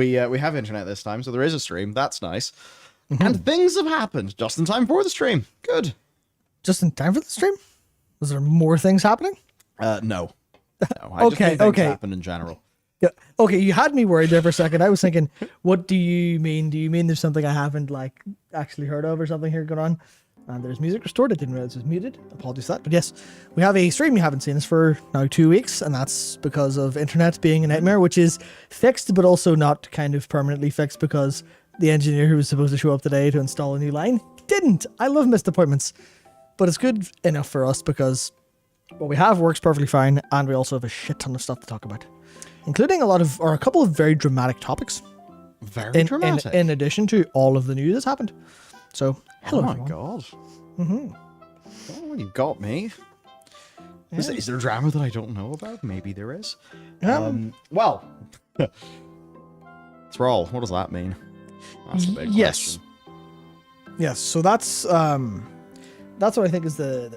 we have internet this time, so there is a stream. That's nice. And things have happened just in time for the stream. Good. Just in time for the stream? Was there more things happening? No. I just mean things happen in general. Yeah. Okay, you had me worried there for a second. I was thinking, what do you mean? Do you mean there's something I haven't like actually heard of or something here going on? And there's music restored. I didn't realize it was muted. Apologies for that. But yes, we have a stream. You haven't seen us for now 2 weeks, and that's because of internet being a nightmare, which is fixed, but also not kind of permanently fixed because the engineer who was supposed to show up today to install a new line didn't. I love missed appointments, but it's good enough for us because what we have works perfectly fine, and we also have a shit ton of stuff to talk about, including a couple of very dramatic topics. Very dramatic. In addition to all of the news that's happened. So, hello, my everyone. God. Oh, you got me. Yeah. Is there drama that I don't know about? Maybe there is. Well, Thrall, what does that mean? That's the big question. Yes, so that's what I think is the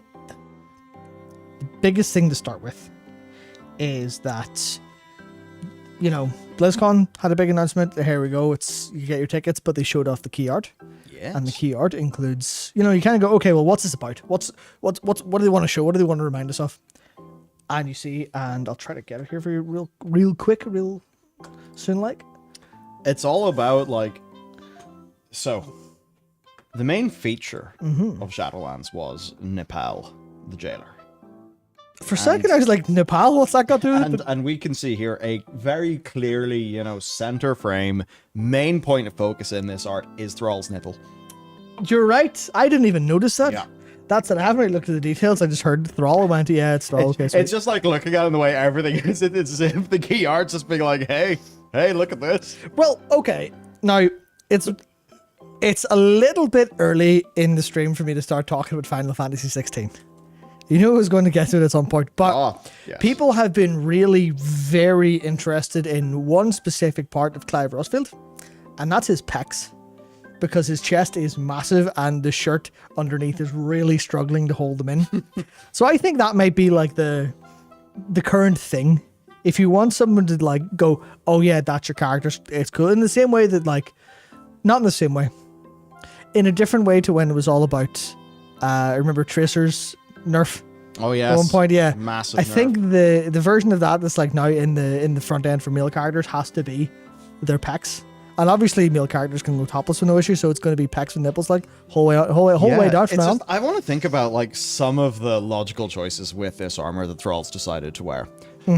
biggest thing to start with, is that, you know, BlizzCon had a big announcement. Here we go. You get your tickets, but they showed off the key art. Yes. And the key art includes, you know, you kind of go, okay, well, what's this about? What do they want to show? What do they want to remind us of? And you see, and I'll try to get it here for you real quick, real soon, like. It's all about, like, so the main feature of Shadowlands was Nepal, the jailer. For a second, I was like, Nepal? What's that got to do with it? And we can see here a very clearly, you know, center frame, main point of focus in this art is Thrall's nipple. You're right. I didn't even notice that. Yeah. That's it. I haven't really looked at the details. I just heard Thrall and went, yeah, it's Thrall. Okay, it's just like looking at it in the way everything is. It's as if the key art's just being like, hey, look at this. Well, okay. Now, it's a little bit early in the stream for me to start talking about Final Fantasy 16. You knew I was going to get to it at some point, but yes. People have been really very interested in one specific part of Clive Rosfield, and that's his pecs, because his chest is massive and the shirt underneath is really struggling to hold them in. So I think that might be like the current thing. If you want someone to like go, oh yeah, that's your character, it's cool. In the same way that like, not in the same way, in a different way to when it was all about, I remember Tracer's nerf. Oh yes. At one point, yeah. Massive I nerf. think the version of that that's like now in the front end for male characters has to be their pecs. And obviously male characters can go topless with no issue, so it's going to be pecs and nipples like whole way down from now. I want to think about like some of the logical choices with this armor that Thrall's decided to wear. You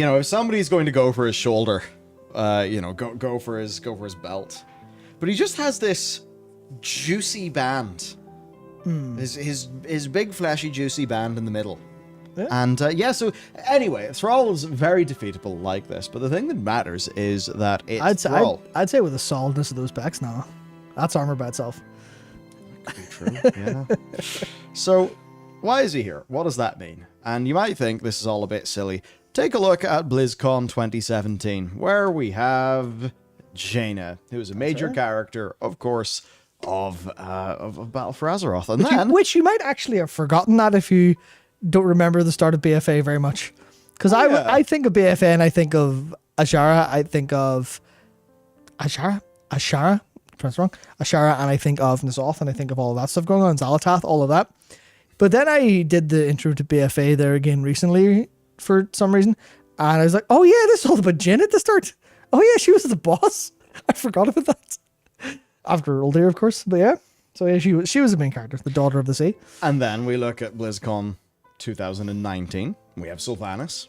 know, if somebody's going to go for his shoulder, you know, go for his belt. But he just has this juicy band. His big fleshy juicy band in the middle. Yeah. And so anyway, Thrall's very defeatable like this, but the thing that matters is that it's Thrall. I'd say with the solidness of those pecs, no. That's armor by itself. That could be true, yeah. So, why is he here? What does that mean? And you might think this is all a bit silly. Take a look at BlizzCon 2017, where we have Jaina, who is a major character, of course, of Battle for Azeroth. And then, which you might actually have forgotten that if you don't remember the start of BFA very much. Because I think of BFA and I think of Azshara, I think of Azshara, pronounced wrong, Azshara, and I think of N'Zoth, and I think of all of that stuff going on, Xal'atath, all of that. But then I did the intro to BFA there again recently for some reason, and I was like, oh yeah, this is all about Jin at the start. Oh yeah, she was the boss. I forgot about that. After Uldir, of course, but yeah. So yeah, she was the main character, the Daughter of the Sea. And then we look at BlizzCon 2019. We have Sylvanas,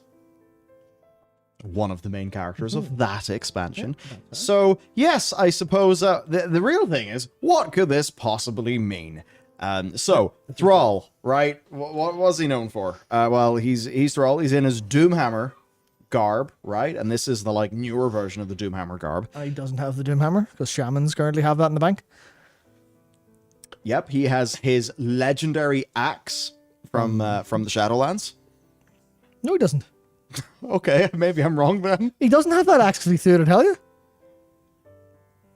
one of the main characters of that expansion. Yeah, so yes, I suppose the real thing is, what could this possibly mean? So Thrall, right? What was he known for? Well, he's Thrall. He's in his Doomhammer garb, right? And this is the like newer version of the Doomhammer garb. He doesn't have the Doomhammer because shamans currently have that in the bank. Yep, he has his legendary axe from the Shadowlands. No, he doesn't. Okay, maybe I'm wrong then. He doesn't have that axe because he threw it at Helya.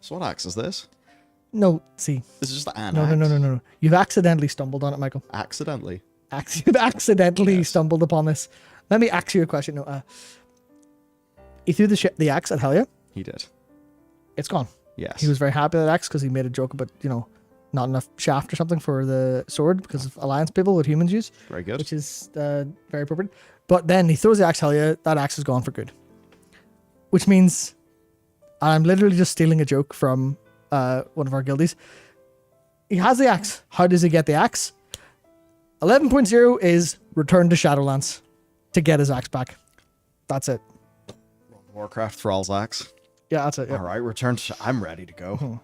So what axe is this? No, see. This is just an axe. No. You've accidentally stumbled on it, Michael. Accidentally? You've accidentally stumbled upon this. Let me ask you a question. No, he threw the axe at Helya. He did. it's gone. Yes. He was very happy with that axe because he made a joke about, not enough shaft or something for the sword because of alliance people that humans use. Very good. Which is very appropriate. But then he throws the axe, hell yeah, that axe is gone for good. Which means, I'm literally just stealing a joke from one of our guildies. He has the axe. How does he get the axe? 11.0 is return to Shadowlands to get his axe back. That's it. Warcraft Thrall's axe. Yeah, that's it. Yeah. All right, return to... I'm ready to go.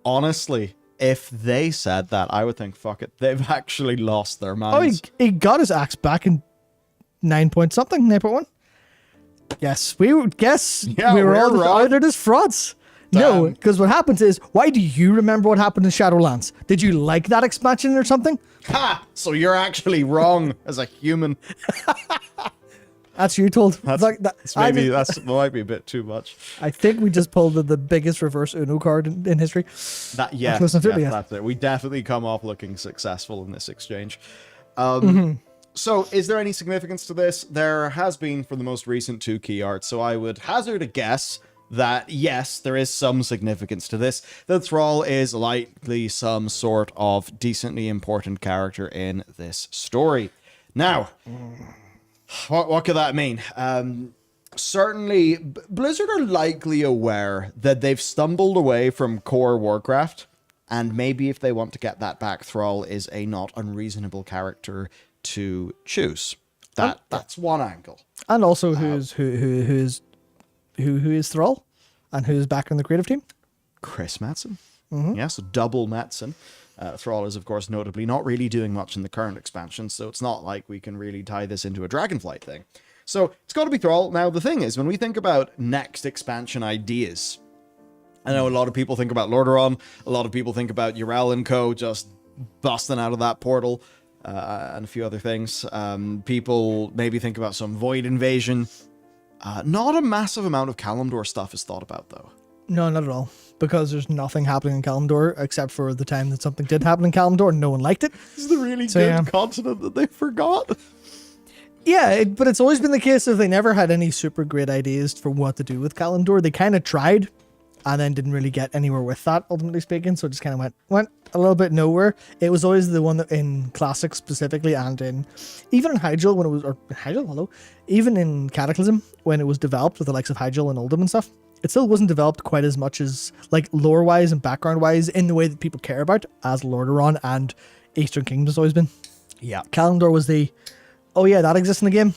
Honestly, if they said that, I would think, fuck it, they've actually lost their minds. Oh, he got his axe back in 9.1. Yes, we would guess we were all outed as frauds. Damn. No, because what happens is, why do you remember what happened in Shadowlands? Did you like that expansion or something? Ha! So you're actually wrong as a human. That's you told. That might be a bit too much. I think we just pulled the biggest reverse Uno card in history. That's it. We definitely come off looking successful in this exchange. So, is there any significance to this? There has been for the most recent 2 key arts, so I would hazard a guess that, yes, there is some significance to this. The Thrall is likely some sort of decently important character in this story. Now, what could that mean? Certainly, Blizzard are likely aware that they've stumbled away from core Warcraft, and maybe if they want to get that back, Thrall is a not unreasonable character to choose. That's one angle. And also, who is Thrall, and who's back on the creative team? Chris Mattson. Yes, double Mattson. Thrall is, of course, notably not really doing much in the current expansion, so it's not like we can really tie this into a Dragonflight thing. So it's got to be Thrall. Now, the thing is, when we think about next expansion ideas, I know a lot of people think about Lordaeron, a lot of people think about Yrel and co. just busting out of that portal, and a few other things. People maybe think about some Void Invasion. Not a massive amount of Kalimdor stuff is thought about, though. No, not at all. Because there's nothing happening in Kalimdor except for the time that something did happen in Kalimdor and no one liked it. It's the really good continent that they forgot. Yeah, but it's always been the case that they never had any super great ideas for what to do with Kalimdor. They kind of tried and then didn't really get anywhere with that, ultimately speaking. So it just kind of went a little bit nowhere. It was always the one that in Classic specifically, and even in Hyjal when it was, or Hyjal, hello, even in Cataclysm when it was developed with the likes of Hyjal and Uldum and stuff, it still wasn't developed quite as much as, like, lore-wise and background-wise in the way that people care about as Lordaeron and Eastern Kingdom's always been. Yeah. Kalimdor was oh yeah, that exists in the game.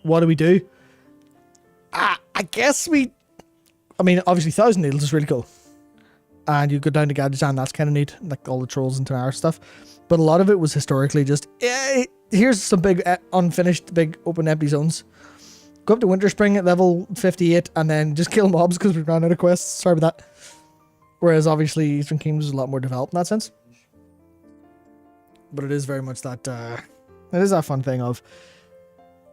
What do we do? I guess obviously Thousand Needles is really cool. And you go down to Gadgetzan, that's kind of neat, like all the trolls and Tanara stuff. But a lot of it was historically just, here's some big unfinished, big open empty zones. Go up to Winterspring at level 58 and then just kill mobs because we ran out of quests. Sorry about that. Whereas obviously Eastern Kingdoms is a lot more developed in that sense. But it is very much that, it is that fun thing of,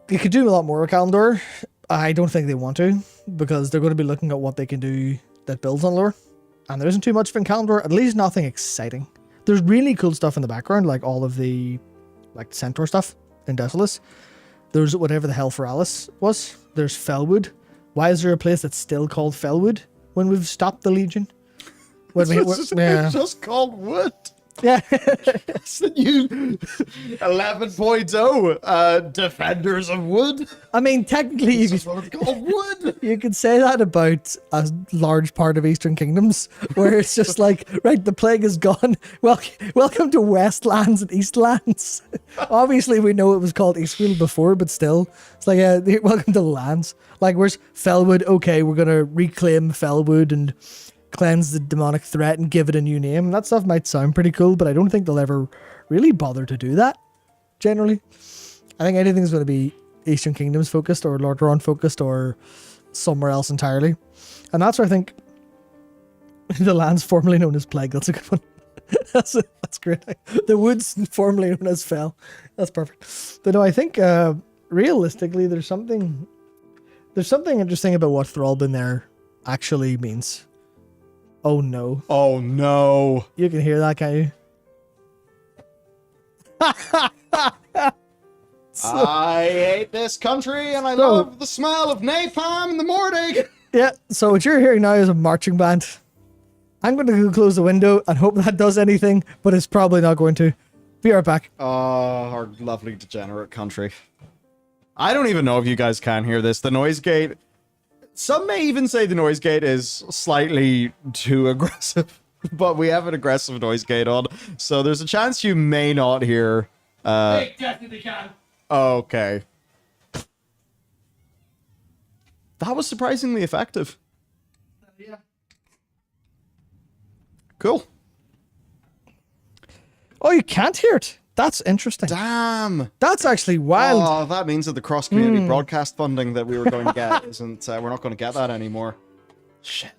you could do a lot more with Kalimdor. I don't think they want to, because they're going to be looking at what they can do that builds on lore. And there isn't too much in Kalimdor, at least nothing exciting. There's really cool stuff in the background, like all of the Centaur stuff in Desolus. There's whatever the hell Feralis was. There's Felwood. Why is there a place that's still called Felwood when we've stopped the Legion? It's just called Wood. Yeah. It's the new 11.0 Defenders of Wood. I mean, technically, It's called Wood. You could say that about a large part of Eastern Kingdoms, where it's just like, right, the plague is gone. Welcome to Westlands and Eastlands. Obviously, we know it was called Eastfield before, but still, it's like, welcome to the lands. Like, where's Felwood? Okay, we're going to reclaim Felwood and cleanse the demonic threat and give it a new name. That stuff might sound pretty cool, but I don't think they'll ever really bother to do that, generally. I think anything's going to be Eastern Kingdoms focused or Lordaeron focused or somewhere else entirely. And that's where I think the land's formerly known as Plague. That's a good one. That's great. The woods formerly known as Fell. That's perfect. But no, I think realistically there's something interesting about what Thrall been there actually means. Oh no. Oh no. You can hear that, can't you? I hate this country and I love the smell of napalm in the morning. Yeah, so what you're hearing now is a marching band. I'm going to go close the window and hope that does anything, but it's probably not going to. Be right back. Our lovely degenerate country. I don't even know if you guys can hear this. The noise gate. Some may even say the noise gate is slightly too aggressive, but we have an aggressive noise gate on, so there's a chance you may not hear. They definitely can. Okay. That was surprisingly effective. Yeah. Cool. Oh, you can't hear it. That's interesting. Damn. That's actually wild. Oh, that means that the cross-community broadcast funding that we were going to get isn't... we're not going to get that anymore. Shit.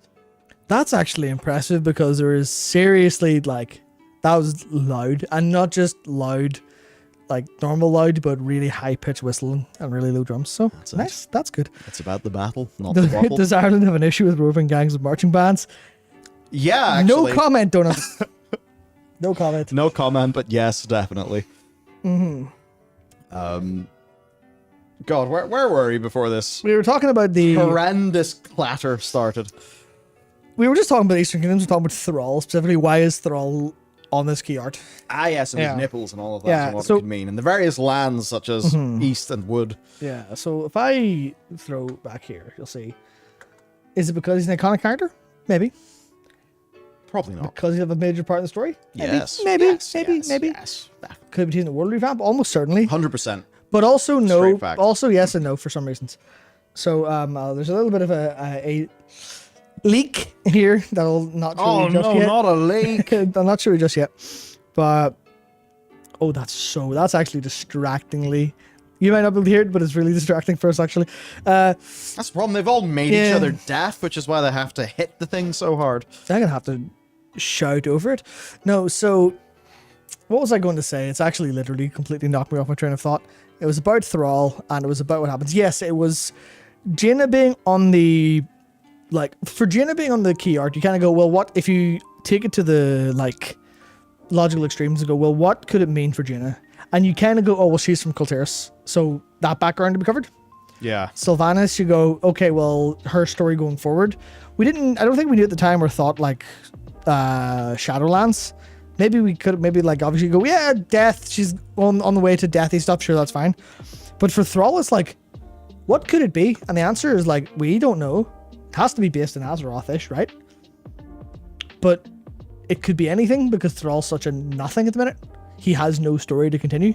That's actually impressive because there is seriously, like, that was loud. And not just loud, like normal loud, but really high-pitched whistling and really low drums. So, that's nice. That's good. It's about the battle, not the waffle. Does Ireland have an issue with roving gangs of marching bands? Yeah, actually. No comment, Donut. No comment. No comment, but yes, definitely. Mm-hmm. God, where were we before this? We were talking about the horrendous clatter started. We were just talking about Eastern Kingdoms. We're talking about Thrall specifically. Why is Thrall on this key art? Ah, yes, and his nipples and all of that, and what so, it could mean, and the various lands such as East and Wood. Yeah. So if I throw back here, you'll see. Is it because he's an iconic character? Maybe. Probably not. Because he'll have a major part in the story? Yes. Maybe. Yes. Maybe. Yes. Could be in the world revamp? Almost certainly. 100%. But also no. Fact. Also yes and no for some reasons. So there's a little bit of a leak here that'll not show you just yet. Not a leak. I'll not show you just yet. But that's actually distractingly. You might not be able to hear it, but it's really distracting for us, actually. That's the problem. They've all made each other deaf, which is why they have to hit the thing so hard. I'm going to have to shout over it. No, so what was I going to say? It's actually literally completely knocked me off my train of thought. It was about Thrall, and it was about what happens. Yes, it was Jaina being on the... Like, for Jaina being on the key art, you kind of go, well, what... If you take it to the, like, logical extremes and go, well, what could it mean for Jaina? And you kind of go, oh, well, she's from Kultiris, so that background to be covered. Yeah. Sylvanas, you go, okay, well, her story going forward. I don't think we knew at the time or thought, like, Shadowlands. Maybe we could, like, obviously go, yeah, Death, she's on the way to deathy stuff, sure, that's fine. But for Thrall, it's like, what could it be? And the answer is, like, we don't know. It has to be based in Azeroth-ish, right? But it could be anything because Thrall's such a nothing at the minute. He has no story to continue.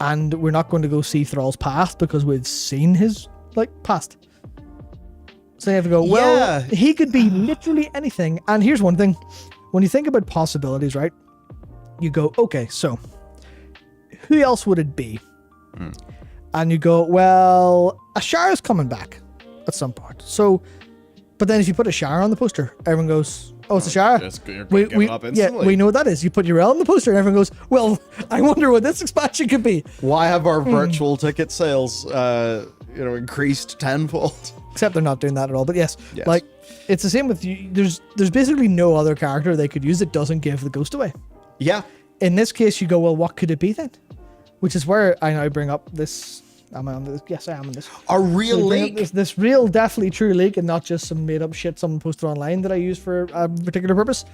And we're not going to go see Thrall's past because we've seen his, like, past. So you have to go, well, he could be literally anything. And here's one thing. When you think about possibilities, right? You go, okay, so who else would it be? And you go, well, Ashar's coming back at some point. So, but then if you put Ashara on the poster, everyone goes, oh, it's Ashara. We know what that is. You put Yrel on the poster and everyone goes, well, I wonder what this expansion could be. Why have our virtual ticket sales, increased tenfold? Except they're not doing that at all. But yes. Like, it's the same with you. There's basically no other character they could use that doesn't give the ghost away. Yeah. In this case, you go, well, what could it be then? Which is where I now bring up this. Am I on this? Yes, I am on this. A real leak. This real, definitely true leak, and not just some made up shit someone posted online that I use for a particular purpose.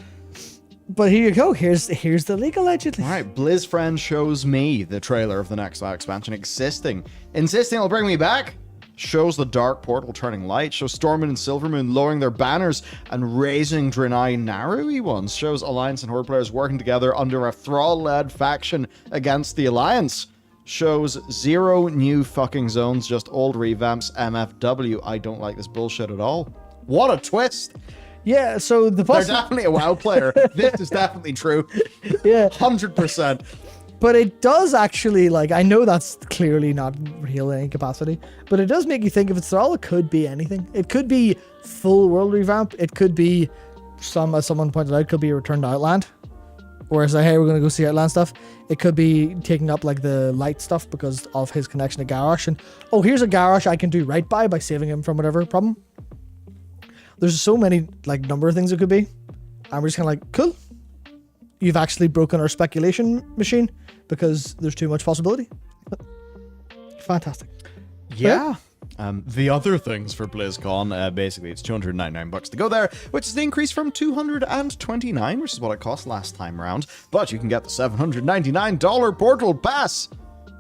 But here you go. Here's the leak allegedly. All right, BlizzFriend shows me the trailer of the next expansion insisting it'll bring me back. Shows the Dark Portal turning light. Shows Stormwind and Silvermoon lowering their banners and raising Draenei Narui ones. Shows Alliance and Horde players working together under a Thrall-led faction against the Alliance. Shows 0 new fucking zones, just old revamps, MFW. I don't like this bullshit at all. What a twist. Yeah, so they're definitely a WoW player. This is definitely true. Yeah. 100%. But it does actually, like, I know that's clearly not real in any capacity, but it does make you think if it's Thrall, it could be anything. It could be full world revamp. It could be as someone pointed out, could be a return to Outland. Or it's like, hey, we're going to go see Outland stuff. It could be taking up, like, the light stuff because of his connection to Garrosh. And, oh, here's a Garrosh I can do right by saving him from whatever problem. There's so many, like, number of things it could be. And we're just kind of like, cool. You've actually broken our speculation machine because there's too much possibility. But fantastic. Yeah. The other things for BlizzCon, basically it's $299 to go there, which is an increase from $229, which is what it cost last time around. But you can get the $799 Portal Pass.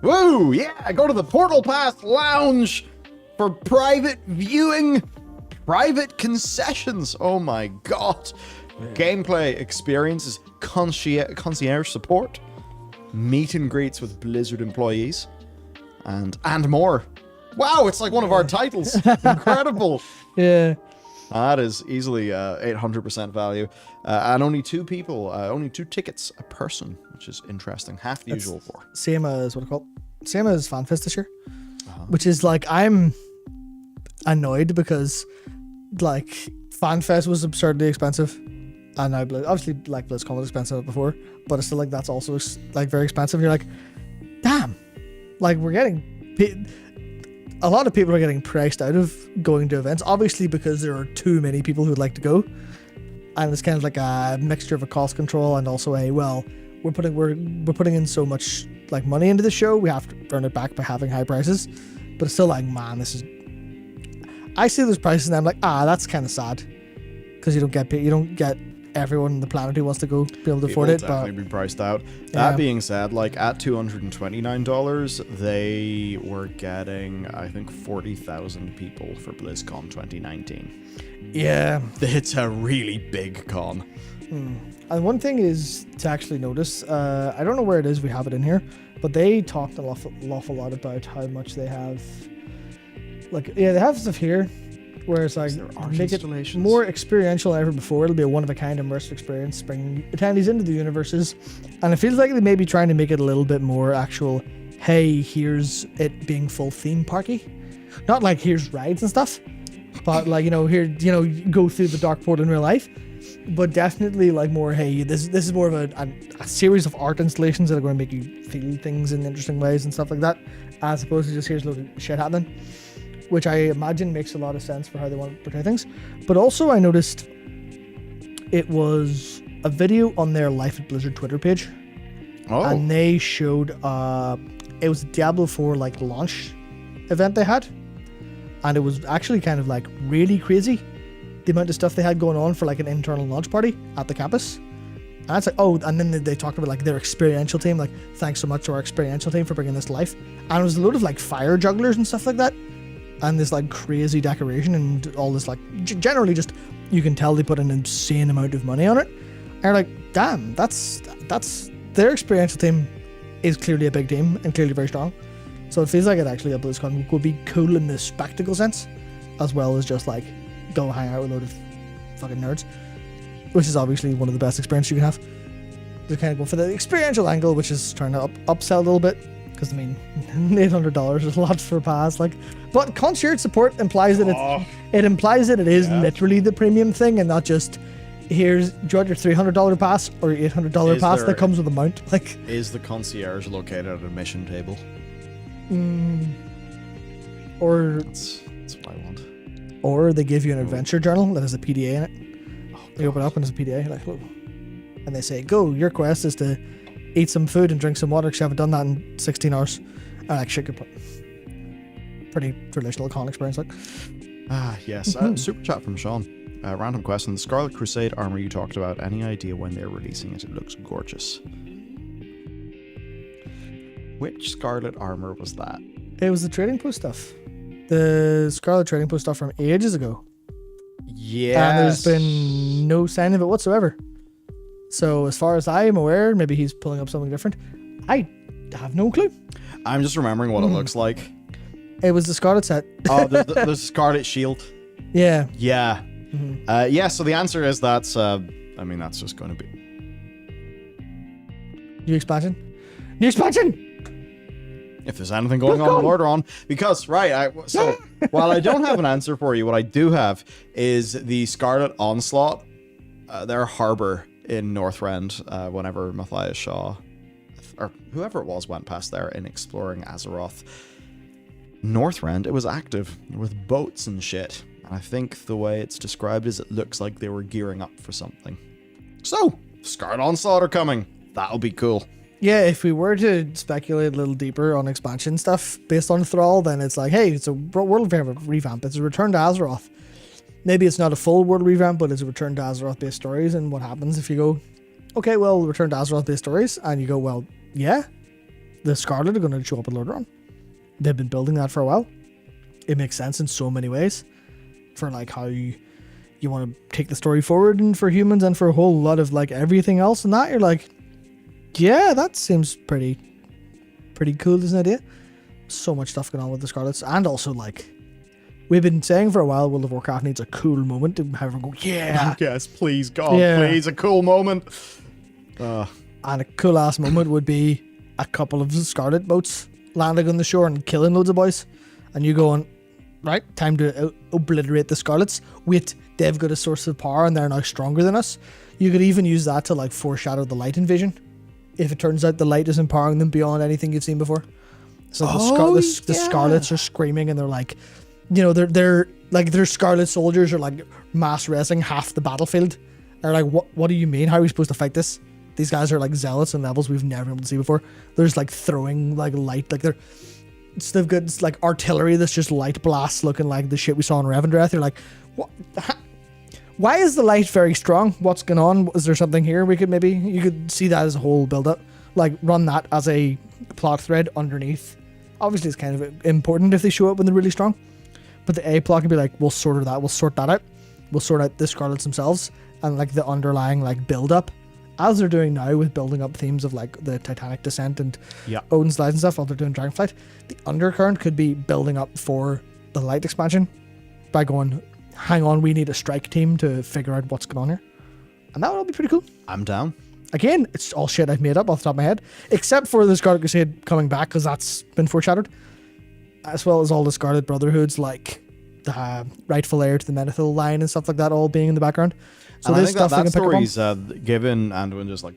Woo! Yeah, go to the Portal Pass Lounge for private viewing, private concessions. Oh my god. Gameplay experiences, concierge support, meet and greets with Blizzard employees, and more. Wow, it's like one of our titles. Incredible. Yeah. That is easily 800% value. And only two tickets a person, which is interesting. Half the usual for. Same as, same as FanFest this year. Which is like, I'm annoyed because like FanFest was absurdly expensive. And now, obviously, like BlizzCon was expensive before, but it's still like that's also like very expensive. You're like, damn, like we're getting a lot of people are getting priced out of going to events, obviously because there are too many people who would like to go, and it's kind of like a mixture of a cost control and also we're putting in so much like money into the show, we have to earn it back by having high prices. But it's still like, man, I see those prices and I'm like, that's kind of sad because you don't get everyone on the planet who wants to go be able to afford it. Definitely be priced out. That being said, like at $229, they were getting, I think, 40,000 people for BlizzCon 2019. Yeah, it's a really big con. And one thing is to actually notice. I don't know where it is. We have it in here, but they talked an awful lot about how much they have. Like, yeah, they have stuff here. Where it's like, make it more experiential than ever before. It'll be a one-of-a-kind immersive experience, bringing attendees into the universes. And it feels like they may be trying to make it a little bit more actual, hey, here's it being full theme parky. Not like, here's rides and stuff. But like, here, go through the dark portal in real life. But definitely like more, hey, this is more of a series of art installations that are going to make you feel things in interesting ways and stuff like that. As opposed to just, here's a load of shit happening. Which I imagine makes a lot of sense for how they want to portray things. But also I noticed it was a video on their Life at Blizzard Twitter page. Oh. And they showed, it was a Diablo 4 like launch event they had. And it was actually kind of like really crazy, the amount of stuff they had going on for like an internal launch party at the campus. And it's like, and then they talked about like their experiential team, like thanks so much to our experiential team for bringing this to life. And it was a load of like fire jugglers and stuff like that. And this like crazy decoration and all this like generally just, you can tell they put an insane amount of money on it. And you're like, damn, that's their experiential team is clearly a big team and clearly very strong. So it feels like it actually at BlizzCon would be cool in the spectacle sense, as well as just like go hang out with a load of fucking nerds, which is obviously one of the best experiences you can have. They're kind of going for the experiential angle, which is trying to upsell a little bit. Because, I mean, $800 is a lot for a pass. Like, but concierge support implies that it is literally the premium thing and not just, do you want your $300 pass or your $800 pass that comes with a mount? Like, is the concierge located at a mission table? Or that's what I want. Or they give you an adventure journal that has a PDA in it. You open it up and there's a PDA, like, whoa. And they say, go, your quest is to eat some food and drink some water because you haven't done that in 16 hours. And like, shit, good point. Pretty traditional con experience, like. Yes. Super chat from Sean. Random question. The Scarlet Crusade armor you talked about, any idea when they're releasing it? It looks gorgeous. Which Scarlet armor was that? It was the trading post stuff. The Scarlet trading post stuff from ages ago. Yeah. And there's been no sign of it whatsoever. So as far as I am aware, maybe he's pulling up something different. I have no clue. I'm just remembering what it looks like. It was the Scarlet set. The Scarlet Shield. Yeah. Yeah. Mm-hmm. So the answer is that's just going to be... New expansion? New expansion! If there's anything going on Lordaeron. Because, while I don't have an answer for you, what I do have is the Scarlet Onslaught, their harbor in Northrend, whenever Matthias Shaw, or whoever it was, went past there in exploring Azeroth. Northrend, it was active with boats and shit. And I think the way it's described is it looks like they were gearing up for something. So, Scarlet Onslaught are coming. That'll be cool. Yeah, if we were to speculate a little deeper on expansion stuff based on Thrall, then it's like, hey, it's a world revamp. It's a return to Azeroth. Maybe it's not a full world revamp, but it's a return to Azeroth-based stories. And what happens if you go, okay, well, return to Azeroth-based stories, and you go, well, yeah, the Scarlet are going to show up in Lordaeron. They've been building that for a while. It makes sense in so many ways for like how you want to take the story forward, and for humans, and for a whole lot of like everything else and that. You're like, yeah, that seems pretty cool as an idea. So much stuff going on with the Scarlets, and also like we've been saying for a while, World of Warcraft needs a cool moment to have everyone go, yeah, yes, please, God, please, a cool moment. And a cool ass moment would be a couple of Scarlet boats landing on the shore and killing loads of boys, and you going, right, time to obliterate the Scarlets. Wait, they've got a source of power and they're now stronger than us. You could even use that to like foreshadow the Light invasion. If it turns out the Light is empowering them beyond anything you've seen before. So the Scarlets are screaming, and they're like, you know, they're like, their Scarlet soldiers are like mass wrestling half the battlefield. They're like, what do you mean? How are we supposed to fight this? These guys are like zealots in levels we've never been able to see before. They're just like throwing like light, like they've got like artillery that's just light blasts looking like the shit we saw in Revendreth. You're like, what? Why is the Light very strong? What's going on? Is there something here you could see that as a whole build up, like run that as a plot thread underneath. Obviously it's kind of important if they show up when they're really strong, but the A plot could be like, we'll sort that out. We'll sort out the Scarlets themselves and like the underlying like build up, as they're doing now with building up themes of like the Titanic descent and Odin's Light and stuff while they're doing Dragonflight. The undercurrent could be building up for the Light expansion by going, hang on, we need a strike team to figure out what's going on here. And that would all be pretty cool. I'm down. Again, it's all shit I've made up off the top of my head, except for the Scarlet Crusade coming back, because that's been foreshadowed, as well as all the Scarlet Brotherhoods, like the rightful heir to the Menethil line and stuff like that, all being in the background. So and there's I think stuff that story's given Anduin just like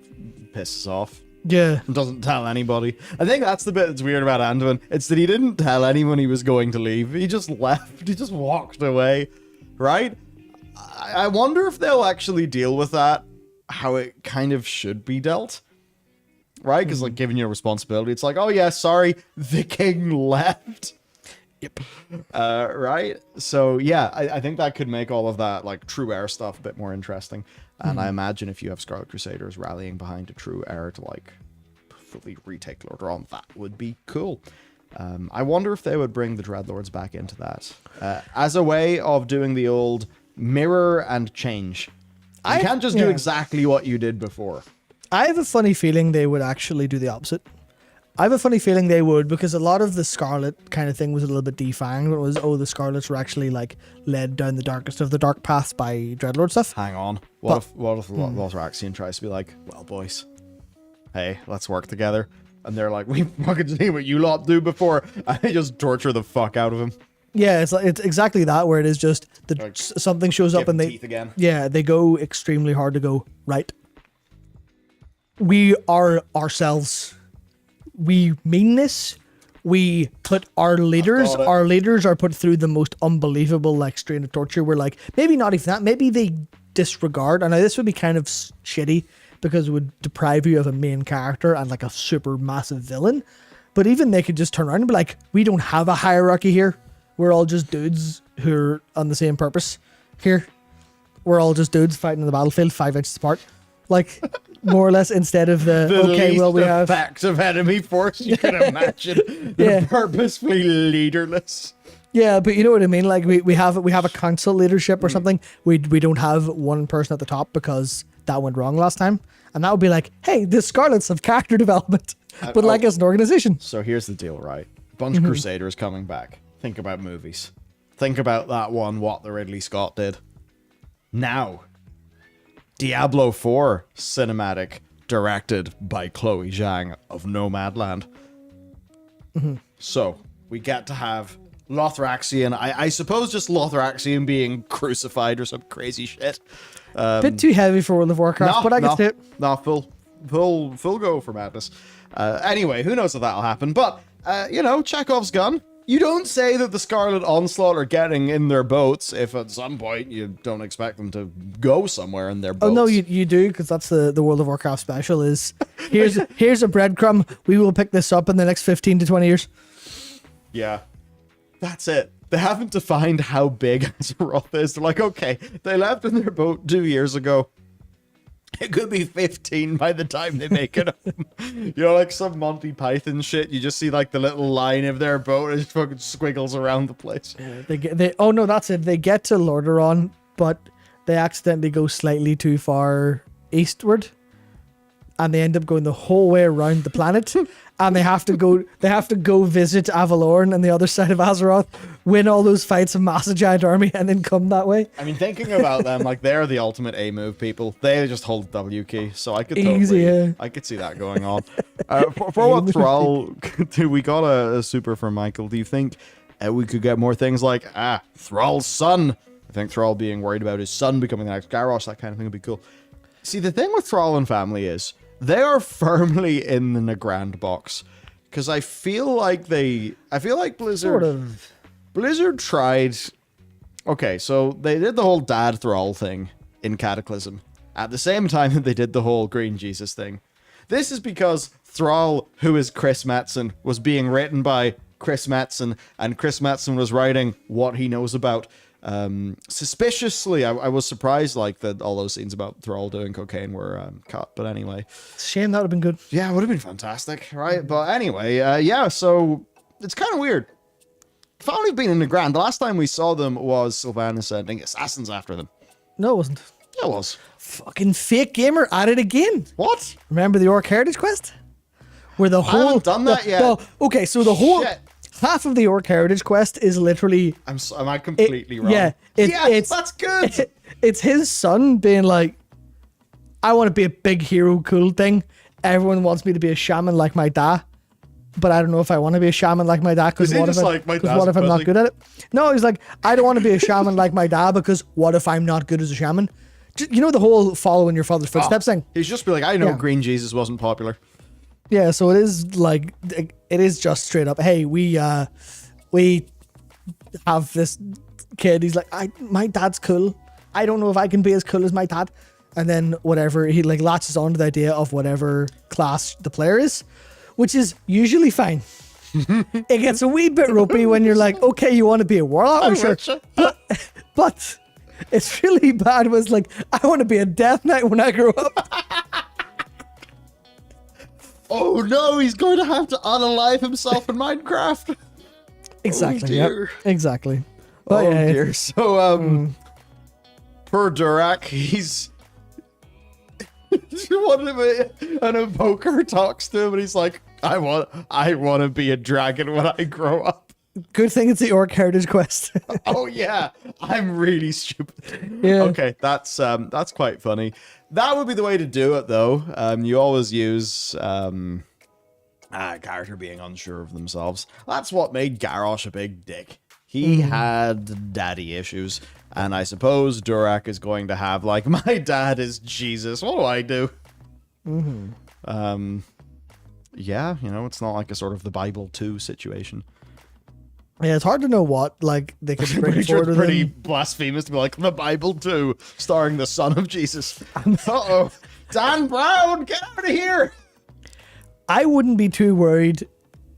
pisses off. Yeah. Doesn't tell anybody. I think that's the bit that's weird about Anduin. It's that he didn't tell anyone he was going to leave. He just left. He just walked away. Right? I wonder if they'll actually deal with that, how it kind of should be dealt. Right? Because, like, giving you a responsibility, it's like, oh, yeah, sorry, the king left. Yep. Right? So, yeah, I think that could make all of that, like, true heir stuff a bit more interesting. And I imagine if you have Scarlet Crusaders rallying behind a true heir to, like, fully retake Lordaeron, that would be cool. I wonder if they would bring the Dreadlords back into that as a way of doing the old mirror and change. You can't just do exactly what you did before. I have a funny feeling they would actually do the opposite. I have a funny feeling they would, because a lot of the Scarlet kind of thing was a little bit defanged. When it was, the Scarlets were actually like led down the darkest of the dark paths by Dreadlord stuff. Hang on. What if Lothraxion tries to be like, well, boys, hey, let's work together. And they're like, we fucking seen what you lot do before. And they just torture the fuck out of him. Yeah, it's exactly that, where it is just like, something shows up and they teeth again. Yeah, they go extremely hard to go, right, we are ourselves. We mean this. We put our leaders are put through the most unbelievable like strain of torture. We're like, maybe not even that. Maybe they disregard. And now this would be kind of shitty because it would deprive you of a main character and like a super massive villain. But even they could just turn around and be like, we don't have a hierarchy here. We're all just dudes who are on the same purpose here. We're all just dudes fighting on the battlefield 5 inches apart. Like, more or less, instead of the okay, well, we have effective enemy force you can imagine. They're purposefully leaderless. Yeah, but you know what I mean? Like, we have a council leadership or something. We don't have one person at the top because that went wrong last time. And that would be like, hey, the Scarlets have character development, but like as an organization. So here's the deal, right? Bunch of Crusaders coming back. Think about movies. Think about that one, what the Ridley Scott did. Now, Diablo 4 cinematic, directed by Chloe Zhang of Nomadland. So, we get to have Lothraxion, I suppose just Lothraxion being crucified or some crazy shit. Bit too heavy for World of Warcraft, but I can see it. No, full go for madness. Anyway, who knows if that'll happen, but, Chekhov's gun, You don't say that the Scarlet Onslaught are getting in their boats if at some point you don't expect them to go somewhere in their boats. Oh no, you do, because that's the World of Warcraft special is, here's a breadcrumb, we will pick this up in the next 15 to 20 years. Yeah. That's it. They haven't defined how big Azeroth is. They're like, okay, they left in their boat 2 years ago. It could be 15 by the time they make it home. You know, like some Monty Python shit. You just see like the little line of their boat. It just fucking squiggles around the place. Oh no, that's it. They get to Lordaeron, but they accidentally go slightly too far eastward, and they end up going the whole way around the planet. And they have to go visit Avalorn on the other side of Azeroth, win all those fights, amass a giant army, and then come that way. I mean, thinking about them, like they're the ultimate A move people. They just hold the W key, so I could I could see that going on. For what Thrall, we got a super from Michael. Do you think we could get more things like Thrall's son? I think Thrall being worried about his son becoming the next Garrosh, that kind of thing would be cool. See, the thing with Thrall and family is, they are firmly in the Nagrand box, because I feel like Blizzard, sort of. Blizzard tried. Okay, so they did the whole Dad Thrall thing in Cataclysm at the same time that they did the whole Green Jesus thing. This is because Thrall, who is Chris Metzen, was being written by Chris Metzen, and Chris Metzen was writing what he knows about. Suspiciously, I was surprised like that all those scenes about Thrall doing cocaine were cut, but anyway. Shame, that would have been good. Yeah, it would have been fantastic, right? But anyway, yeah, so it's kind of weird. Family have been in the Grand. The last time we saw them was Sylvanas sending assassins after them. No, it wasn't. Yeah, it was. Fucking fake gamer at it again. What? Remember the Orc Heritage Quest? Where the whole... I haven't done that yet. Okay, so the whole... Shit. Half of the Orc Heritage Quest is literally... Am I completely wrong? Yeah. That's good. It's his son being like, I want to be a big hero cool thing. Everyone wants me to be a shaman like my dad. But I don't know if I want to be a shaman like my dad, because what if I'm not good at it? No, he's like, I don't want to be a shaman like my dad, because what if I'm not good as a shaman? You know the whole following your father's footsteps thing? He's just be like, I know Green Jesus wasn't popular. Yeah, so it is like, it is just straight up, hey, we have this kid. He's like, my dad's cool. I don't know if I can be as cool as my dad. And then whatever, he like latches on to the idea of whatever class the player is, which is usually fine. It gets a wee bit ropey when you're like, okay, you want to be a warlock? I'm sure. But it's really bad. It was like, I want to be a Death Knight when I grow up. Oh no, he's going to have to unalive himself in Minecraft. Exactly. Oh dear. Yep, exactly. But dear. So, per Durak, he's an evoker talks to him and he's like, I want to be a dragon when I grow up. Good thing it's the Orc Heritage Quest. Oh yeah, I'm really stupid. Yeah. Okay, that's quite funny. That would be the way to do it, though. You always use a character being unsure of themselves. That's what made Garrosh a big dick. He had daddy issues, and I suppose Durak is going to have like, my dad is Jesus. What do I do? Yeah, you know, it's not like a sort of the Bible 2 situation. Yeah, it's hard to know what like they could bring forward. It's pretty blasphemous to be like the Bible 2, starring the son of Jesus. Uh-oh. Dan Brown, get out of here! I wouldn't be too worried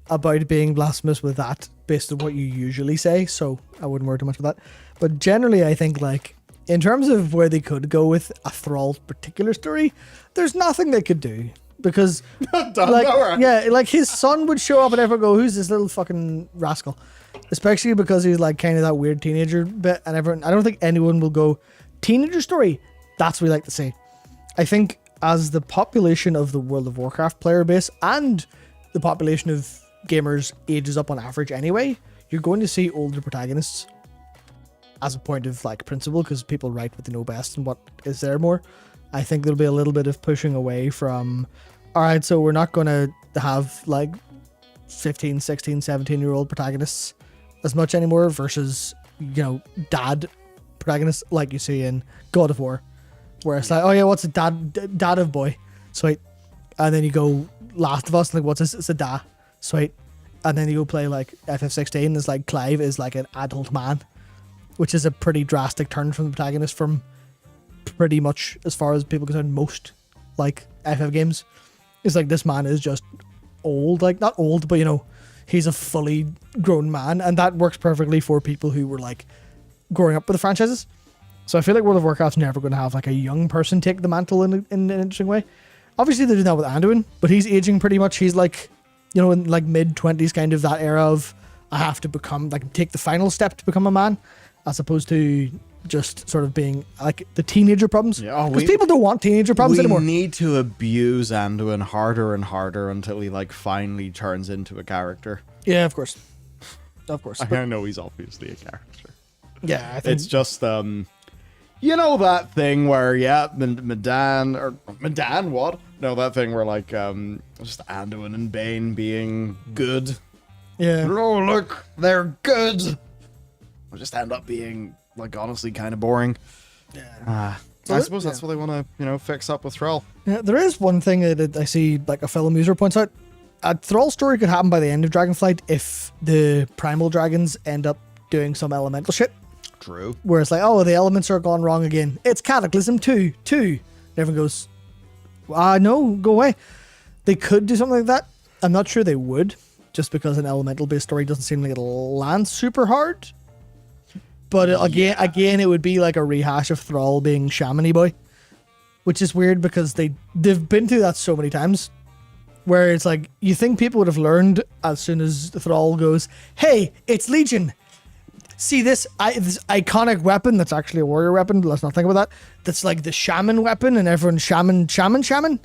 about being blasphemous with that based on what you usually say, so I wouldn't worry too much about that. But generally, I think like in terms of where they could go with a Thrall particular story, there's nothing they could do. Because like his son would show up and everyone go, who's this little fucking rascal? Especially because he's like kind of that weird teenager bit, and everyone, I don't think anyone will go, teenager story? That's what we like to say. I think as the population of the World of Warcraft player base and the population of gamers ages up on average anyway, you're going to see older protagonists as a point of like principle, because people write what they know best and what is there more. I think there'll be a little bit of pushing away from, all right, so we're not going to have like 15, 16, 17-year-old protagonists as much anymore versus, you know, dad protagonists like you see in God of War, where it's like, oh yeah, what's a dad of boy? Sweet. And then you go Last of Us, like, what's this? It's a da. Sweet. and then you go play like FF16. Is like Clive is like an adult man, which is a pretty drastic turn from the protagonist from pretty much as far as people concerned most like FF games. It's like this man is just old, like not old, but you know, he's a fully grown man, and that works perfectly for people who were like growing up with the franchises. So I feel like World of Warcraft's never going to have like a young person take the mantle in an interesting way. Obviously they're doing that with Anduin, but he's aging pretty much. He's like, you know, in like mid-20s, kind of that era of I have to become, like, take the final step to become a man, as opposed to just sort of being like the teenager problems. Because people don't want teenager problems anymore. We need to abuse Anduin harder and harder until he like finally turns into a character. Yeah, of course. Of course. I know he's obviously a character. Yeah, I think it's just you know that thing where Medan what? No, that thing where like just Anduin and Bane being good. Yeah. Oh look, they're good. Will just end up being like honestly kind of boring. Yeah. I suppose that's what they want to, you know, fix up with Thrall. Yeah, there is one thing that I see like a fellow user points out. A Thrall story could happen by the end of Dragonflight if the primal dragons end up doing some elemental shit. True. Where it's like, oh, the elements are gone wrong again. It's Cataclysm 2. And everyone goes, no, go away. They could do something like that. I'm not sure they would, just because an elemental-based story doesn't seem like it'll land super hard. But again, it would be like a rehash of Thrall being Shaman-y boy, which is weird because they've been through that so many times. Where it's like, you think people would have learned as soon as Thrall goes, hey, it's Legion. See this iconic weapon that's actually a warrior weapon. Let's not think about that. That's like the shaman weapon, and everyone's shaman. And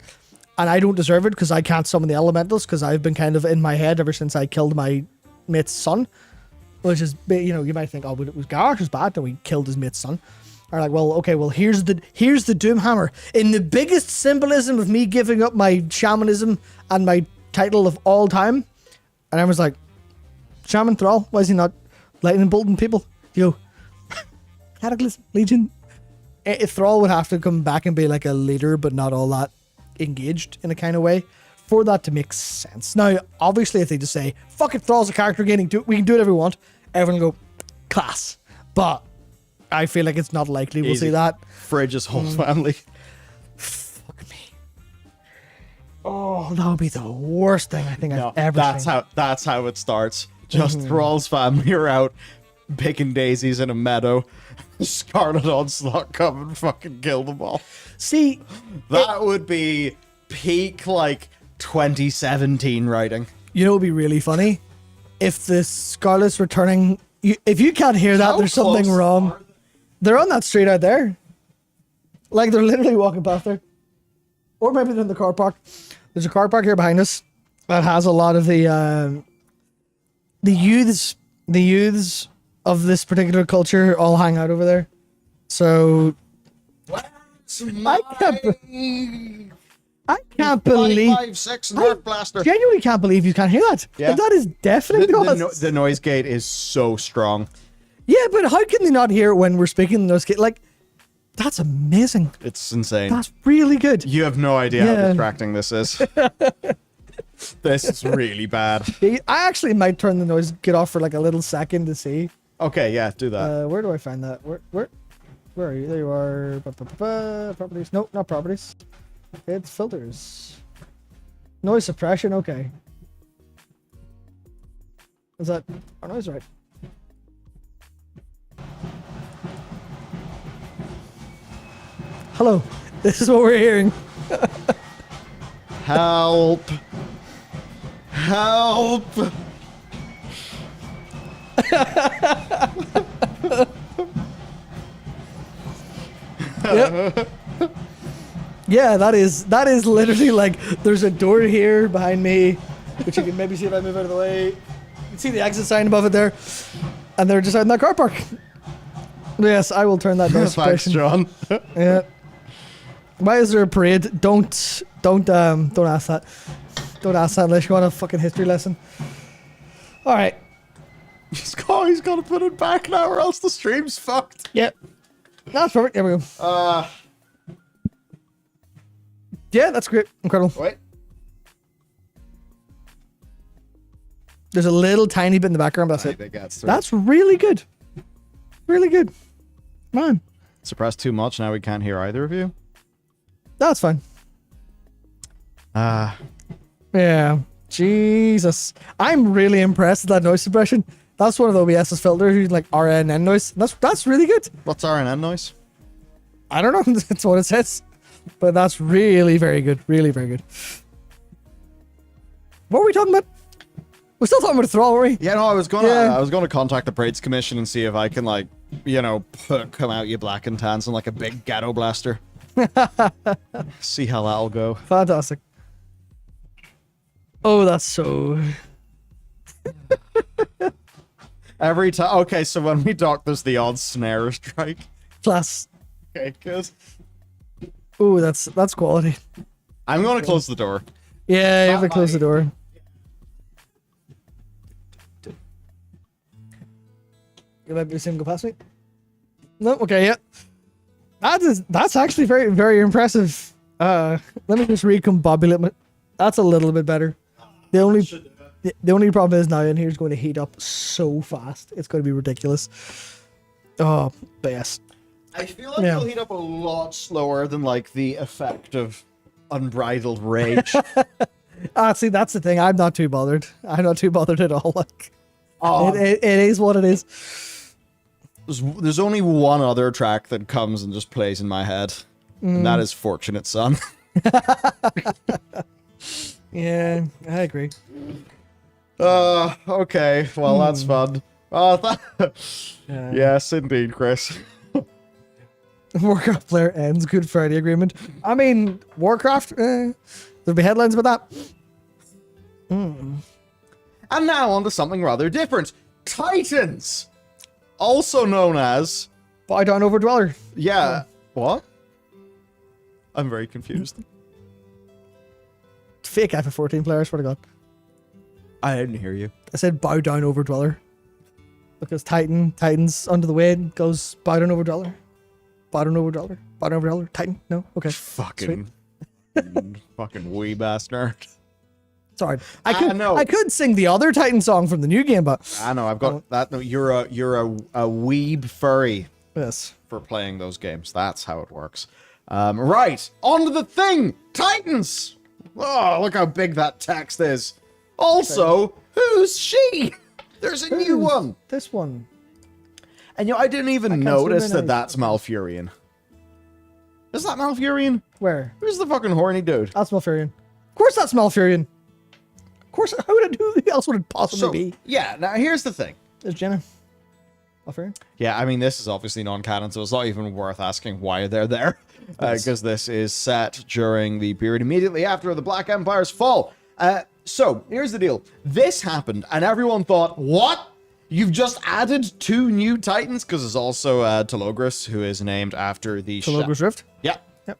I don't deserve it because I can't summon the elementals because I've been kind of in my head ever since I killed my mate's son. Which is, you know, you might think, oh, but it was Garrosh was bad and we killed his mate's son. Or like, well, okay, well, here's the Doomhammer. In the biggest symbolism of me giving up my shamanism and my title of all time. And I was like, Shaman Thrall, why is he not lightning bolting people? You go, Cataclysm, Legion. If Thrall would have to come back and be like a leader, but not all that engaged in a kind of way, for that to make sense. Now, obviously, if they just say, fuck it, Thrall's a character again, we can do whatever we want, everyone will go, class. But I feel like it's not likely we'll see that. Fridge's whole family. Fuck me. Oh, that would be the worst thing I think I've ever seen. That's how it starts. Just Thrall's family are out picking daisies in a meadow. Scarlet Onslaught come and fucking kill them all. See, that would be peak like 2017 writing. You know, it would be really funny if the Scarlet's returning. If you can't hear that, there's something wrong. They're on that street out there. Like, they're literally walking past there. Or maybe they're in the car park. There's a car park here behind us that has a lot of the youths of this particular culture all hang out over there. So I can't believe 5.56 Nerf blaster. Genuinely can't believe you can't hear that. Yeah. Like, that is definitely the noise gate is so strong. Yeah, but how can they not hear it when we're speaking the noise gate? Like, that's amazing. It's insane. That's really good. You have no idea how distracting this is. This is really bad. I actually might turn the noise gate off for like a little second to see. Okay, yeah, do that. Where do I find that? Where are you? There you are. Properties. Nope, not properties. It's filters. Noise suppression. Okay. Is that our noise right? Hello. This is what we're hearing. Help. Help. Yep. Yeah, that is literally like, there's a door here behind me, which you can maybe see if I move out of the way. You can see the exit sign above it there, and they're just out in that car park. Yes, I will turn that noise suppression. Thanks, John. Yeah. Why is there a parade? Don't ask that. Don't ask that unless you want a fucking history lesson. All right. He's got to put it back now, or else the stream's fucked. Yep. That's perfect. There we go. Yeah, that's great. Incredible. Wait. There's a little tiny bit in the background, but that's it. That's really good. Really good. Man. Suppressed too much, now we can't hear either of you. That's fine. Yeah. Jesus. I'm really impressed with that noise suppression. That's one of the OBS's filters using like RNN noise. That's really good. What's RNN noise? I don't know. That's what it says. But that's really very good. Really very good. What were we talking about? We're still talking about Thrall, were we? Yeah, no, I was gonna contact the Parades Commission and see if I can, like, you know, come out you black and tans in like a big ghetto blaster. See how that'll go. Fantastic. Oh, that's so... Every time. Okay, so when we talk, there's the odd snare strike. Plus. Okay, good. Oh, that's quality. I'm gonna close the door. Yeah, you have to close the door. You might be seeing go past me. No, okay, yeah. That's actually very, very impressive. Let me just recombobulate my... That's a little bit better. The only problem is now in here is going to heat up so fast. It's going to be ridiculous. Oh, but yes. I feel like it'll heat up a lot slower than like the effect of unbridled rage. See, that's the thing. I'm not too bothered. I'm not too bothered at all. Like, it is what it is. There's only one other track that comes and just plays in my head, and that is Fortunate Son. Yeah, I agree. Okay. Well, that's fun. Yes, indeed, Chris. Warcraft player ends Good Friday agreement. I mean, Warcraft, there'll be headlines about that. And now on to something rather different. Titans! Also known as... Bow Down Overdweller. Yeah. What? I'm very confused. Fake FF14 player, I swear to God. I didn't hear you. I said Bow Down Overdweller. Because Titan's under the way goes Bow Down Overdweller. Bow Down Overdweller. Bow Down Overdweller. Titan? No? Okay. Fucking wee bastard. Sorry. I could sing the other Titan song from the new game, but... I know, I've got that. No, you're a weeb furry. Yes. For playing those games. That's how it works. Right. On to the thing. Titans! Oh, look how big that text is. Also, who's she? There's a new one. This one. And I didn't even notice that's Malfurion. Is that Malfurion? Where? Who's the fucking horny dude? That's Malfurion. Of course that's Malfurion. Of course, who else would it possibly be? Yeah, now here's the thing. There's Jenna. Malfurion? Yeah, I mean, this is obviously non-canon, so it's not even worth asking why they're there. Because this is set during the period immediately after the Black Empire's fall. So, here's the deal. This happened, and everyone thought, what? You've just added 2 new Titans? Because there's also Telogris, who is named after the... Telogris Rift? Yeah. Yep.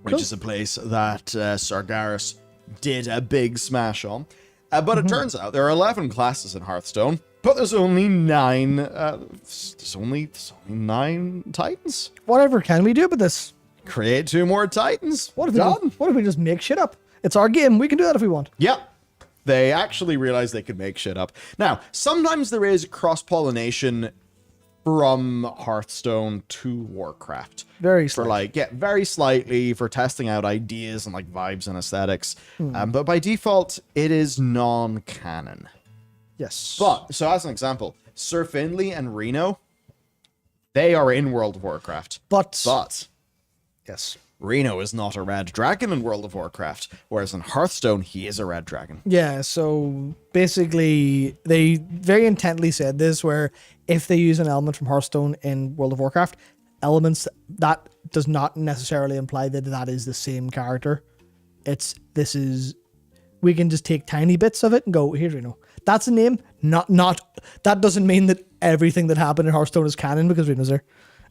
Which is a place that Sargeras did a big smash on. But it turns out there are 11 classes in Hearthstone, but there's only 9... there's only 9 Titans. Whatever can we do about this? Create 2 more Titans. What if we just make shit up? It's our game. We can do that if we want. Yep. They actually realized they could make shit up. Now, sometimes there is cross-pollination from Hearthstone to Warcraft. Very slightly. Very slightly for testing out ideas and like vibes and aesthetics. But by default, it is non-canon. Yes. But, so as an example, Sir Finley and Reno, they are in World of Warcraft. But yes, Reno is not a red dragon in World of Warcraft, whereas in Hearthstone, he is a red dragon. Yeah, so basically, they very intently said this, where if they use an element from Hearthstone in World of Warcraft, elements that does not necessarily imply that that is the same character. We can just take tiny bits of it and go, here's Reno. That's a name, not that doesn't mean that everything that happened in Hearthstone is canon because Reno's there.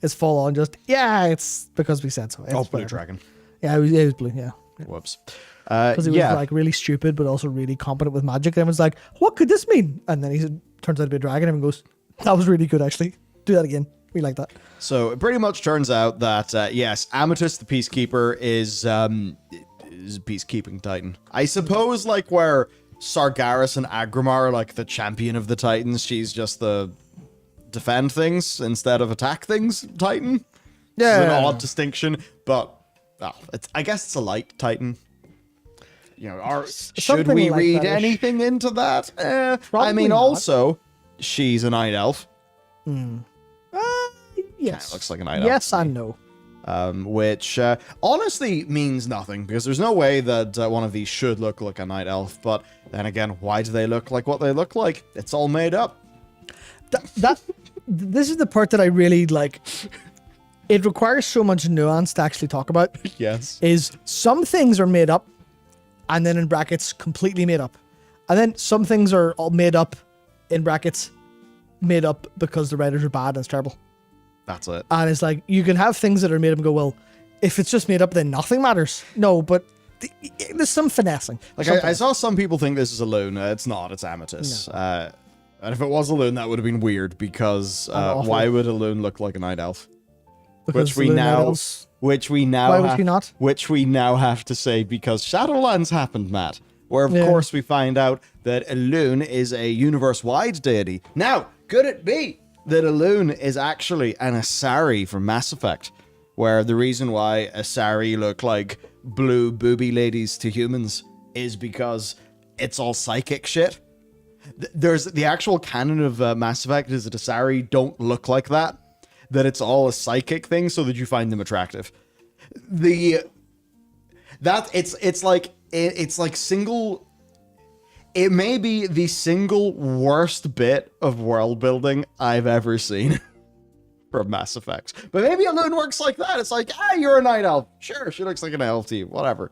It's full on just, it's because we said so. It's Blue Dragon. Yeah, it was blue, yeah. Whoops. Because he was like really stupid, but also really competent with magic. And everyone's like, what could this mean? And then he turns out to be a dragon. And everyone goes, that was really good, actually. Do that again. We like that. So it pretty much turns out that, yes, Amethyst the Peacekeeper is a peacekeeping titan. I suppose like where Sargeras and Agrimar are like the champion of the Titans. She's just the defend things instead of attack things Titan. Yeah. It's an odd distinction, but I guess it's a light Titan. You know, should we like read anything into that? I mean, not. Also, she's a night elf. Yes. Looks like a night elf. Yes and no. Which honestly means nothing, because there's no way that one of these should look like a night elf. But then again, why do they look like what they look like? It's all made up. This is the part that I really like. It requires so much nuance to actually talk about. Yes. Is some things are made up, and then in brackets, completely made up. And then some things are all made up, in brackets, made up because the writers are bad and it's terrible. That's it. And it's like, you can have things that are made up and go, well, if it's just made up, then nothing matters. No, but there's some finessing. Like, I saw some people think this is a loon. It's not. It's Amethyst. No. And if it was a loon, that would have been weird, because why would a loon look like a night elf? Because which we now have to say because Shadowlands happened, Matt, where of course we find out that a loon is a universe-wide deity. Now, could it be that a loon is actually an Asari from Mass Effect, where the reason why Asari look like blue booby ladies to humans is because it's all psychic shit? There's the actual canon of Mass Effect is that Asari don't look like that. That it's all a psychic thing, so that you find them attractive. It may be the single worst bit of world building I've ever seen from Mass Effect. But maybe a loon works like that. It's like, you're a night elf. Sure, she looks like an elf to you. Whatever.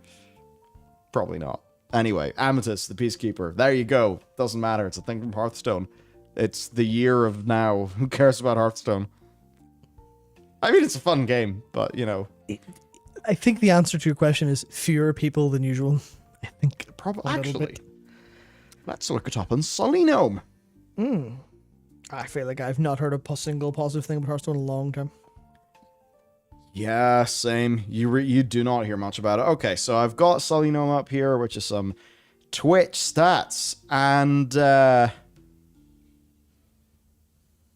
Probably not. Anyway, Amethyst, the Peacekeeper. There you go. Doesn't matter. It's a thing from Hearthstone. It's the year of now. Who cares about Hearthstone? I mean, it's a fun game, but, you know. I think the answer to your question is fewer people than usual. I think probably. Actually, let's look it up on Sully Gnome. I feel like I've not heard a single positive thing about Hearthstone in a long time. Yeah, same. You do not hear much about it. Okay, so I've got Sully Gnome up here, which is some Twitch stats. And,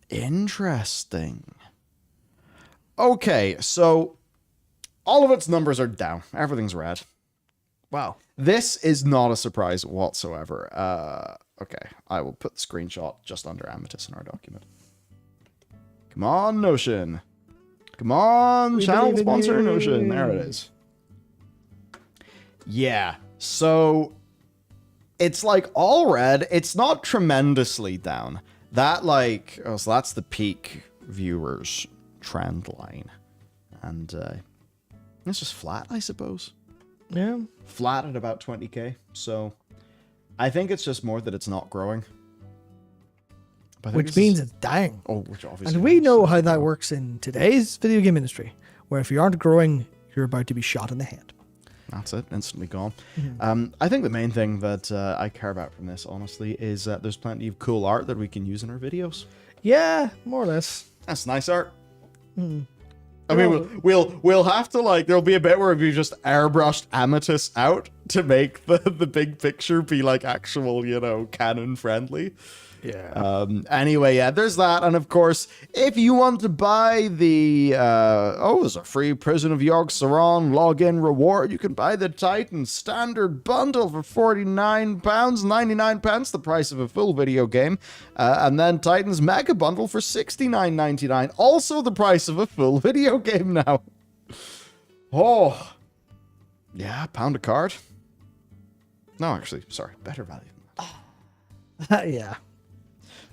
interesting. Okay, so all of its numbers are down. Everything's red. Wow. This is not a surprise whatsoever. Okay, I will put the screenshot just under Amethyst in our document. Come on, Notion. Come on, channel sponsor Notion. There it is. Yeah, so it's like all red. It's not tremendously down. So that's the peak viewers trend line, and it's just flat, I suppose. Yeah, flat at about 20k. So I think it's just more that it's not growing, which means it's dying. Which obviously, and we know how that works in today's video game industry, where if you aren't growing, you're about to be shot in the head. That's it, instantly gone. I think the main thing that I care about from this, honestly, is that there's plenty of cool art that we can use in our videos. Yeah, more or less. That's nice art. I mean, we'll have to, there'll be a bit where we just airbrushed Amethyst out to make the big picture be actual, canon friendly. Yeah. Anyway, yeah, there's that. And of course, if you want to buy the, there's a free Prison of Yogg-Saron login reward, you can buy the Titan Standard Bundle for £49.99, the price of a full video game. And then Titan's Mega Bundle for $69.99, also the price of a full video game now. Oh. Yeah, £1 a card. No, actually, sorry, better value than that. Yeah.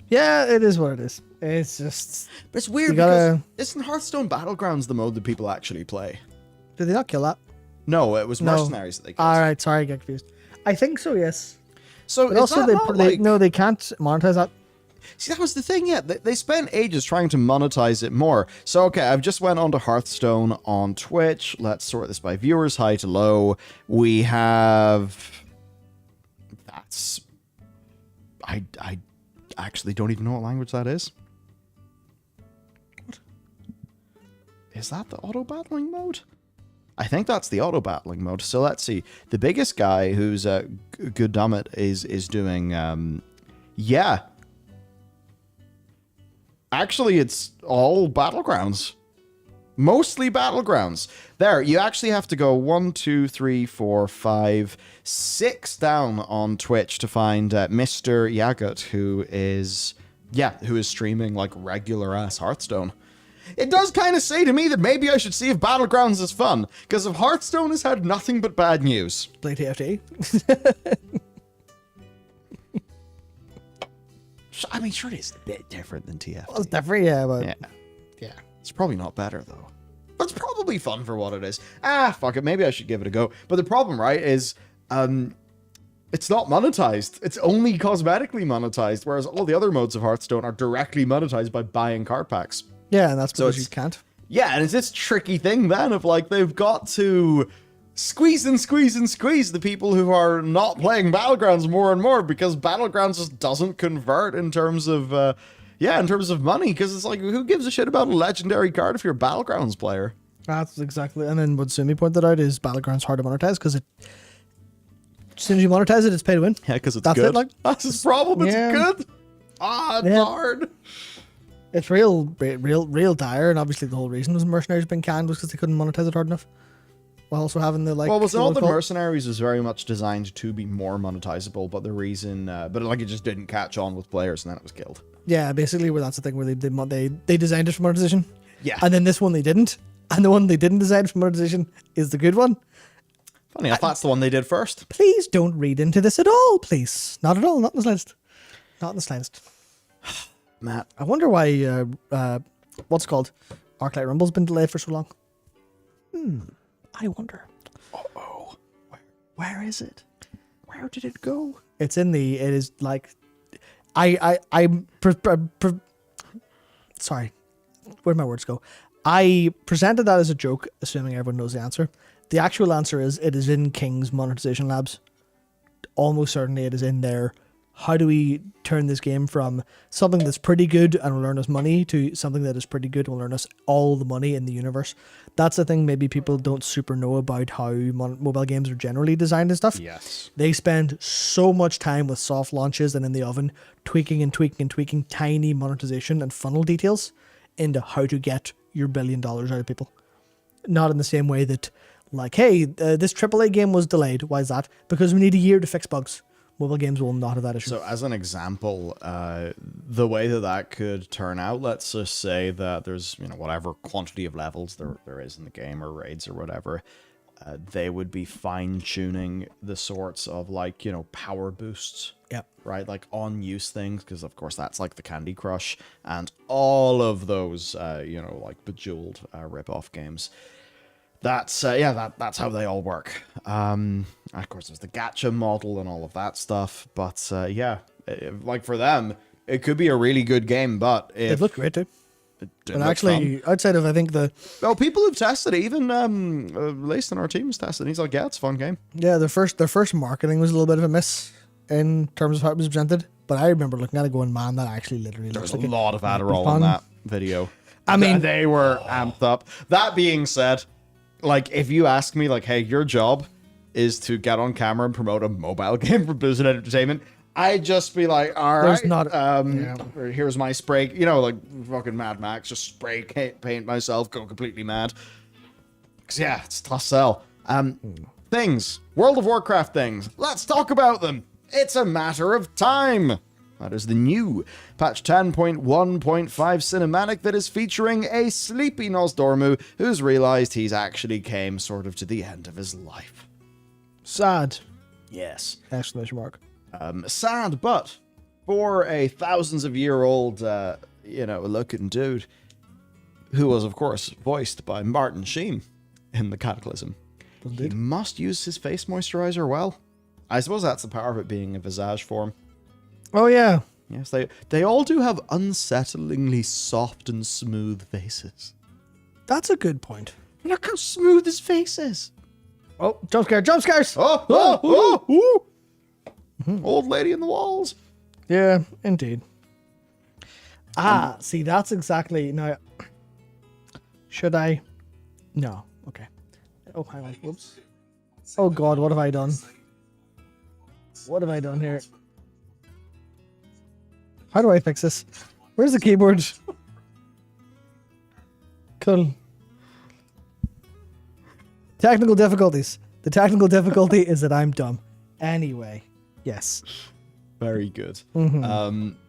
Yeah, it is what it is. It's just... But it's weird because isn't Hearthstone Battlegrounds the mode that people actually play? Did they not kill that? No, it was Mercenaries that they killed. Alright, sorry, I get confused. I think so, yes. So but also, they can't monetize that. See, that was the thing, yeah. They spent ages trying to monetize it more. So, okay, I've just went onto Hearthstone on Twitch. Let's sort this by viewers, high to low. We have... That's... I actually don't even know what language that is. What? Is that the auto-battling mode? I think that's the auto battling mode. So let's see. The biggest guy, who's good damn it, is doing yeah. Actually, it's all battlegrounds. Mostly battlegrounds. There, you actually have to go 1, 2, 3, 4, 5, 6 down on Twitch to find Mr. Yagut, who is streaming like regular ass Hearthstone. It does kind of say to me that maybe I should see if Battlegrounds is fun, because if Hearthstone has had nothing but bad news. Play TFT. I mean, sure, it's a bit different than TFT. Well, it's different, yeah, but yeah. It's probably not better though. But it's probably fun for what it is. Fuck it, maybe I should give it a go. But the problem, right, is it's not monetized. It's only cosmetically monetized, whereas all the other modes of Hearthstone are directly monetized by buying card packs. Yeah, and that's because you can't. Yeah, and it's this tricky thing then of like they've got to squeeze the people who are not playing Battlegrounds more and more, because Battlegrounds just doesn't convert in terms of money, because it's like, who gives a shit about a legendary card if you're a Battlegrounds player? That's exactly, and then what Sumi pointed out is Battlegrounds hard to monetize because as soon as you monetize it, it's pay to win. Yeah, because it's good. That's his problem. It's good. It's hard. It's real dire, and obviously the whole reason was Mercenaries being canned was because they couldn't monetize it hard enough. While also having the like. Well, was not the Mercenaries was very much designed to be more monetizable, but the reason, but like it just didn't catch on with players, and then it was killed. Yeah, basically, where that's the thing where they designed it for monetization. Yeah, and then this one they didn't, and the one they didn't design for monetization is the good one. Funny enough, that's the one they did first. Please don't read into this at all, please. Not at all. Not in the slightest. Not in the slightest. Matt, I wonder why what's it called? Arclight Rumble's been delayed for so long. I wonder. Oh, where is it? Where did it go? It's in the. It is like, sorry, where'd my words go? I presented that as a joke, assuming everyone knows the answer. The actual answer is it is in King's monetization labs. Almost certainly, it is in there. How do we turn this game from something that's pretty good and will earn us money to something that is pretty good and will earn us all the money in the universe? That's the thing maybe people don't super know about how mobile games are generally designed and stuff. Yes. They spend so much time with soft launches and in the oven tweaking tiny monetization and funnel details into how to get your $1 billion out of people. Not in the same way that, like, hey, this AAA game was delayed. Why is that? Because we need a year to fix bugs. Mobile games will not have that issue. So as an example, the way that could turn out, let's just say that there's, whatever quantity of levels there is in the game, or raids or whatever, they would be fine-tuning the sorts of, like, power boosts. Yeah. Right? Like on-use things, because of course that's like the Candy Crush and all of those, like Bejeweled rip-off games. That's that's how they all work. Of course, there's the gacha model and all of that stuff. But like for them, it could be a really good game. But it looked great too. But actually, outside of people who've tested it, even Lace on our team has tested it. He's like, yeah, it's a fun game. Yeah, their first marketing was a little bit of a miss in terms of how it was presented. But I remember looking at it going, man, that actually literally looks like a lot of Adderall on that video. I mean, they were amped up. That being said, like, if you ask me, like, hey, your job is to get on camera and promote a mobile game for Blizzard Entertainment, I'd just be like, all right, here's my spray, like fucking Mad Max, just spray paint myself, go completely mad. Because, yeah, it's a tough sell. Things. World of Warcraft things. Let's talk about them. It's a matter of time. That is the new patch 10.1.5 cinematic that is featuring a sleepy Nosdormu who's realized he's actually came sort of to the end of his life. Sad. Yes. Exclamation mark. Sad, but for a thousands of year old, looking dude who was, of course, voiced by Martin Sheen in The Cataclysm, he must use his face moisturizer well. I suppose that's the power of it being a visage form. Oh, yeah. Yes, they all do have unsettlingly soft and smooth faces. That's a good point. Look how smooth his face is. Oh, jump scares. Oh. Old lady in the walls. Yeah, indeed. See, that's exactly... Now, should I... No, okay. Oh, hang on. Whoops. Oh god, what have I done? What have I done here? How do I fix this? Where's the keyboard? Cool. Technical difficulties. The technical difficulty is that I'm dumb. Anyway, yes. Very good.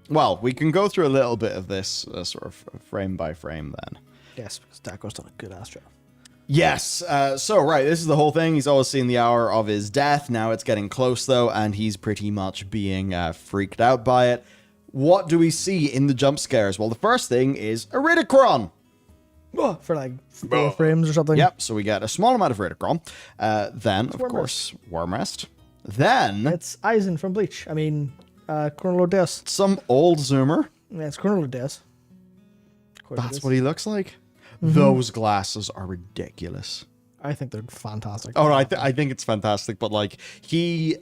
Well, we can go through a little bit of this sort of frame by frame then. Yes, because Daco's done a good ass job. Yes. So, right, this is the whole thing. He's always seen the hour of his death. Now it's getting close, though, and he's pretty much being freaked out by it. What do we see in the jump scares? Well, the first thing is Iridicron. For like 4 frames or something. Yep, so we get a small amount of Iridicron. Then, of course, Wormrest. Then... It's Eisen from Bleach. I mean, Chronolord Deus. Some old Zoomer. Yeah, it's Chronolord Deus. That's what he looks like. Those glasses are ridiculous. I think they're fantastic. Oh, I think it's fantastic, but like he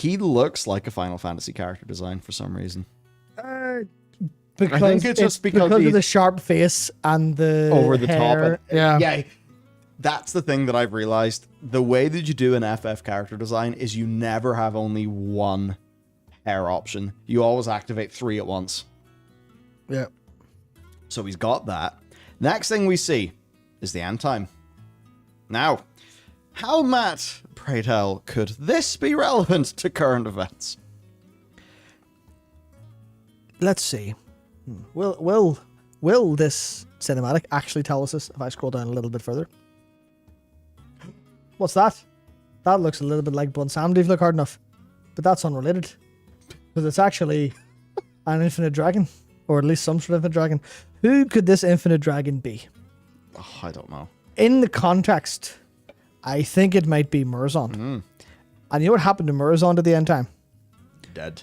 looks like a Final Fantasy character design for some reason. Because I think it's just because of the sharp face and the over the hair. top. Yeah. That's the thing that I've realized. The way that you do an FF character design is you never have only one hair option. You always activate 3 at once. Yeah. So he's got that. Next thing we see is the end time. Now, how, Matt, pray tell, could this be relevant to current events? Let's see. Will this cinematic actually tell us this if I scroll down a little bit further? What's that? That looks a little bit like Bun Sam, if you look hard enough. But that's unrelated. Because it's actually an infinite dragon. Or at least some sort of a dragon. Who could this infinite dragon be? Oh, I don't know. In the context, I think it might be Murazond. And you know what happened to Murazond at the end time? Dead.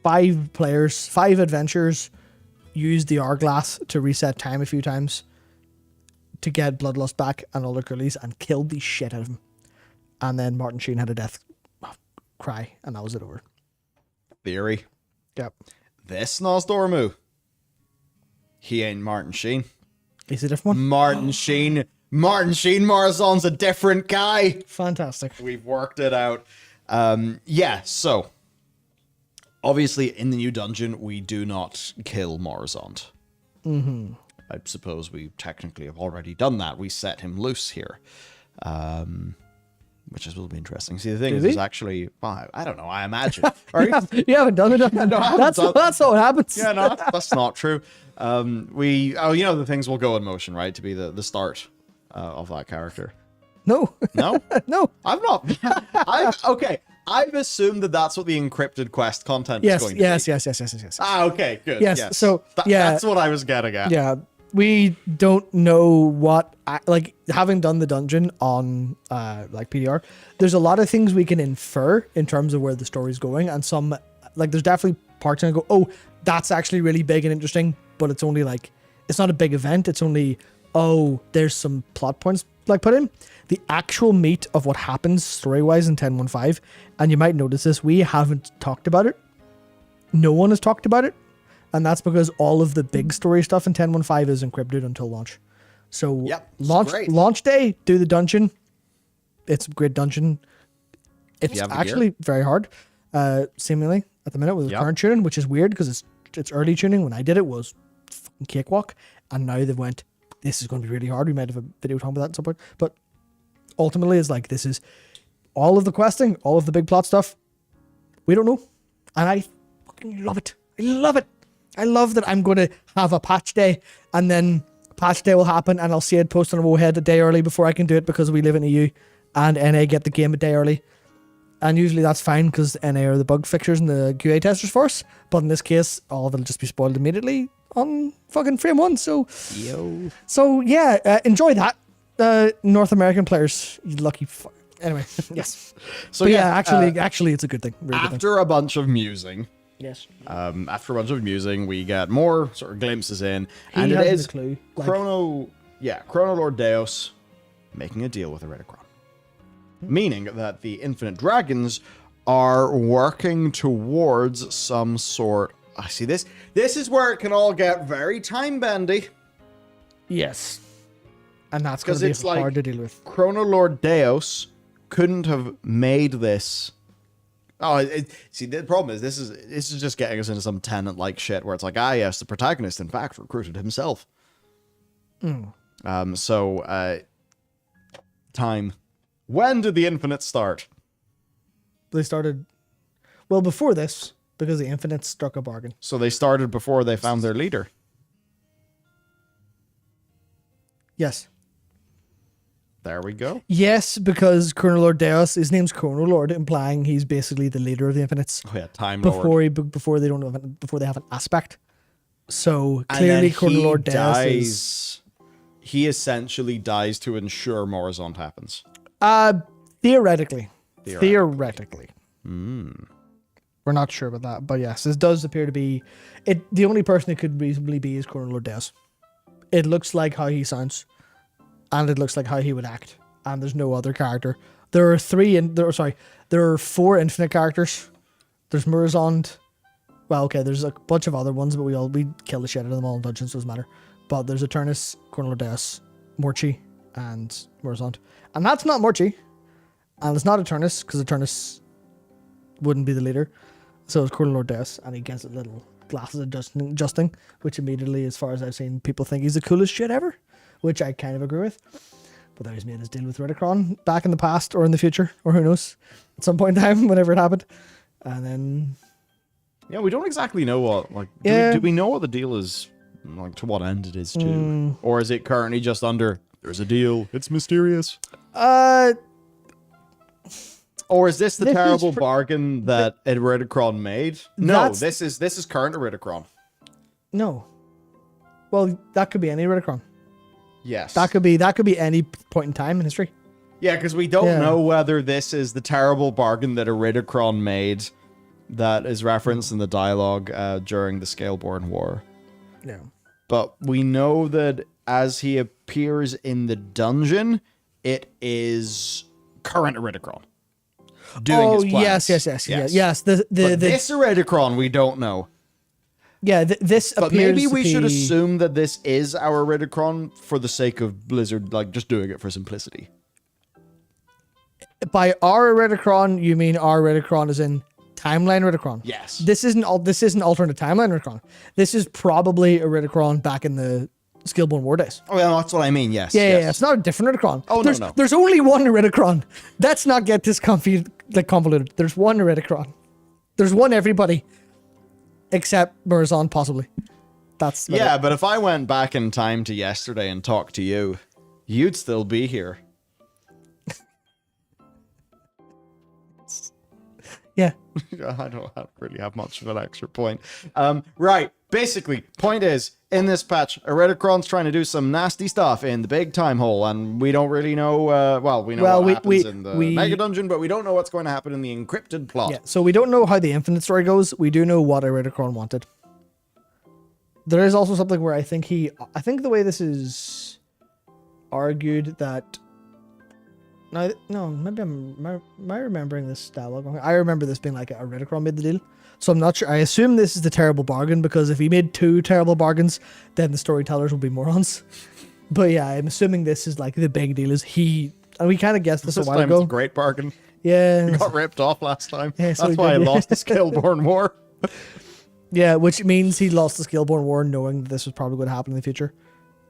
5 players, 5 adventurers used the hourglass to reset time a few times to get Bloodlust back and all the girlies and killed the shit out of him. And then Martin Sheen had a death cry and that was it over. Theory. Yep. This Nosdormu. He ain't Martin Sheen. He's a different one? Martin Sheen Morrison's a different guy. Fantastic. We've worked it out. So obviously in the new dungeon we do not kill Morrisond. I suppose we technically have already done that. We set him loose here. Which will be interesting. See, the thing is actually, well, I don't know, I imagine. You haven't done it. No, that's what happens. Yeah, no, that's not true. The things will go in motion, right? To be the start of that character. No. No? No. I've not. I've assumed that that's what the encrypted quest content is going to be. Yes. Ah, okay, good. Yes. So, that's what I was getting at. Yeah. We don't know what, like, having done the dungeon on, like, PTR, there's a lot of things we can infer in terms of where the story's going, and some, like, there's definitely parts and I go, oh, that's actually really big and interesting, but it's only, like, it's not a big event, it's only, oh, there's some plot points, like, put in. The actual meat of what happens story-wise in 10.1.5, and you might notice this, we haven't talked about it. No one has talked about it. And that's because all of the big story stuff in 10.1.5 is encrypted until launch. So launch day, do the dungeon. It's a great dungeon. It's actually very hard, seemingly, at the minute with the current tuning, which is weird because it's early tuning. When I did it was fucking cakewalk. And now they've went, this is going to be really hard. We might have a video talking about that at some point. But ultimately, it's like, this is all of the questing, all of the big plot stuff. We don't know. And I fucking love it. I love it. I love that I'm going to have a patch day and then patch day will happen and I'll see it posted on Wohead a day early before I can do it because we live in EU and NA get the game a day early. And usually that's fine because NA are the bug fixers and the QA testers for us. But in this case, all of it'll just be spoiled immediately on fucking frame 1. So, enjoy that. North American players, you lucky fuck. Anyway, yes. So actually, it's a good thing. Really after a bunch of musing. Yes. After a bunch of musing, we get more sort of glimpses in, and it is Chrono Lord Deus making a deal with Iridicron, meaning that the Infinite Dragons are working towards some sort. I see this. This is where it can all get very time bendy. Yes. And that's going to be hard to deal with. Chrono Lord Deus couldn't have made this. Oh, see, the problem is this is just getting us into some Tenant-like shit where it's like, yes, the protagonist, in fact, recruited himself. Time. When did the Infinite start? They started, well, before this, because the Infinite struck a bargain. So they started before they found their leader. Yes. There we go. Yes, because Chrono Lord Deus, his name's Chrono Lord, implying he's basically the leader of the Infinites. Oh yeah, Time Lord. Before they have an aspect. So clearly, Chrono Lord Deus he essentially dies to ensure Morozond happens. Theoretically. Hmm. We're not sure about that, but yes, this does appear to be it. The only person it could reasonably be is Chrono Lord Deus. It looks like how he sounds, and it looks like how he would act, and there's no other character. There are four infinite characters. There's Morozond. Well, okay, there's a bunch of other ones, but we kill the shit out of them all in dungeons, so it doesn't matter. But there's Eternus, Chrono Lord Deus, Morchi, and Morozond. And that's not Morchi. And it's not Eternus, because Eternus wouldn't be the leader. So it's Chrono Lord Deus, and he gets little glasses adjusting, which immediately, as far as I've seen, people think he's the coolest shit ever, which I kind of agree with. But then he's made his deal with Ridicron back in the past or in the future, or who knows, at some point in time, whenever it happened. And then... Yeah, we don't exactly know what, do we know what the deal is, like, to what end it is to? Or is it currently just under, there's a deal, it's mysterious? Or is this the terrible bargain that Iridicron made? No, this is current Iridicron. No. Well, that could be any Iridicron. Yes. That could be any point in time in history. Yeah, because we don't know whether this is the terrible bargain that Iridicron made that is referenced in the dialogue during the Scaleborn War. Yeah. But we know that as he appears in the dungeon, it is current Iridicron. Doing his plans. Yes. This Iridicron, we don't know. Yeah, this but appears maybe we to should be... assume that this is our Iridicron for the sake of Blizzard, like, just doing it for simplicity. By our Iridicron, you mean our Iridicron as in timeline Iridicron? Yes. This isn't alternate timeline Iridicron. This is probably Iridicron back in the Scaleborn War days. Oh, yeah, that's what I mean, yes. Yeah, it's not a different Iridicron. Oh, no. There's only one Iridicron. Let's not get this convoluted. There's one Iridicron. There's one everybody. Except Morozond, possibly. That's yeah, but if I went back in time to yesterday and talked to you, you'd still be here. Yeah. I don't really have much of an extra point. Right. Basically, point is, in this patch, Iridicron's trying to do some nasty stuff in the big time hole, and we don't really know, we know what happens in the Mega Dungeon, but we don't know what's going to happen in the encrypted plot. Yeah, so we don't know how the Infinite story goes. We do know what Iridicron wanted. There is also something where I think the way this is argued that... No, maybe am I remembering this dialogue wrong? I remember this being like Iridicron made the deal. So I'm not sure. I assume this is the terrible bargain, because if he made two terrible bargains, then the storytellers will be morons. But yeah, I'm assuming this is like the big deal is he... And we kind of guessed this a while ago. It's a great bargain. Yeah. We got ripped off last time. Yeah, so that's why I lost the Scaleborn War. Yeah, which means he lost the Scaleborn War knowing that this was probably going to happen in the future.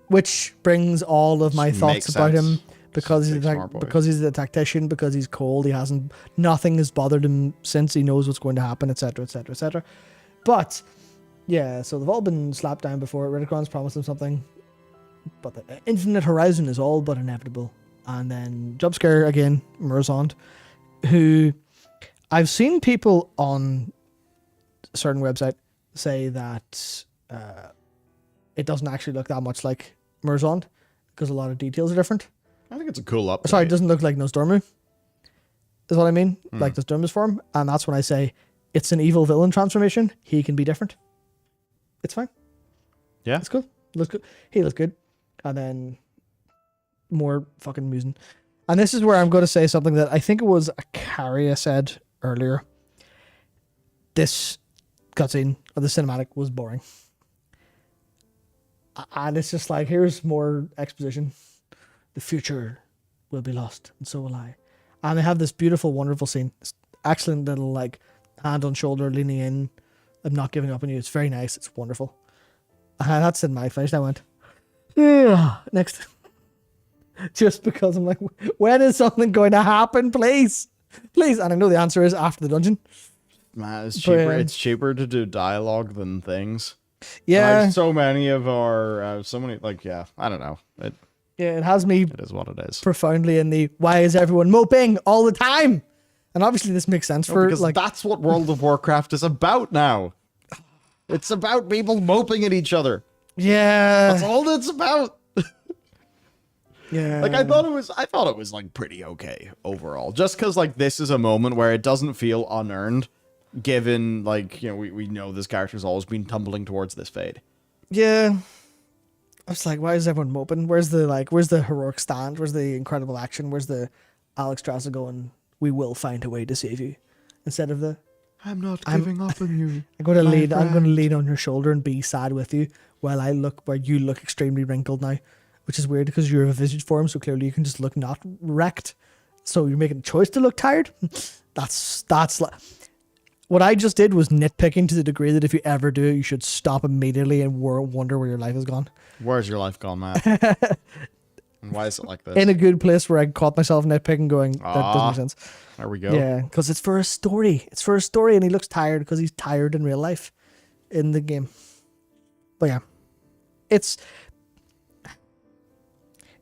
Which brings all of my thoughts about him. Because he's a tactician, because he's cold, nothing has bothered him since, he knows what's going to happen, etc, etc, etc. But yeah, so they've all been slapped down before. Iridicron's promised them something, but the infinite horizon is all but inevitable. And then jump scare again, Morozond, who I've seen people on a certain website say that it doesn't actually look that much like Morozond because a lot of details are different. I think it's a cool update. Sorry, it doesn't look like Nosdormu. Is what I mean? Like Nosdormu's form. And that's when I say it's an evil villain transformation. He can be different. It's fine. Yeah. It's cool. Looks good. He looks good. And then more fucking musing. And this is where I'm going to say something that I think it was Akaria said earlier. This cutscene or the cinematic was boring. And it's just like, here's more exposition. the future will be lost, and so will I. And they have this beautiful, wonderful scene. This excellent little like hand on shoulder, leaning in. I'm not giving up on you. It's very nice. It's wonderful. And that's in my face. I went, yeah. Next. Just because I'm like, when is something going to happen? Please. Please. And I know the answer is after the dungeon. Man, it's cheaper. But, it's cheaper to do dialogue than things. Yeah. So many of our, so many, like, yeah, I don't know. It has me. It is what it is. Profoundly in the why is everyone moping all the time? And obviously this makes sense for because like that's what World of Warcraft is about now. It's about people moping at each other. Yeah. That's all it's about. Yeah. Like I thought it was like pretty okay overall. Just because like this is a moment where it doesn't feel unearned, given like, you know, we know this character's always been tumbling towards this fade. Yeah. I was like, why is everyone moping? Where's the heroic stand? Where's the incredible action? Where's the Alex Strasser going, we will find a way to save you? Instead of the I'm not giving up on you. I'm going to lean on your shoulder and be sad with you where you look extremely wrinkled now, which is weird because you're a visage form, so clearly you can just look not wrecked. So you're making a choice to look tired. That's like what I just did was nitpicking to the degree that if you ever do it, you should stop immediately and wonder where your life has gone. Where's your life gone, man? And why is it like this? In a good place where I caught myself nitpicking going, that doesn't make sense. There we go. Yeah, because it's for a story. It's for a story, and he looks tired because he's tired in real life in the game. But yeah, it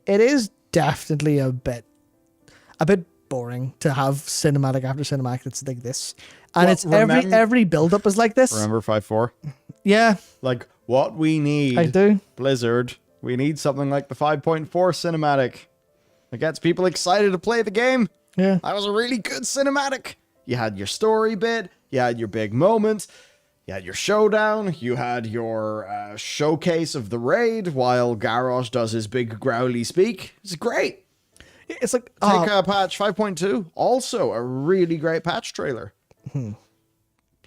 is definitely a bit boring to have cinematic after cinematic that's like this. And well, it's every build-up is like this. Remember 5.4? Yeah. Like, what we need, I do. Blizzard, we need something like the 5.4 cinematic that gets people excited to play the game. Yeah. That was a really good cinematic. You had your story bit, you had your big moments, you had your showdown, you had your showcase of the raid while Garrosh does his big growly speak. It's great. It's like... Take patch 5.2, also a really great patch trailer.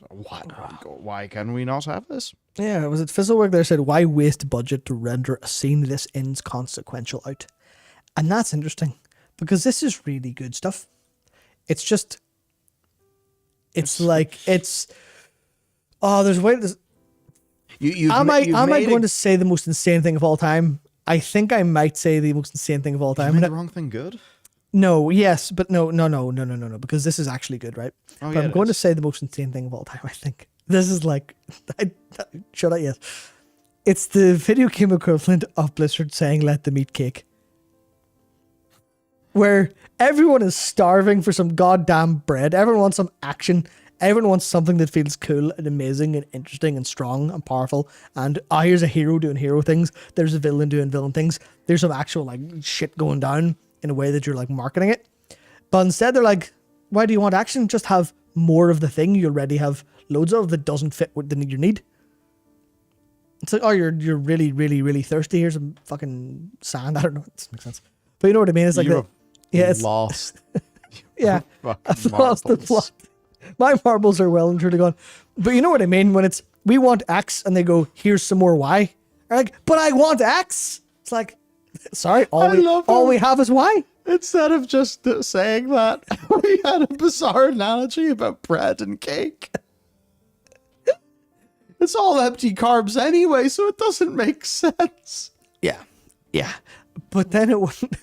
Why can we not have this? Yeah, was it Fizzlework there said, why waste budget to render a scene this inconsequential out? And that's interesting, because this is really good stuff. It's just... There's way... Am I going to say the most insane thing of all time? I think I might say the most insane thing of all time. You made the wrong thing good? No, yes, but no, because this is actually good, right? Oh, but yeah, I'm going to say the most insane thing of all time, I think. This is like, should I? Yes. It's the video game equivalent of Blizzard saying, let them eat cake. Where everyone is starving for some goddamn bread. Everyone wants some action. Everyone wants something that feels cool and amazing and interesting and strong and powerful. And here's a hero doing hero things. There's a villain doing villain things. There's some actual like shit going down in a way that you're like marketing it. But instead they're like, why do you want action? Just have more of the thing you already have loads of that doesn't fit with your need. It's like, oh, you're really, really, really thirsty. Here's some fucking sand. I don't know. It doesn't make sense. But you know what I mean? It's like, it's lost. Yeah, I've lost the plot. My marbles are well and truly gone. But you know what I mean? When it's, we want X, and they go, here's some more Y. They're like, but I want X. It's like, sorry, all we have is Y. Instead of just saying that, we had a bizarre analogy about bread and cake. It's all empty carbs anyway, so it doesn't make sense. Yeah. But then it wouldn't.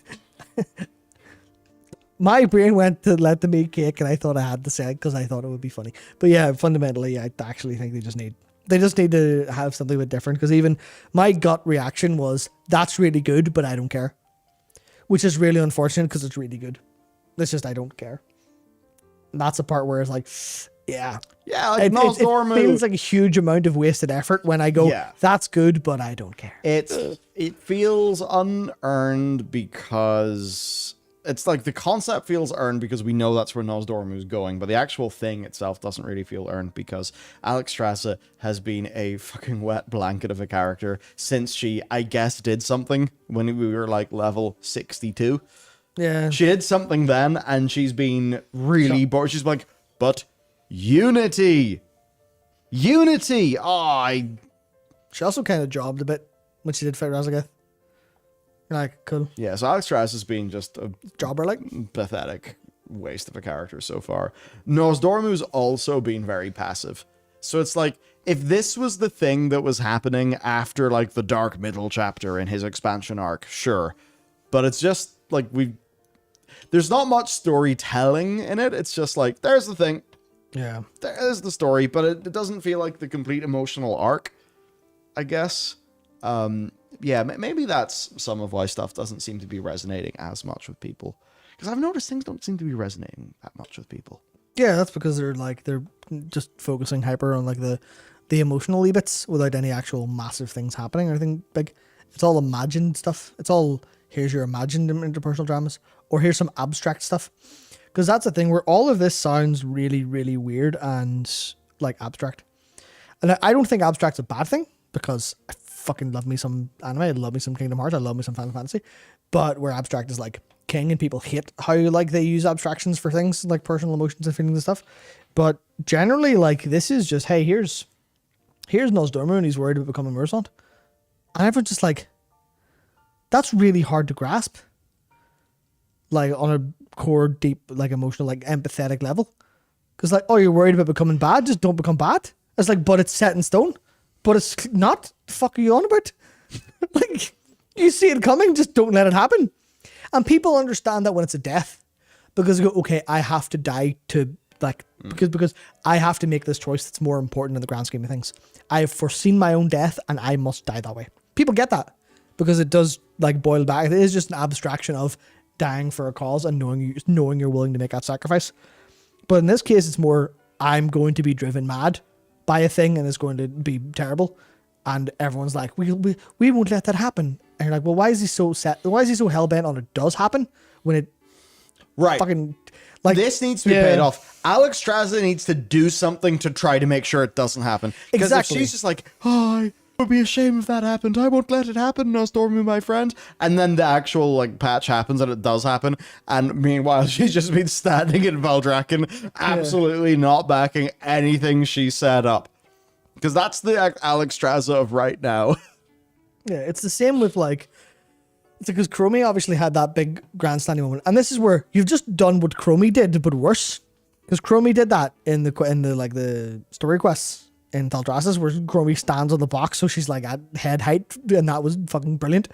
My brain went to let them eat cake, and I thought I had to say it because I thought it would be funny. But yeah, fundamentally, I actually think they just need to have something a bit different, because even my gut reaction was, that's really good, but I don't care. Which is really unfortunate because it's really good. It's just, I don't care. And that's the part where it's like, yeah. Yeah, like it feels like a huge amount of wasted effort when I go, that's good, but I don't care. It feels unearned because... It's like the concept feels earned because we know that's where Nosdormu is going, but the actual thing itself doesn't really feel earned because Alex Strasser has been a fucking wet blanket of a character since she, I guess, did something when we were like level 62. Yeah. She did something then, and she's been really bored. She's like, but Unity! Oh, She also kind of jobbed a bit when she did fight Razagath. You're like, cool. Yeah, so Alexstrasza has been just a Jobber, like. pathetic waste of a character so far. Nosdormu's also been very passive. So it's like, if this was the thing that was happening after, like, the Dark Middle chapter in his expansion arc, sure. But it's just, like, there's not much storytelling in it. It's just like, there's the thing. Yeah. There's the story, but it doesn't feel like the complete emotional arc, I guess. Yeah, maybe that's some of why stuff doesn't seem to be resonating as much with people. Because I've noticed things don't seem to be resonating that much with people. Yeah, that's because they're just focusing hyper on like the emotional bits without any actual massive things happening or anything big. It's all imagined stuff. It's all, here's your imagined interpersonal dramas, or here's some abstract stuff. Because that's the thing where all of this sounds really, really weird and like abstract. And I don't think abstract's a bad thing, because I fucking love me some anime, I love me some Kingdom Hearts, I love me some Final Fantasy. But where abstract is like king and people hate how like they use abstractions for things like personal emotions and feelings and stuff. But generally, like, this is just, hey, here's Nosdormu and he's worried about becoming Murasant. And everyone's just like, that's really hard to grasp. Like, on a core, deep, like, emotional, like, empathetic level. Because, like, oh, you're worried about becoming bad? Just don't become bad. It's like, but it's set in stone. But it's not. The fuck are you on about? Like, you see it coming, just don't let it happen. And people understand that when it's a death. Because they go, okay, I have to die to, like, because I have to make this choice that's more important in the grand scheme of things. I have foreseen my own death and I must die that way. People get that. Because it does, like, boil back. It is just an abstraction of dying for a cause and knowing you're willing to make that sacrifice. But in this case, it's more, I'm going to be driven mad by a thing and it's going to be terrible. And everyone's like, we won't let that happen. And you're like, well, why is he so set? Why is he so hell-bent on it does happen when it fucking, like, this needs to be paid off. Alexstrasza needs to do something to try to make sure it doesn't happen. Because if she's just like, oh, it would be a shame if that happened. I won't let it happen, Nosdormu, my friend. And then the actual, like, patch happens and it does happen. And meanwhile, she's just been standing in Valdrakken, absolutely not backing anything she set up. Because that's the Alexstrasza of right now. Yeah, it's the same with, like, it's because Chromie obviously had that big grandstanding moment. And this is where you've just done what Chromie did, but worse. Because Chromie did that in the like the story quests in Thaldraszus, where Chromie stands on the box so she's like at head height, and that was fucking brilliant.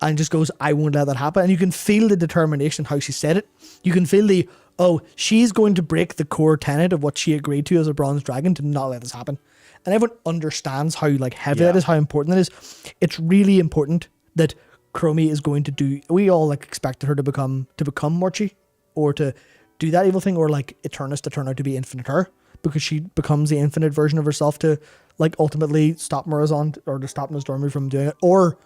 And just goes, I won't let that happen. And you can feel the determination how she said it. You can feel the, oh, she's going to break the core tenet of what she agreed to as a bronze dragon to not let this happen. And everyone understands how, like, heavy that is, how important it is. It's really important that Chromie is going to do, we all, like, expected her to become Morchi, or to do that evil thing, or like Eternus to turn out to be Infinite Her, because she becomes the infinite version of herself to, like, ultimately stop Murasant, or to stop Nosdormu from doing it, or,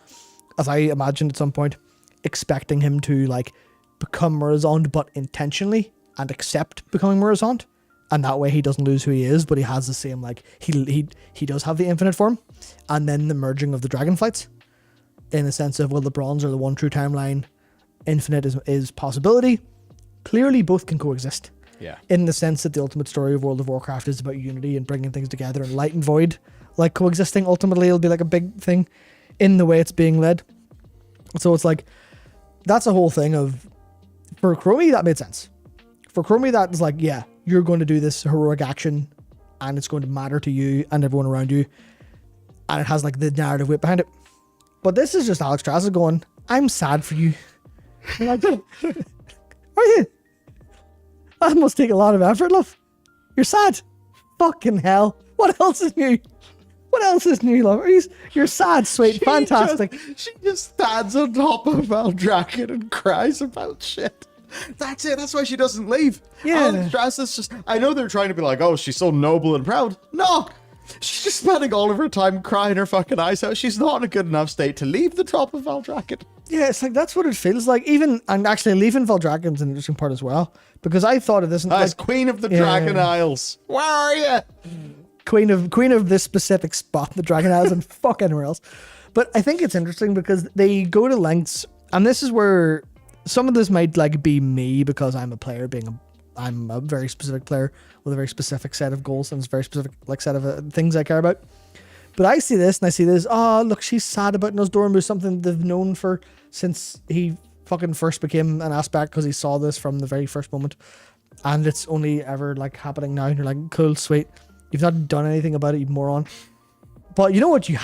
as I imagined at some point, expecting him to, like, become Murasant but intentionally and accept becoming Murasant, and that way he doesn't lose who he is, but he has the same, like, he does have the infinite form. And then the merging of the dragonflights, in the sense of, well, the bronze or the one true timeline, infinite is possibility. Clearly both can coexist. Yeah. In the sense that the ultimate story of World of Warcraft is about unity and bringing things together, and light and void, like, coexisting. Ultimately it'll be like a big thing in the way it's being led. So it's like, that's a whole thing of, for Chromie, that made sense. For Chromie, that was like, yeah, you're going to do this heroic action and it's going to matter to you and everyone around you. And it has, like, the narrative weight behind it. But this is just Alexstrasza going, I'm sad for you. Like, are you? That must take a lot of effort, love. You're sad. Fucking hell. What else is new? What else is new, love? You're sad, sweet, fantastic. She just stands on top of Valdrakken and cries about shit. That's it. That's why she doesn't leave. Yeah. Alexstrasza's just, I know they're trying to be like, oh, she's so noble and proud. No. She's just spending all of her time crying her fucking eyes out. She's not in a good enough state to leave the top of Valdrakken. Yeah, it's like, that's what it feels like. Even, and actually leaving Valdrakken's an interesting part as well, because I thought of this and as Queen of the Dragon Isles. Where are you? Queen of this specific spot, the Dragon Isles, and fuck anywhere else. But I think it's interesting because they go to lengths, and this is where some of this might, like, be me, because I'm a player, I'm a very specific player with a very specific set of goals and a very specific, like, set of things I care about. But I see this and I see this. Oh, look, she's sad about Nosdormu, something they've known for since he fucking first became an aspect because he saw this from the very first moment. And it's only ever like happening now. And you're like, cool, sweet. You've not done anything about it, you moron. But you know what you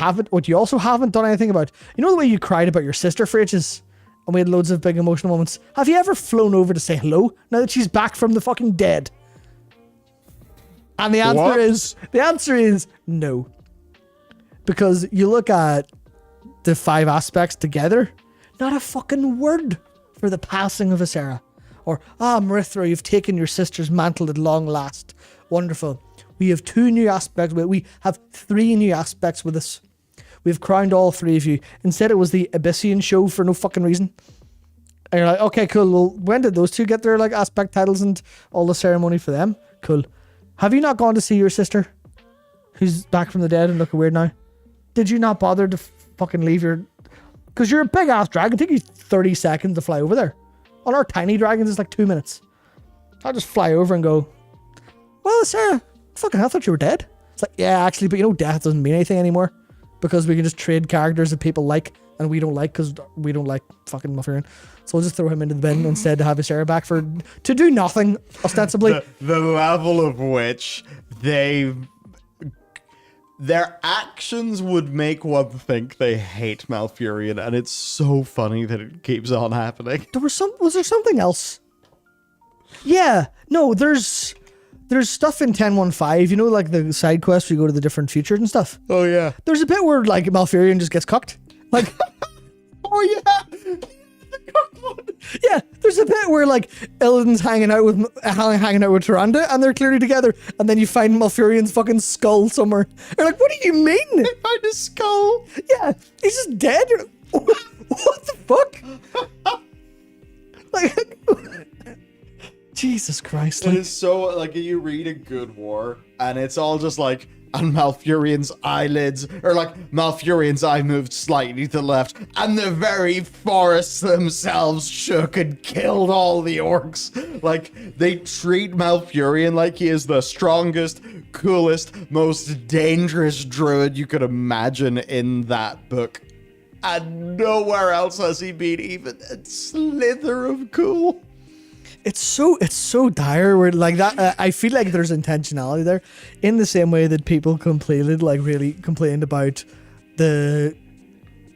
also haven't done anything about? You know the way you cried about your sister for ages? And we had loads of big emotional moments. Have you ever flown over to say hello now that she's back from the fucking dead? And the answer is no. Because you look at the 5 aspects together, not a fucking word for the passing of Ysera. Or, Marithra, you've taken your sister's mantle at long last. Wonderful. We have 2 new aspects. We have 3 new aspects with us. We've crowned all 3 of you. Instead, it was the Abyssian show for no fucking reason. And you're like, okay, cool. Well, when did those 2 get their like aspect titles and all the ceremony for them? Cool. Have you not gone to see your sister, who's back from the dead and looking weird now? Did you not bother to fucking leave your... Because you're a big-ass dragon. It takes you 30 seconds to fly over there. On our tiny dragons, it's like 2 minutes. I'll just fly over and go, well, Sarah, fucking I thought you were dead. It's like, yeah, actually, but you know, death doesn't mean anything anymore. Because we can just trade characters that people like and we don't like because we don't like fucking Malfurion. So we'll just throw him into the bin instead to have Ysera back to do nothing, ostensibly. The level of which their actions would make one think they hate Malfurion, and it's so funny that it keeps on happening. Was there something else? Yeah, no, there's stuff in 10.1.5, you know, like the side quests where you go to the different futures and stuff. Oh yeah. There's a bit where like Malfurion just gets cucked. Like, oh yeah. Yeah, there's a bit where like Illidan's hanging out with Tyrande, and they're clearly together, and then you find Malfurion's fucking skull somewhere. You're like, what do you mean? They find his skull. Yeah, he's just dead. You're like, what the fuck? Like, Jesus Christ! It is so like you read a good war, and it's all just like. And Malfurion's eyelids, or like Malfurion's eye moved slightly to the left, and the very forests themselves shook and killed all the orcs. Like, they treat Malfurion like he is the strongest, coolest, most dangerous druid you could imagine in that book. And nowhere else has he been even a slither of cool. It's so dire where like that. I feel like there's intentionality there, in the same way that people really complained about the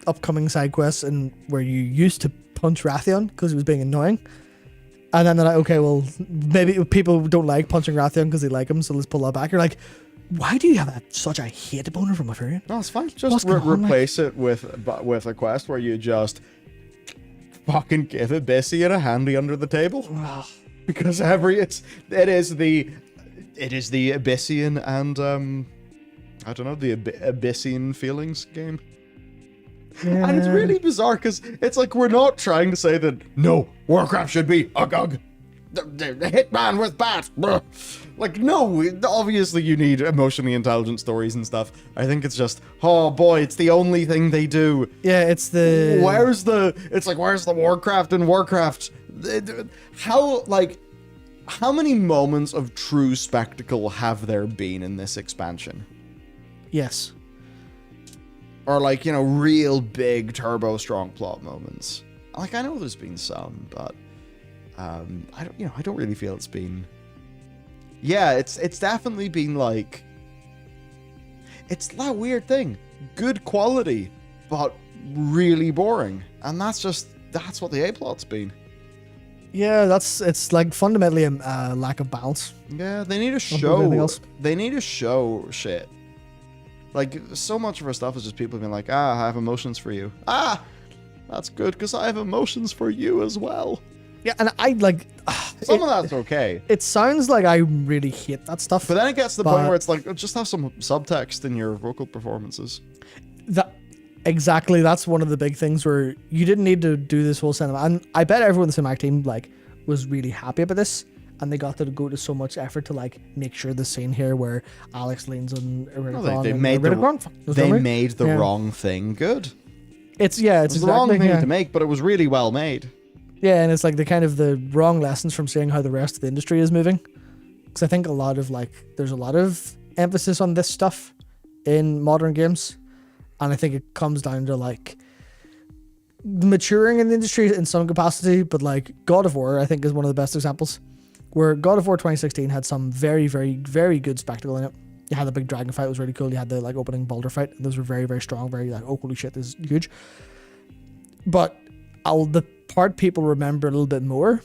upcoming side quests and where you used to punch Rathion because he was being annoying, and then they're like, okay, well maybe people don't like punching Rathion because they like him, so let's pull that back. You're like, why do you have such a hate boner from Malfurion? No, it's fine. Just replace it with a quest where you just. Fucking give Abyssian a handy under the table, because it is the Abyssian and I don't know, the Abyssian feelings game. Yeah. And it's really bizarre because it's like we're not trying to say that no, Warcraft should be ugh, the hitman with bat. Like, no, obviously you need emotionally intelligent stories and stuff. I think it's just, oh boy, it's the only thing they do. Yeah, it's the... Where's the Warcraft in Warcraft? How many moments of true spectacle have there been in this expansion? Yes. Or like, you know, real big turbo strong plot moments. Like, I know there's been some, but I don't really feel it's been. Yeah, it's definitely been like. It's that weird thing. Good quality, but really boring. And that's what the A-plot's been. Yeah, it's like fundamentally a lack of balance. Yeah, they need to show. They need to show shit. Like, so much of our stuff is just people being like, I have emotions for you. That's good, because I have emotions for you as well. Yeah, and I like... Some of that's okay. It sounds like I really hate that stuff. But then it gets to the point where it's like, just have some subtext in your vocal performances. Exactly, that's one of the big things where you didn't need to do this whole cinema. And I bet everyone in the cinematic team like was really happy about this. And they got to go to so much effort to like make sure the scene here where Alex leans on they made the wrong thing good. It's the wrong thing to make, but it was really well made. Yeah, and it's like the wrong lessons from seeing how the rest of the industry is moving. Because I think there's a lot of emphasis on this stuff in modern games. And I think it comes down to like maturing in the industry in some capacity, but like God of War, I think, is one of the best examples, where God of War 2016 had some very, very, very good spectacle in it. You had the big dragon fight, it was really cool. You had the like opening boulder fight. Those were very, very strong, very like, oh holy shit, this is huge. But the part people remember a little bit more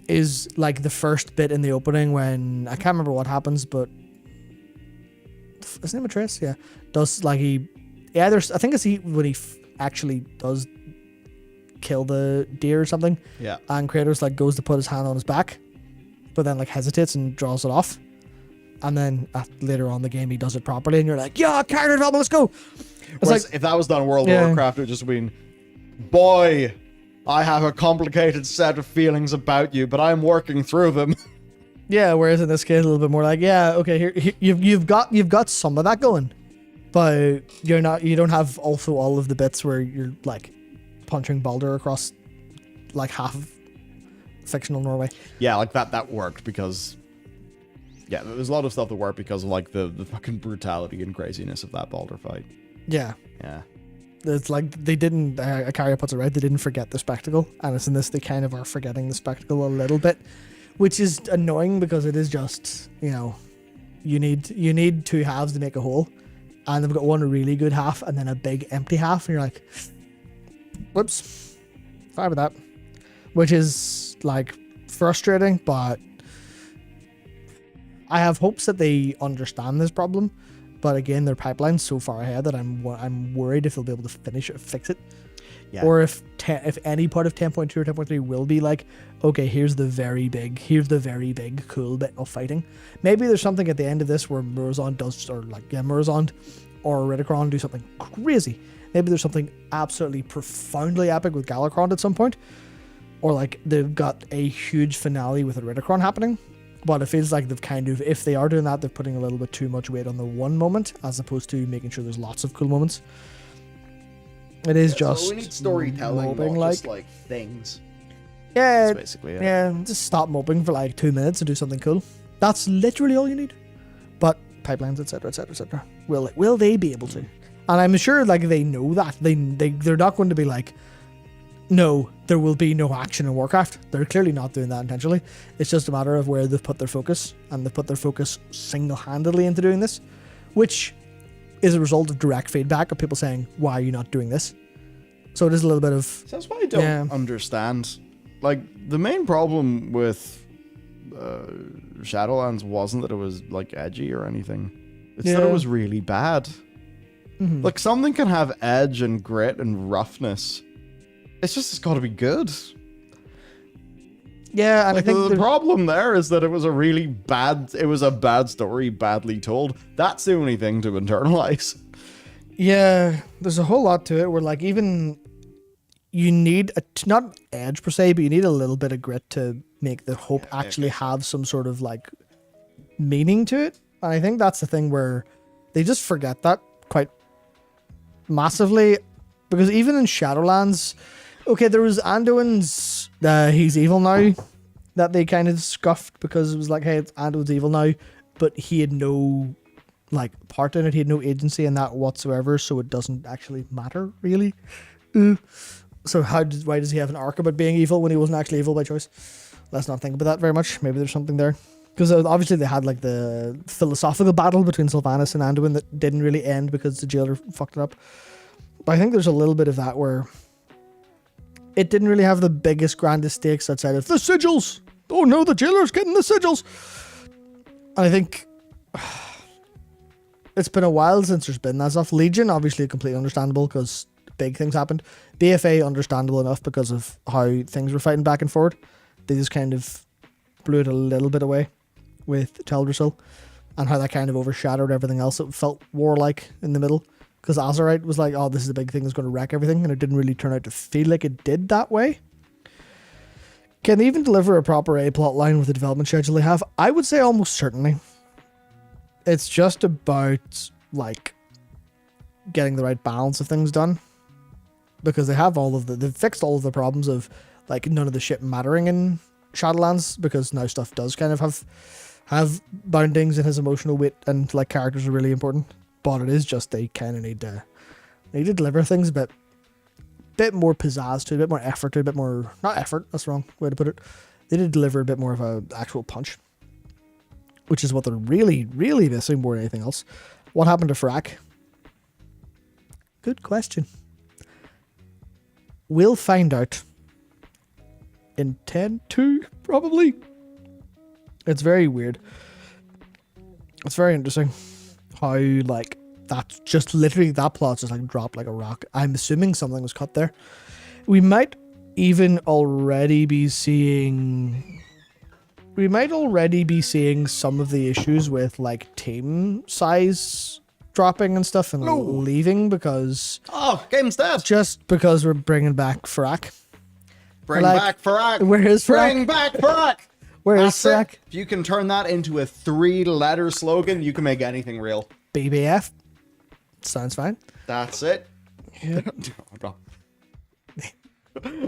is like the first bit in the opening when, I can't remember what happens, but his name Atreus? Yeah. Does like I think it's when he actually does kill the deer or something. Yeah. And Kratos like goes to put his hand on his back, but then like hesitates and draws it off. And then later on in the game he does it properly and you're like, yeah, character development, let's go. It's like, if that was done in World of Warcraft, it would just been, boy, I have a complicated set of feelings about you, but I'm working through them. Yeah, whereas in this case a little bit more like, yeah, okay, here you've got some of that going, but you don't have also all of the bits where you're like punching Baldur across like half of fictional Norway. Yeah, like that worked because there's a lot of stuff that worked because of like the fucking brutality and craziness of that Baldur fight. Yeah. Yeah. It's like they didn't, Akaria puts it right, they didn't forget the spectacle, and it's in this they kind of are forgetting the spectacle a little bit, which is annoying because it is just, you need two halves to make a whole, and they've got one really good half and then a big empty half, and you're like, whoops, sorry about that, which is like frustrating, but I have hopes that they understand this problem. But again, their pipeline's so far ahead that I'm worried if they'll be able to finish it, fix it, or if any part of 10.2 or 10.3 will be like, okay, here's the very big cool bit of fighting. Maybe there's something at the end of this where Murozond or Ridicron do something crazy. Maybe there's something absolutely profoundly epic with Galakron at some point, or like they've got a huge finale with a Ridicron happening. But it feels like they've kind of, if they are doing that, they're putting a little bit too much weight on the one moment as opposed to making sure there's lots of cool moments. It is just. So we need storytelling, not just like things. Yeah, that's basically it. Yeah, just stop moping for like 2 minutes and do something cool. That's literally all you need. But pipelines, etc., etc., etc. Will they be able to? And I'm sure like they know that they're not going to be like, no, there will be no action in Warcraft. They're clearly not doing that intentionally. It's just a matter of where they've put their focus, and they've put their focus single-handedly into doing this, which is a result of direct feedback of people saying, why are you not doing this? So it is a little bit of... That's why I don't understand. Like, the main problem with Shadowlands wasn't that it was, like, edgy or anything. It's that it was really bad. Mm-hmm. Like, something can have edge and grit and roughness. It's got to be good. Yeah, and like, I think the problem there is that it was a bad story, badly told. That's the only thing to internalize. Yeah, there's a whole lot to it where like even you need not edge per se, but you need a little bit of grit to make the hope actually have some sort of like meaning to it. And I think that's the thing where they just forget that quite massively, because even in Shadowlands, okay, there was Anduin's he's evil now that they kind of scuffed because it was like, hey, Anduin's evil now, but he had no like part in it, he had no agency in that whatsoever, so it doesn't actually matter really. So why does he have an arc about being evil when he wasn't actually evil by choice? Let's not think about that very much. Maybe there's something there, because obviously they had like the philosophical battle between Sylvanas and Anduin that didn't really end because the jailer fucked it up. But I think there's a little bit of that where it didn't really have the biggest, grandest stakes outside of the sigils. Oh no, the jailer's getting the sigils. And I think it's been a while since there's been that stuff. Legion, obviously completely understandable because big things happened. BFA, understandable enough because of how things were fighting back and forward. They just kind of blew it a little bit away with Teldrassil and how that kind of overshadowed everything else. It felt warlike in the middle. Because Azerite was like, oh, this is a big thing that's going to wreck everything, and it didn't really turn out to feel like it did that way. Can they even deliver a proper A plot line with the development schedule they have? I would say almost certainly. It's just about, like, getting the right balance of things done. Because they have they've fixed all of the problems of, like, none of the shit mattering in Shadowlands, because now stuff does kind of have boundings and has emotional weight, and, like, characters are really important. but it is just they kind of need to deliver things a bit more pizzazz to it, a bit more effort to it, a bit more, not effort, that's the wrong way to put it. They did deliver a bit more of a actual punch, which is what they're really, really missing more than anything else. What happened to Frack? Good question. We'll find out in 10-2, probably. It's very weird. It's very interesting how, like, that's just literally, that plot's just like dropped like a rock. I'm assuming something was cut there. We might even already be seeing some of the issues with like team size dropping and stuff and leaving because game's dead. Just because we're bringing back Frack. Bring back Frack. Where is Frack? Bring back Frack. Where is Frack? If you can turn that into a 3-letter slogan, you can make anything real. BBF. Sounds fine. That's it. Yeah.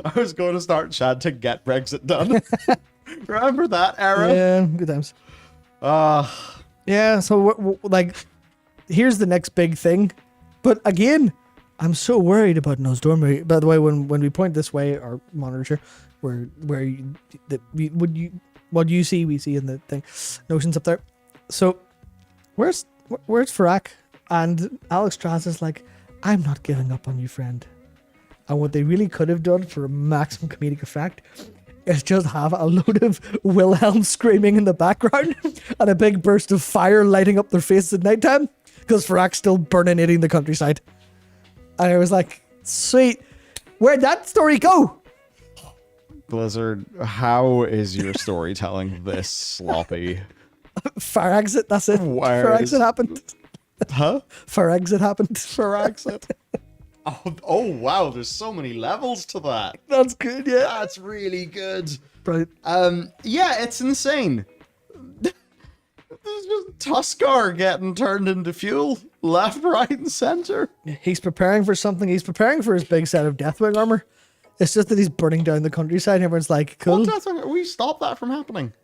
I was going to start chanting "Get Brexit Done." Remember that era? Yeah, good times. Yeah, so like, here's the next big thing. But again, I'm so worried about Nosdorm. By the way, when we point this way, our monitor, what you see, we see in the thing. Notion's up there. So, where's Farak? And Alex Strauss is like, I'm not giving up on you, friend. And what they really could have done for a maximum comedic effect is just have a load of Wilhelm screaming in the background and a big burst of fire lighting up their faces at nighttime because Farak's still burninating the countryside. And I was like, sweet. Where'd that story go? Blizzard, how is your storytelling this sloppy? Fire exit, that's it. Fire exit happened. Huh? Fire exit happened. Fire exit. Oh wow, there's so many levels to that. That's good, yeah. That's really good. Brilliant. Yeah, it's insane. There's just Tuskar getting turned into fuel left, right, and center. He's preparing for something. He's preparing for his big set of Deathwing armor. It's just that he's burning down the countryside and everyone's like, cool. We stopped that from happening.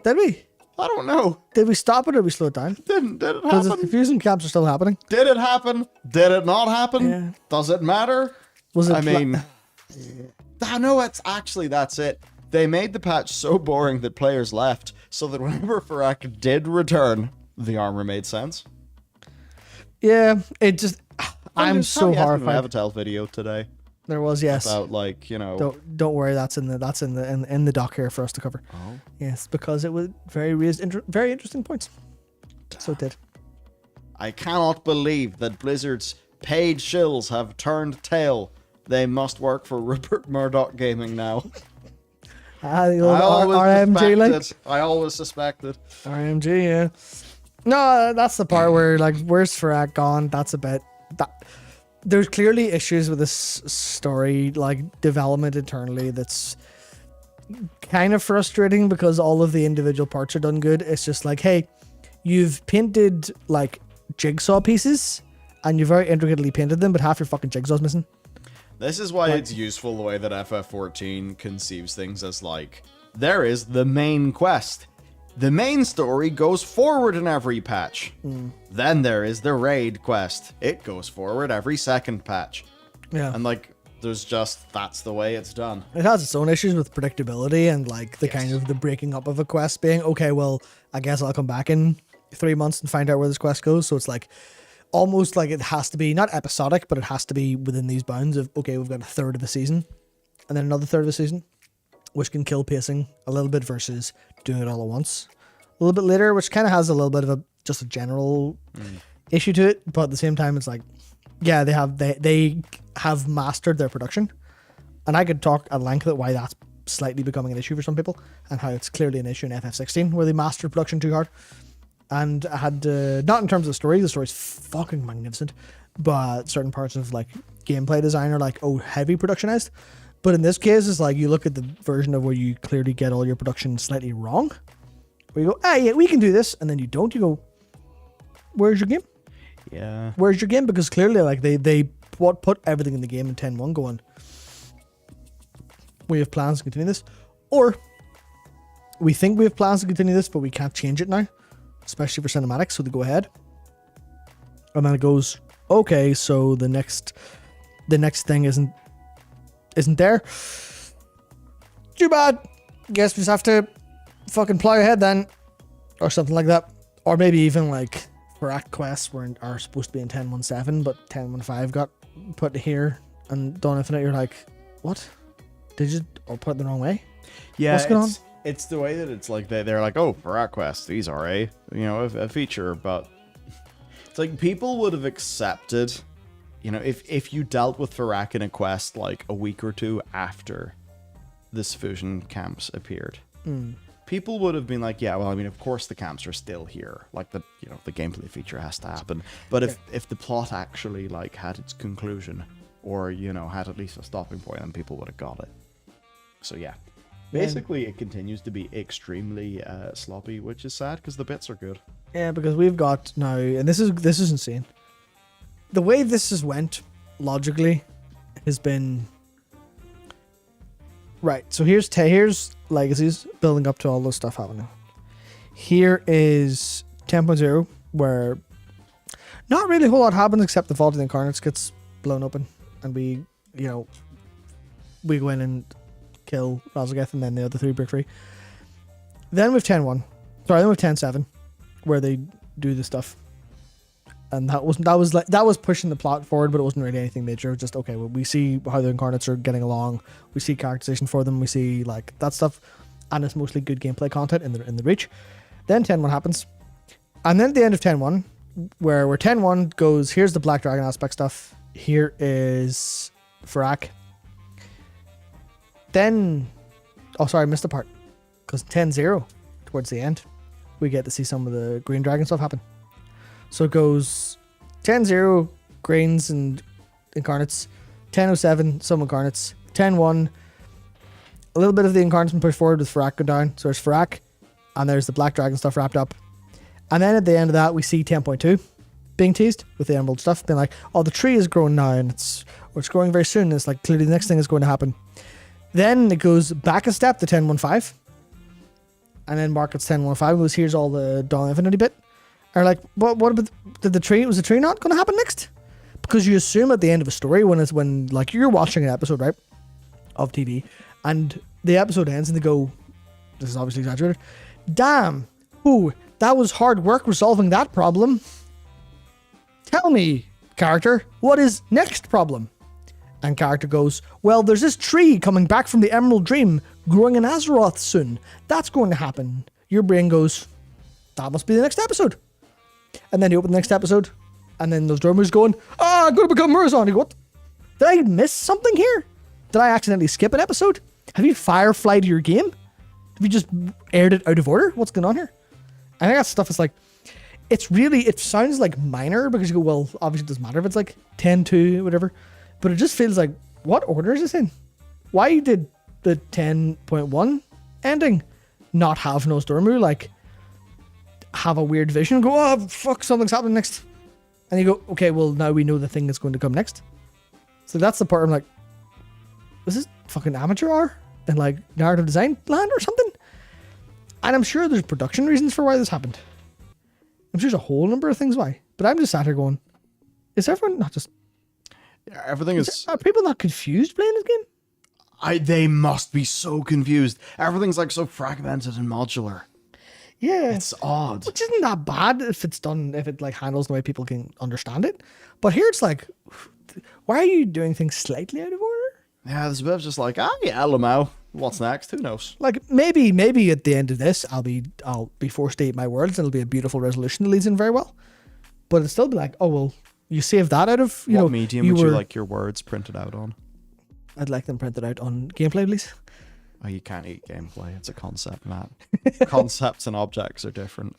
Did we? I don't know. Did we stop it or did we slow it down? Did it happen? Because the fusion camps are still happening. Did it happen? Did it not happen? Yeah. Does it matter? Was it? No, that's it. They made the patch so boring that players left, so that whenever Farak did return, the armor made sense. Yeah, it just. I'm so horrified. I have a tell video today. There was, yes. About Don't worry, that's in the doc here for us to cover. Oh. Yes, because it was very interesting points. So it did. I cannot believe that Blizzard's paid shills have turned tail. They must work for Rupert Murdoch Gaming now. The old RMG, like. I always suspected. RMG, yeah. No, that's the part where, like, where's Farak gone? That's a bit. There's clearly issues with this story, like, development internally that's kind of frustrating because all of the individual parts are done good. It's just like, hey, you've painted, like, jigsaw pieces and you very intricately painted them, but half your fucking jigsaw's missing. This is why it's useful the way that FF14 conceives things as, like, there is the main quest. The main story goes forward in every patch. Then there is the raid quest. It goes forward every second patch. Yeah. And, like, that's the way it's done. It has its own issues with predictability and, like, the kind of the breaking up of a quest being, okay, well, I guess I'll come back in 3 months and find out where this quest goes. So it's like, almost like it has to be, not episodic, but it has to be within these bounds of, okay, we've got a third of the season and then another third of the season, which can kill pacing a little bit versus doing it all at once a little bit later, which kind of has a little bit of just a general issue to it. But at the same time, it's like, yeah, they have mastered their production. And I could talk at length about why that's slightly becoming an issue for some people and how it's clearly an issue in FF16 where they mastered production too hard. And I had, not in terms of the story's fucking magnificent, but certain parts of, like, gameplay design are like, heavy productionized. But in this case, it's like you look at the version of where you clearly get all your production slightly wrong. Where you go, yeah, we can do this. And then you don't. You go, where's your game? Yeah. Where's your game? Because clearly, like, they put everything in the game in 10.1 going, we have plans to continue this. Or we think we have plans to continue this, but we can't change it now. Especially for cinematics, so they go ahead. And then it goes, okay, so the next thing isn't there. Too bad. Guess we just have to fucking plow ahead then, or something like that. Or maybe even like Farak quests are supposed to be in 10.17, but 10.15 got put here, and Dawn Infinite, you're like, what? Did you put it the wrong way? Yeah, what's going on? It's the way that it's like they're like, oh, Farak quests, these are a feature, but it's like people would have accepted, if you dealt with Farak in a quest like a week or two after this fusion camps appeared. People would have been like, yeah, well, I mean, of course the camps are still here. Like the gameplay feature has to happen. But if the plot actually like had its conclusion, or had at least a stopping point, then people would have got it. So yeah, basically it continues to be extremely sloppy, which is sad because the bits are good. Yeah, because we've got now, and this is insane. The way this has went logically has been. Right, so here's Legacies building up to all this stuff happening. Here is 10.0, where not really a whole lot happens except the Vault of the Incarnates gets blown open, and we go in and kill Razageth, and then the other three break free. Then we have 10.1. Sorry, then we have 10.7, where they do the stuff. And that was pushing the plot forward, but it wasn't really anything major. It was just, okay, well, we see how the Incarnates are getting along. We see characterization for them. We see like that stuff, and it's mostly good gameplay content in the Reach. Then 10.1 happens, and then at the end of 10.1, where 10.1 goes, here's the Black Dragon aspect stuff. Here is Farak. Then, oh sorry, I missed a part, because 10.0 towards the end, we get to see some of the Green Dragon stuff happen. So it goes 10.0, Grains and Incarnates, 10.07, some Incarnates, 10.1, a little bit of the Incarnates been pushed forward with Farak go down. So there's Farak, and there's the Black Dragon stuff wrapped up. And then at the end of that, we see 10.2 being teased with the Emerald stuff, being like, oh, the tree is growing now, and it's growing very soon, and it's like, clearly the next thing is going to happen. Then it goes back a step to 10.15, and then markets 10.15 goes, here's all the Dawn Infinity bit. Or like, what about was the tree not going to happen next? Because you assume at the end of a story, when like you're watching an episode, right, of TV, and the episode ends and they go, this is obviously exaggerated, damn, ooh, that was hard work resolving that problem. Tell me, character, what is next problem? And character goes, well, there's this tree coming back from the Emerald Dream growing in Azeroth soon. That's going to happen. Your brain goes, that must be the next episode. And then you open the next episode, and then those Dormu's going, I'm going to become Murazon. You go, what? Did I miss something here? Did I accidentally skip an episode? Have you fireflied your game? Have you just aired it out of order? What's going on here? I think that stuff is like, it sounds like minor because you go, well, obviously it doesn't matter if it's like 10-2, whatever. But it just feels like, what order is this in? Why did the 10.1 ending not have no Dormu? Like, have a weird vision and go, oh, fuck, something's happening next. And you go, okay, well, now we know the thing that's going to come next. So that's the part I'm like, is this fucking amateur hour in like narrative design land or something? And I'm sure there's production reasons for why this happened. I'm sure there's a whole number of things why. But I'm just sat here going, is everyone not just... Yeah, everything is... Are people not confused playing this game? They must be so confused. Everything's like so fragmented and modular. Yeah. It's odd. Which isn't that bad if it like handles the way people can understand it. But here it's like, why are you doing things slightly out of order? Yeah, there's a bit of just like, yeah, Lamau. What's next? Who knows? Like maybe at the end of this, I'll be forced to eat my words and it'll be a beautiful resolution that leads in very well. But it'll still be like, oh well, you saved that out of what medium would you like your words printed out on? I'd like them printed out on gameplay, please. Oh, you can't eat gameplay. It's a concept, Matt. Concepts and objects are different.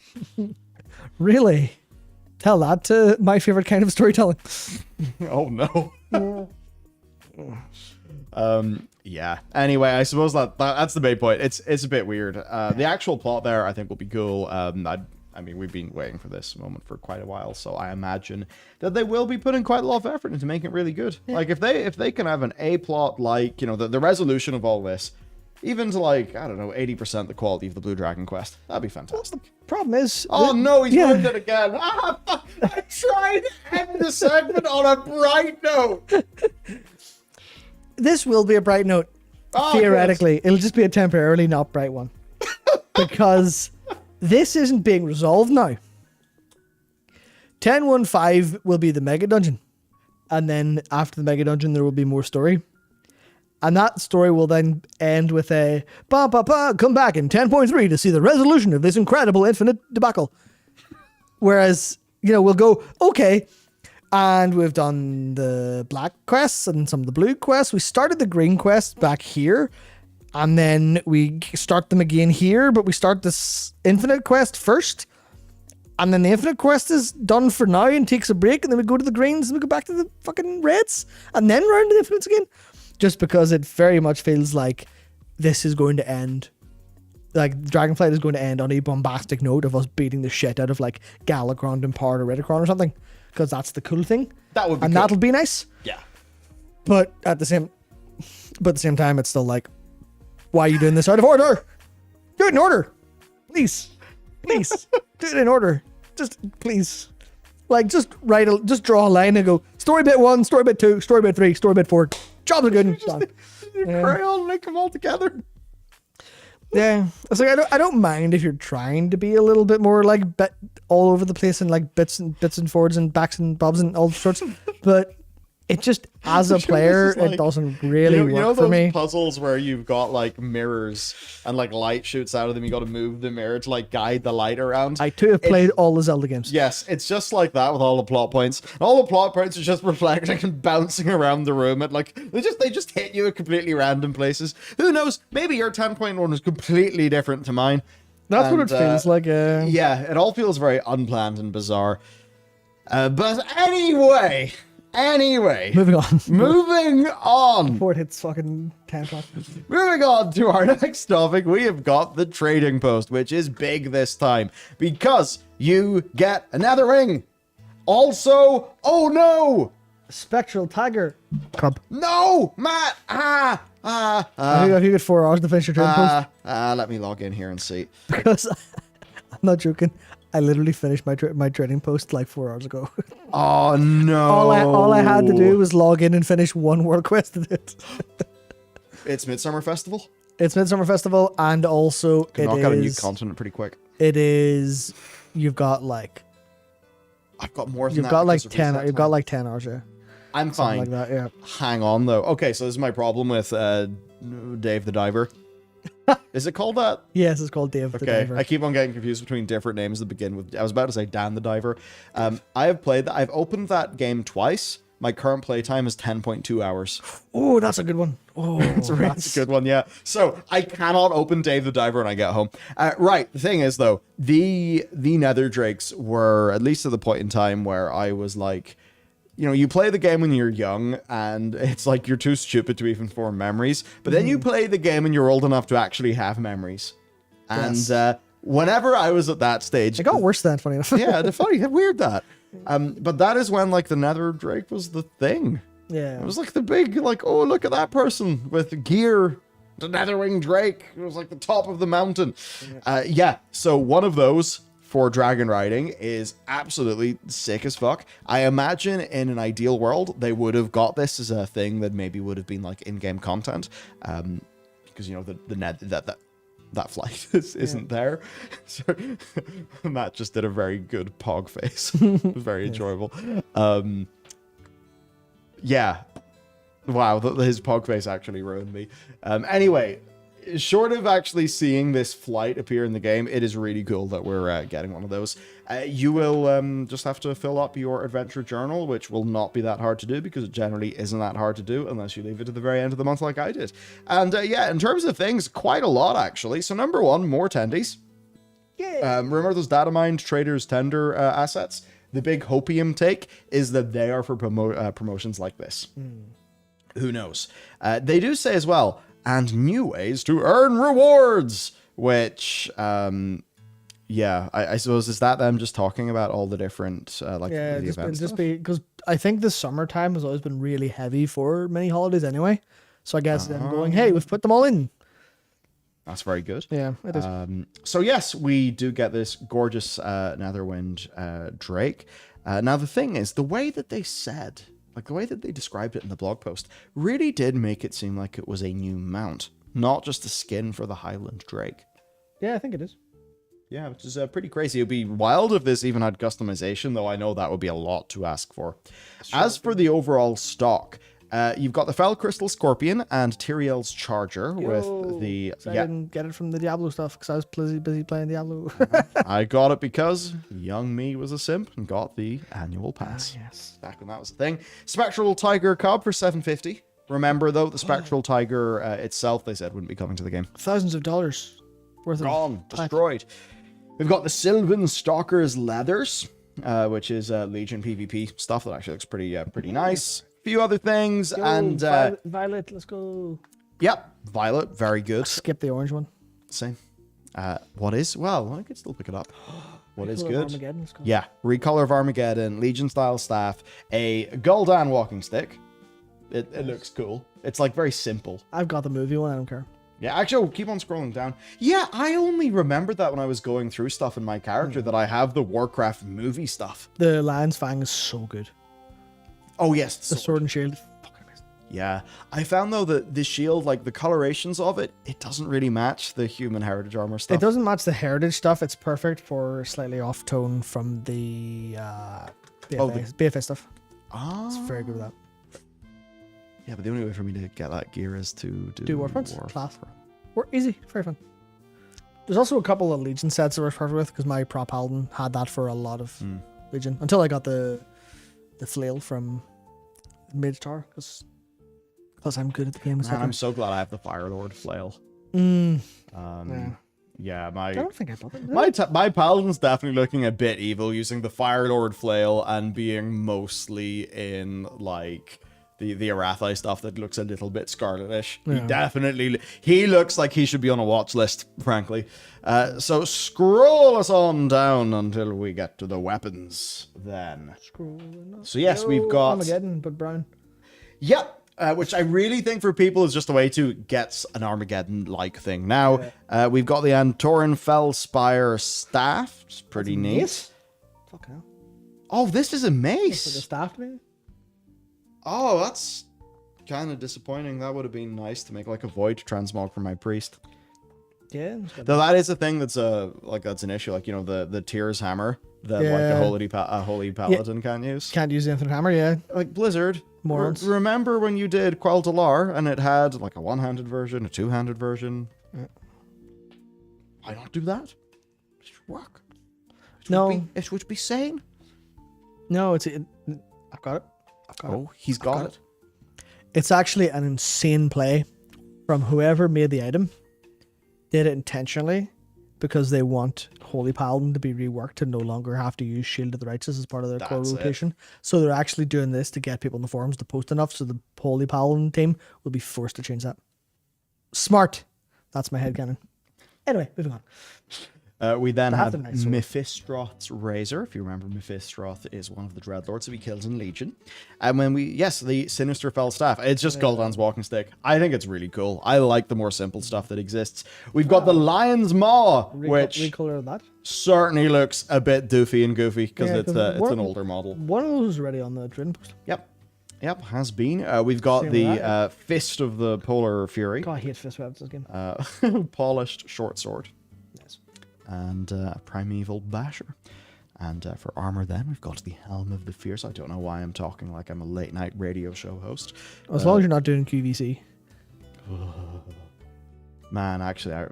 Really? Tell that to my favorite kind of storytelling. Oh no. Yeah. Anyway, I suppose that's the main point. It's a bit weird. The actual plot there, I think, will be cool. I mean, we've been waiting for this moment for quite a while, so I imagine that they will be putting quite a lot of effort into making it really good. Yeah. Like if they can have an A plot, like the resolution of all this Even to like, I don't know, 80% the quality of the Blue Dragon quest. That'd be fantastic. Problem is... Oh no, he's ruined it again. Ah, fuck. I tried to end the segment on a bright note. This will be a bright note. Theoretically. It'll just be a temporarily not bright one. Because this isn't being resolved now. 10.1.5 will be the mega dungeon. And then after the mega dungeon, there will be more story. And that story will then end with a come back in 10.3 to see the resolution of this incredible infinite debacle. Whereas, we'll go, okay, and we've done the black quests and some of the blue quests. We started the green quests back here, and then we start them again here, but we start this infinite quest first. And then the infinite quest is done for now and takes a break, and then we go to the greens and we go back to the fucking reds, and then round to the infinites again. Just because it very much feels like this is going to end, like Dragonflight is going to end on a bombastic note of us beating the shit out of like Galakrond and Part or Ridicron or something, because that's the cool thing. That would be and cool. That'll be nice. Yeah. But at the same time, it's still like, why are you doing this out of order? Do it in order, please. Do it in order, just please. Like just draw a line and go story bit 1, story bit 2, story bit 3, story bit 4. Jobs are good. Done. Crayon and make them all together. Yeah, it's like I don't mind if you're trying to be a little bit more like all over the place and like bits and forwards and backs and bobs and all sorts, but it just as a player like, it doesn't really work for me. Puzzles where you've got like mirrors and like light shoots out of them. You got to move the mirror to like guide the light around. I too have played all the Zelda games. Yes, it's just like that with all the plot points. And all the plot points are just reflecting and bouncing around the room at like they just hit you at completely random places. Who knows? Maybe your 10.1 is completely different to mine. That's what it feels like. Yeah, it all feels very unplanned and bizarre. But anyway. Moving on. Before it hits fucking 10 o'clock. Moving on to our next topic, we have got the trading post, which is big this time because you get another ring. Also, oh no! Spectral Tiger Cub. No, Matt! Have you got 4 hours to finish your trading post? Let me log in here and see. Because I'm not joking. I literally finished my trading post like 4 hours ago. Oh no! All I had to do was log in and finish one world quest. It's Midsummer Festival. It's Midsummer Festival, and also Can knock out a new continent pretty quick. It is. You've got like. I've got more than you've that. Got like 10. You've got like 10 hours. Yeah. I'm fine. Something like that. Yeah. Hang on though. Okay, so this is my problem with Dave the Diver. Is it called that? Yes, it's called Dave the Diver. I keep on getting confused between different names that begin with. I was about to say Dan the Diver. I have played that. I've opened that game twice. My current playtime is 10.2 hours. Oh, that's a good one. Oh, that's a good one. Yeah. So I cannot open Dave the Diver when I get home. Right. The thing is though, the Nether Drakes were at least at the point in time where I was like, you play the game when you're young and it's like you're too stupid to even form memories. But then you play the game and you're old enough to actually have memories. And whenever I was at that stage... It got worse then, funny enough. Yeah, weird that. But that is when like the Nether Drake was the thing. Yeah. It was like the big, like, oh, look at that person with gear. The Netherwing Drake. It was like the top of the mountain. So one of those... for dragon riding is absolutely sick as fuck. I imagine in an ideal world, they would have got this as a thing that maybe would have been like in-game content. Because, that flight isn't there. So Matt just did a very good pog face. It was very enjoyable. Yeah. Wow, his pog face actually ruined me. Anyway, short of actually seeing this flight appear in the game, it is really cool that we're getting one of those. You will just have to fill up your adventure journal, which will not be that hard to do because it generally isn't that hard to do unless you leave it to the very end of the month like I did. And in terms of things, quite a lot actually. So number one, more tendies. Yeah. Remember those data mined traders tender assets? The big hopium take is that they are for promotions like this. Who knows? They do say as well, and new ways to earn rewards, which, I suppose, is that them just talking about all the different, the events? Just because I think the summertime has always been really heavy for many holidays anyway. So I guess them going, hey, we've put them all in. That's very good. Yeah, it is. So yes, we do get this gorgeous Netherwind Drake. Now the thing is, the way that they said, like the way that they described it in the blog post, really did make it seem like it was a new mount, not just a skin for the Highland Drake. Yeah, I think it is. Yeah, which is pretty crazy. It would be wild if this even had customization, though I know that would be a lot to ask for. Sure. As for the overall stock, you've got the Fell Crystal Scorpion and Tyrael's Charger with the... I didn't get it from the Diablo stuff because I was busy playing Diablo. I got it because young me was a simp and got the annual pass. Yes. Back when that was a thing. Spectral Tiger Cob for $750. Remember, though, the Spectral Tiger itself, they said, wouldn't be coming to the game. Thousands of dollars worth of... Gone. Destroyed. We've got the Sylvan Stalker's Leathers, which is Legion PvP stuff that actually looks pretty nice. Few other things, and Violet, let's go. Yep, Violet, very good. Skip the orange one. Same. What is? Well, I could still pick it up. What is good? Armageddon, yeah, Recolor of Armageddon, Legion style staff, a Gul'dan walking stick. It looks cool. It's like very simple. I've got the movie one. I don't care. Yeah, actually, keep on scrolling down. Yeah, I only remembered that when I was going through stuff in my character that I have the Warcraft movie stuff. The Lion's Fang is so good. Oh yes, the sword and shield. Fucking amazing. Yeah, I found though that the shield, like the colorations of it, it doesn't really match the human heritage armor stuff. It doesn't match the heritage stuff. It's perfect for slightly off tone from the BFA stuff. Ah, it's very good with that. Yeah, but the only way for me to get that gear is to do Warfront. Class. We're easy, very fun. There's also a couple of Legion sets that we're perfect with because my prop Paladin had that for a lot of Legion until I got the flail from Mage Tower because I'm good at the game. Man, I'm so glad I have the Fire Lord flail. Yeah, I don't think I bought it. My Paladin's definitely looking a bit evil using the Fire Lord flail and being mostly in like the Arathi stuff that looks a little bit Scarletish. Yeah. He looks like he should be on a watch list, frankly. So scroll us on down until we get to the weapons then. So yes, we've got Armageddon, but brown. Yep. Which I really think for people is just a way to get an Armageddon-like thing. Now, we've got the Antoran Fellspire staff. It's pretty neat. Mace? Fucking hell. Oh, this is a mace. For the staff, maybe? Oh, that's kind of disappointing. That would have been nice to make like a void transmog for my priest. Yeah. Though that is a thing that's that's an issue. Like, you know, the Tears hammer that like a holy paladin can't use. Can't use the Infinite Hammer, yeah. Like Blizzard. Morons. Remember when you did Quell Dalar and it had like a one-handed version, a two-handed version? Yeah. Why not do that? It should work. It would be sane. No, I've got it. He's got it. It's actually an insane play from whoever made the item. Did it intentionally because they want Holy Paladin to be reworked to no longer have to use Shield of the Righteous as part of their core rotation. So they're actually doing this to get people in the forums to post enough so the Holy Paladin team will be forced to change that. Smart. That's my headcanon. Anyway, moving on. We then have Mephistroth's Razor. If you remember, Mephistroth is one of the Dreadlords that we killed in Legion. And when the Sinister Fell Staff. It's just Gul'dan's walking stick. I think it's really cool. I like the more simple stuff that exists. We've got the Lion's Maw, which recolor of that certainly looks a bit doofy and goofy because it's an older model. One of those is already on the trading post. Yep, has been. We've got the Fist of the Polar Fury. God, I hate fist weapons this game. Polished short sword. And a Primeval Basher. And for armor then, we've got the Helm of the Fierce. I don't know why I'm talking like I'm a late night radio show host. As long as you're not doing QVC. Man, actually, I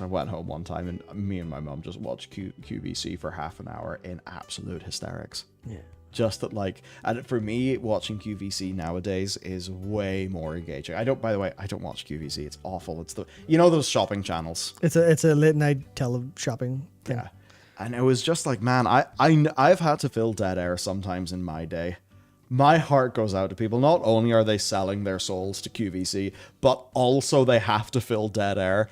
went home one time and me and my mum just watched QVC for half an hour in absolute hysterics. Yeah. Just that, like, and for me, watching QVC nowadays is way more engaging. By the way, I don't watch QVC. It's awful. It's those shopping channels. It's a late night shopping thing. Yeah. And it was just like, man, I've had to fill dead air sometimes in my day. My heart goes out to people. Not only are they selling their souls to QVC, but also they have to fill dead air.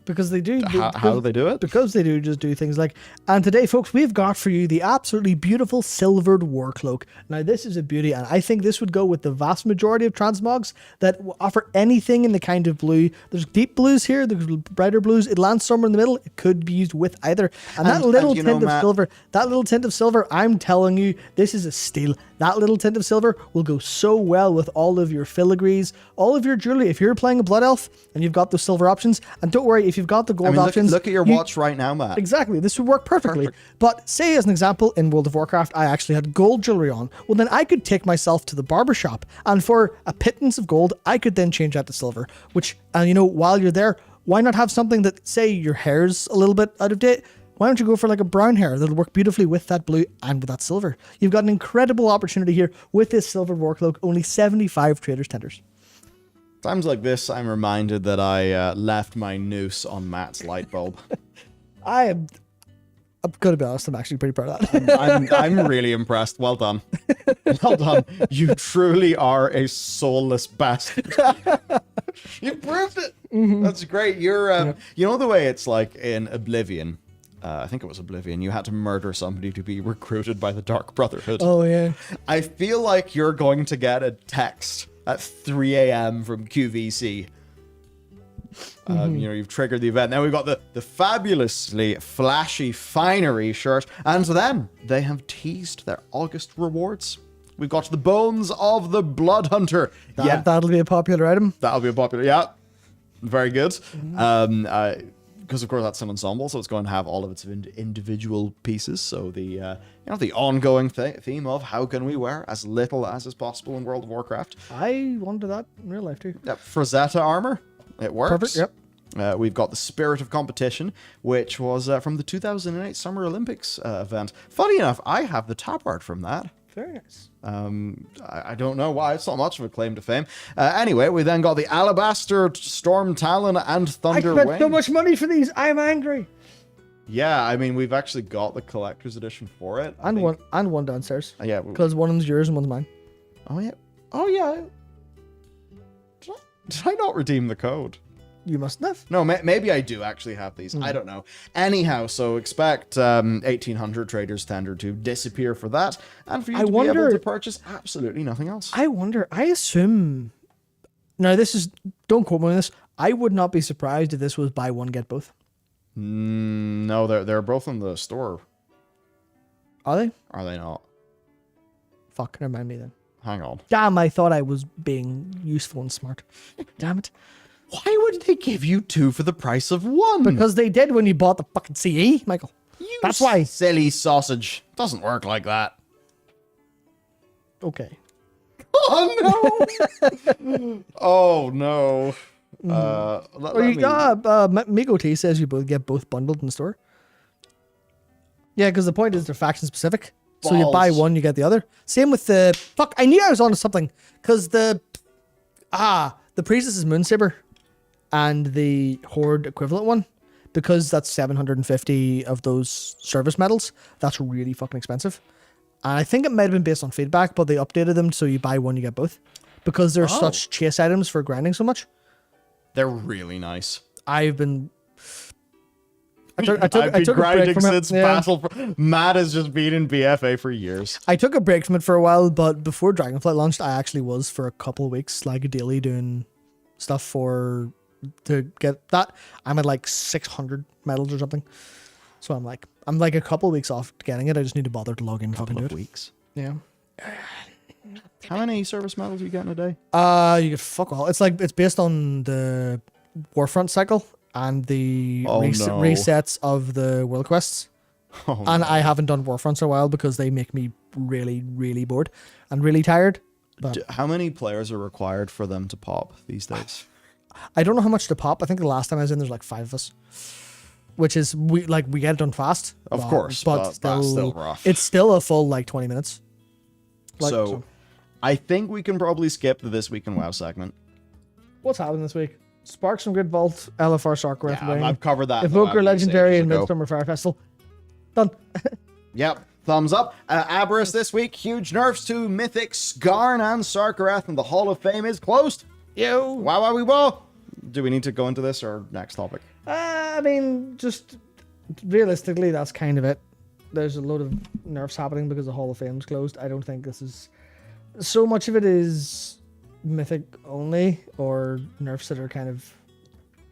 Because they do. How do they do it? Because they do just do things like... And today, folks, we've got for you the absolutely beautiful silvered war cloak. Now, this is a beauty, and I think this would go with the vast majority of transmogs that offer anything in the kind of blue. There's deep blues here, there's brighter blues. It lands somewhere in the middle. It could be used with either. And that little tint of silver, I'm telling you, this is a steal. That little tint of silver will go so well with all of your filigrees, all of your jewelry. If you're playing a Blood Elf and you've got those silver options, and don't worry, if you've got the gold options... Look at your watch right now, Matt. Exactly. This would work perfectly. But say, as an example, in World of Warcraft, I actually had gold jewelry on. Well, then I could take myself to the barber shop, and for a pittance of gold, I could then change that to silver, which, while you're there, why not have something that, say, your hair's a little bit out of date? Why don't you go for like a brown hair that'll work beautifully with that blue and with that silver? You've got an incredible opportunity here with this silver war cloak, only 75 traders tenders. Times like this, I'm reminded that I left my noose on Matt's light bulb. I'm gonna be honest, I'm actually pretty proud of that. I'm really impressed. Well done. Well done. You truly are a soulless bastard. You proved it. Mm-hmm. That's great. You're, you know the way it's like in Oblivion. I think it was Oblivion. You had to murder somebody to be recruited by the Dark Brotherhood. Oh yeah. I feel like you're going to get a text at 3 a.m. from QVC. You've triggered the event. Now we've got the fabulously flashy finery shirt, and then they have teased their August rewards. We've got the bones of the Blood Hunter. That'll be a popular item. That'll be a popular. Yeah, very good. Because of course that's an ensemble, so it's going to have all of its individual pieces. So the the ongoing theme of how can we wear as little as is possible in World of Warcraft. I want to do that in real life too. Yep, Frazetta armor. It works. Perfect, yep. We've got the Spirit of Competition, which was from the 2008 Summer Olympics event. Funny enough, I have the top art from that. Very nice. I don't know why. It's not much of a claim to fame. Anyway, we then got the Alabaster, Storm Talon, and Thunder Wing. I spent so much money for these. I'm angry. Yeah, I mean, we've actually got the collector's edition for it. And one downstairs. Yeah. Because one of them's yours and one's mine. Oh, yeah. Oh, yeah. Did I not redeem the code? You mustn't have. No, maybe I do actually have these. I don't know. Anyhow, so expect 1,800 traders tender to disappear for that, and for you to be able to purchase absolutely nothing else. I wonder. I assume. Now, don't quote me on this. I would not be surprised if this was buy one get both. No, they're both in the store. Are they? Are they not? Fuck, never mind me then. Hang on. Damn, I thought I was being useful and smart. Damn it. Why would they give you two for the price of one? Because they did when you bought the fucking CE, Michael. That's why. Silly sausage. Doesn't work like that. Okay. Oh, no. Oh, no. Migo T says you both get both bundled in the store. Yeah, because the point is they're faction specific. So you buy one, you get the other. Same with the... Fuck, I knew I was onto something. Because the Priestess's Moonsaber and the Horde equivalent one, because that's 750 of those service medals, that's really fucking expensive. And I think it might have been based on feedback, but they updated them so you buy one, you get both. Because they're such chase items for grinding so much. They're really nice. I've been... I took grinding since Battle. Matt has just been in BFA for years. I took a break from it for a while, but before Dragonflight launched, I actually was for a couple of weeks, like daily, doing stuff to get that. I'm at like 600 medals or something. So I'm like a couple of weeks off getting it. I just need to bother to log in. Couple of weeks. Yeah. How many service medals are you getting a day? You get fuck all. It's based on the Warfront cycle and the resets of the world quests. I haven't done Warfronts in a while because they make me really, really bored and really tired. But how many players are required for them to pop these days? I don't know how much to pop. I think the last time I was in, there's like 5 of us, which is we get it done fast. Of course, but that's still rough. It's still a full 20 minutes. So I think we can probably skip the This Week in WoW segment. What's happening this week? Sparks from Grid Vault, LFR Sarkar. Yeah, I've covered that. Evoker Legendary and Midsummer Fire Festival. Done. Yep. Thumbs up. Aberrus this week. Huge nerfs to Mythic, Skarn, and Sarkarath, and the Hall of Fame is closed. Yo. Wow. Do we need to go into this or next topic? I mean, just realistically, that's kind of it. There's a load of nerfs happening because the Hall of Fame's closed. I don't think this is... So much of it is Mythic only, or nerfs that are kind of...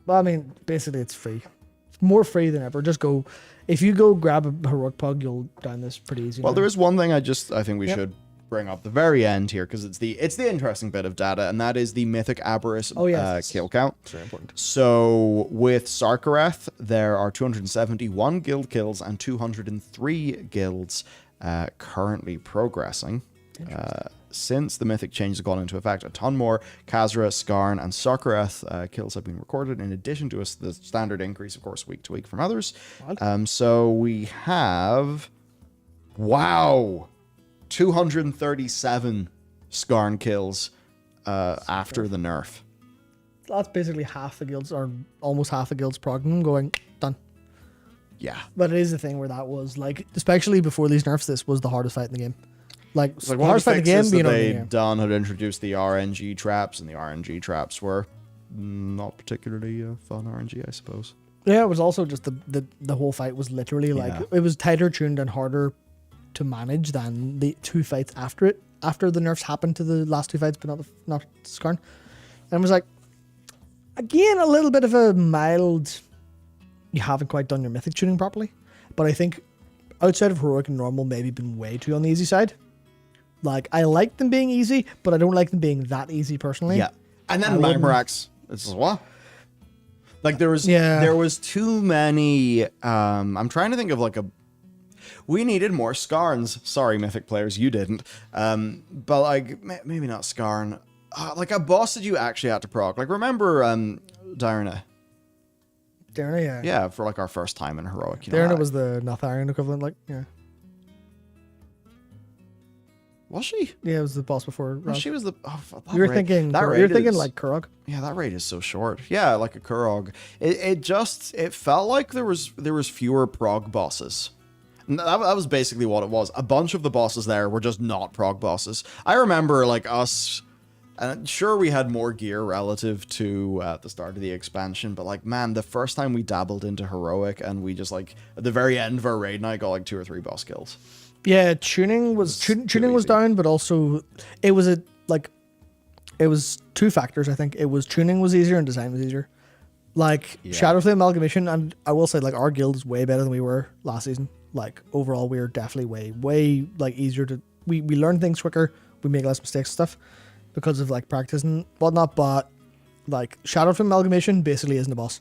Well, I mean, basically it's free. It's more free than ever. Just go... If you go grab a Heroic Pug, you'll down this pretty easy. Well, there is one thing I think we should bring up the very end here, because it's the interesting bit of data, and that is the Mythic Aberrus kill count. It's very important. So with Sarkareth, there are 271 guild kills and 203 guilds currently progressing. Since the Mythic changes have gone into effect, a ton more Khazra, Skarn, and Sarkareth kills have been recorded, in addition to the standard increase, of course, week to week from others. So we have... Wow! 237 Skarn kills after the nerf. That's basically half the guilds, or almost half the guilds progging going, done. Yeah. But it is the thing where that was, like, especially before these nerfs, this was the hardest fight in the game. Like, It's like the one of hardest the fight in the game, fixes that you know, they'd done had introduced the RNG traps, and the RNG traps were not particularly fun RNG, I suppose. Yeah, it was also just the whole fight was literally like, it was tighter tuned and harder to manage than the two fights after it, after the nerfs happened to the last two fights, but not Skarn. And it was like, again, a little bit of a mild, you haven't quite done your Mythic tuning properly. But I think outside of Heroic and Normal, maybe been way too on the easy side. Like, I like them being easy, but I don't like them being that easy personally. Yeah. And then Magmarax, it's what? Like, there was too many, I'm trying to think of like we needed more Skarns. Sorry, Mythic players, you didn't. But like, maybe not Skarn. Like a boss that you actually had to proc. Like, remember Diurna? Diurna, yeah. Yeah, for like our first time in Heroic. Diurna was the Notharian equivalent, like, yeah. Was she? Yeah, it was the boss before. Well, she was the... you were thinking like Kurog. Yeah, that raid is so short. Yeah, like a Kurog. It felt like there was fewer prog bosses. And that was basically what it was. A bunch of the bosses there were just not prog bosses. I remember like us... And sure, we had more gear relative to the start of the expansion, but like, man, the first time we dabbled into Heroic and we just like, at the very end of our raid night, got like 2 or 3 boss kills. Yeah, tuning was down, but also it was two factors. I think it was tuning was easier and design was easier. Like Shadowflame Amalgamation, and I will say like our guild is way better than we were last season. Like overall, we are definitely way like easier to we learn things quicker. We make less mistakes and stuff because of like practice and whatnot. But like Shadowflame Amalgamation basically isn't a boss.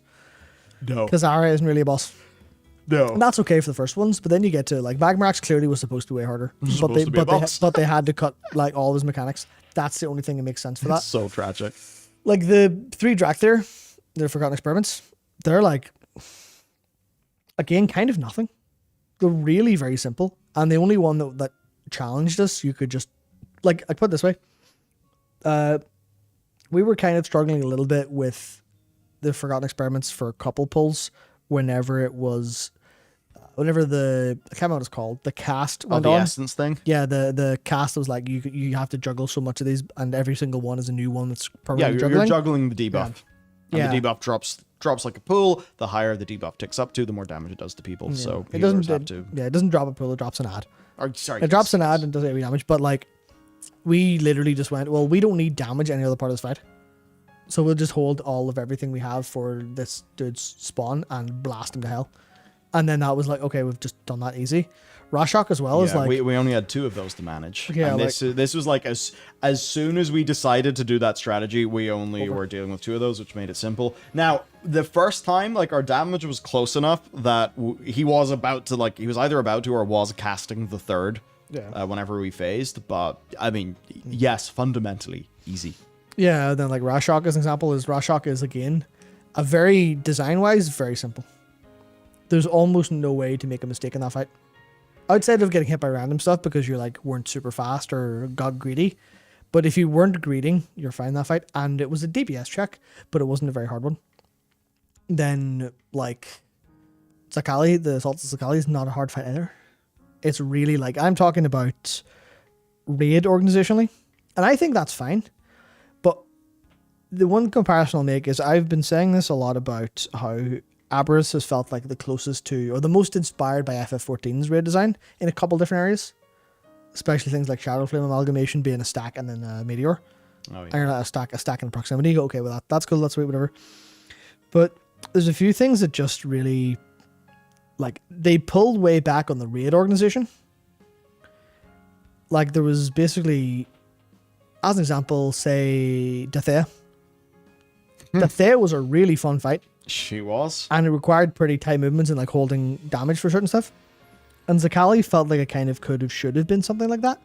No, Khazra isn't really a boss. No. And that's okay for the first ones, but then you get to like Magmarax clearly was supposed to be way harder. But they had to cut like all of his mechanics. That's the only thing that makes sense for that. So tragic. Like the 3 Drakthir, the Forgotten Experiments, they're like again kind of nothing. They're really very simple. And the only one that challenged us, you could just like I put it this way. We were kind of struggling a little bit with the Forgotten Experiments for couple pulls whenever it was whenever I can't remember what it's called, the cast went the on. essence thing. Yeah, the cast was like you have to juggle so much of these, and every single one is a new one that's permanently juggling. You're juggling the debuff. Yeah. And the debuff drops like a pool. The higher the debuff ticks up to, the more damage it does to people. Yeah. So it doesn't drop a pool, it drops an ad. It drops an ad and does heavy damage, but like we literally just went, well, we don't need damage any other part of this fight. So we'll just hold all of everything we have for this dude's spawn and blast him to hell. And then that was like, okay, we've just done that easy. Rashok as well is like... We only had 2 of those to manage. Yeah, and this was like, as soon as we decided to do that strategy, we only were dealing with 2 of those, which made it simple. Now, the first time, like, our damage was close enough that he was about to, like, he was either about to or was casting the 3rd whenever we phased. But, I mean, yes, fundamentally easy. Yeah, then like Rashok as an example Rashok is again a very design-wise very simple. There's almost no way to make a mistake in that fight. Outside of getting hit by random stuff because you like weren't super fast or got greedy. But if you weren't greeting, you're fine in that fight. And it was a DPS check, but it wasn't a very hard one. Then like Zakali, the Assault of Zakali is not a hard fight either. It's really like, I'm talking about raid organizationally. And I think that's fine. But the one comparison I'll make is I've been saying this a lot about how Aberrus has felt like the closest to, or the most inspired by FF14's raid design in a couple different areas, especially things like Shadow Flame Amalgamation being a stack and then a meteor. Oh, yeah. Or a stack in proximity. You go, okay with that. That's cool. That's sweet. Whatever. But there's a few things that just really, like, they pulled way back on the raid organization. Like, there was basically, as an example, say Dathea. Dathea was a really fun fight. She was. And it required pretty tight movements and like holding damage for certain stuff. And Zakali felt like it kind of could have, should have been something like that.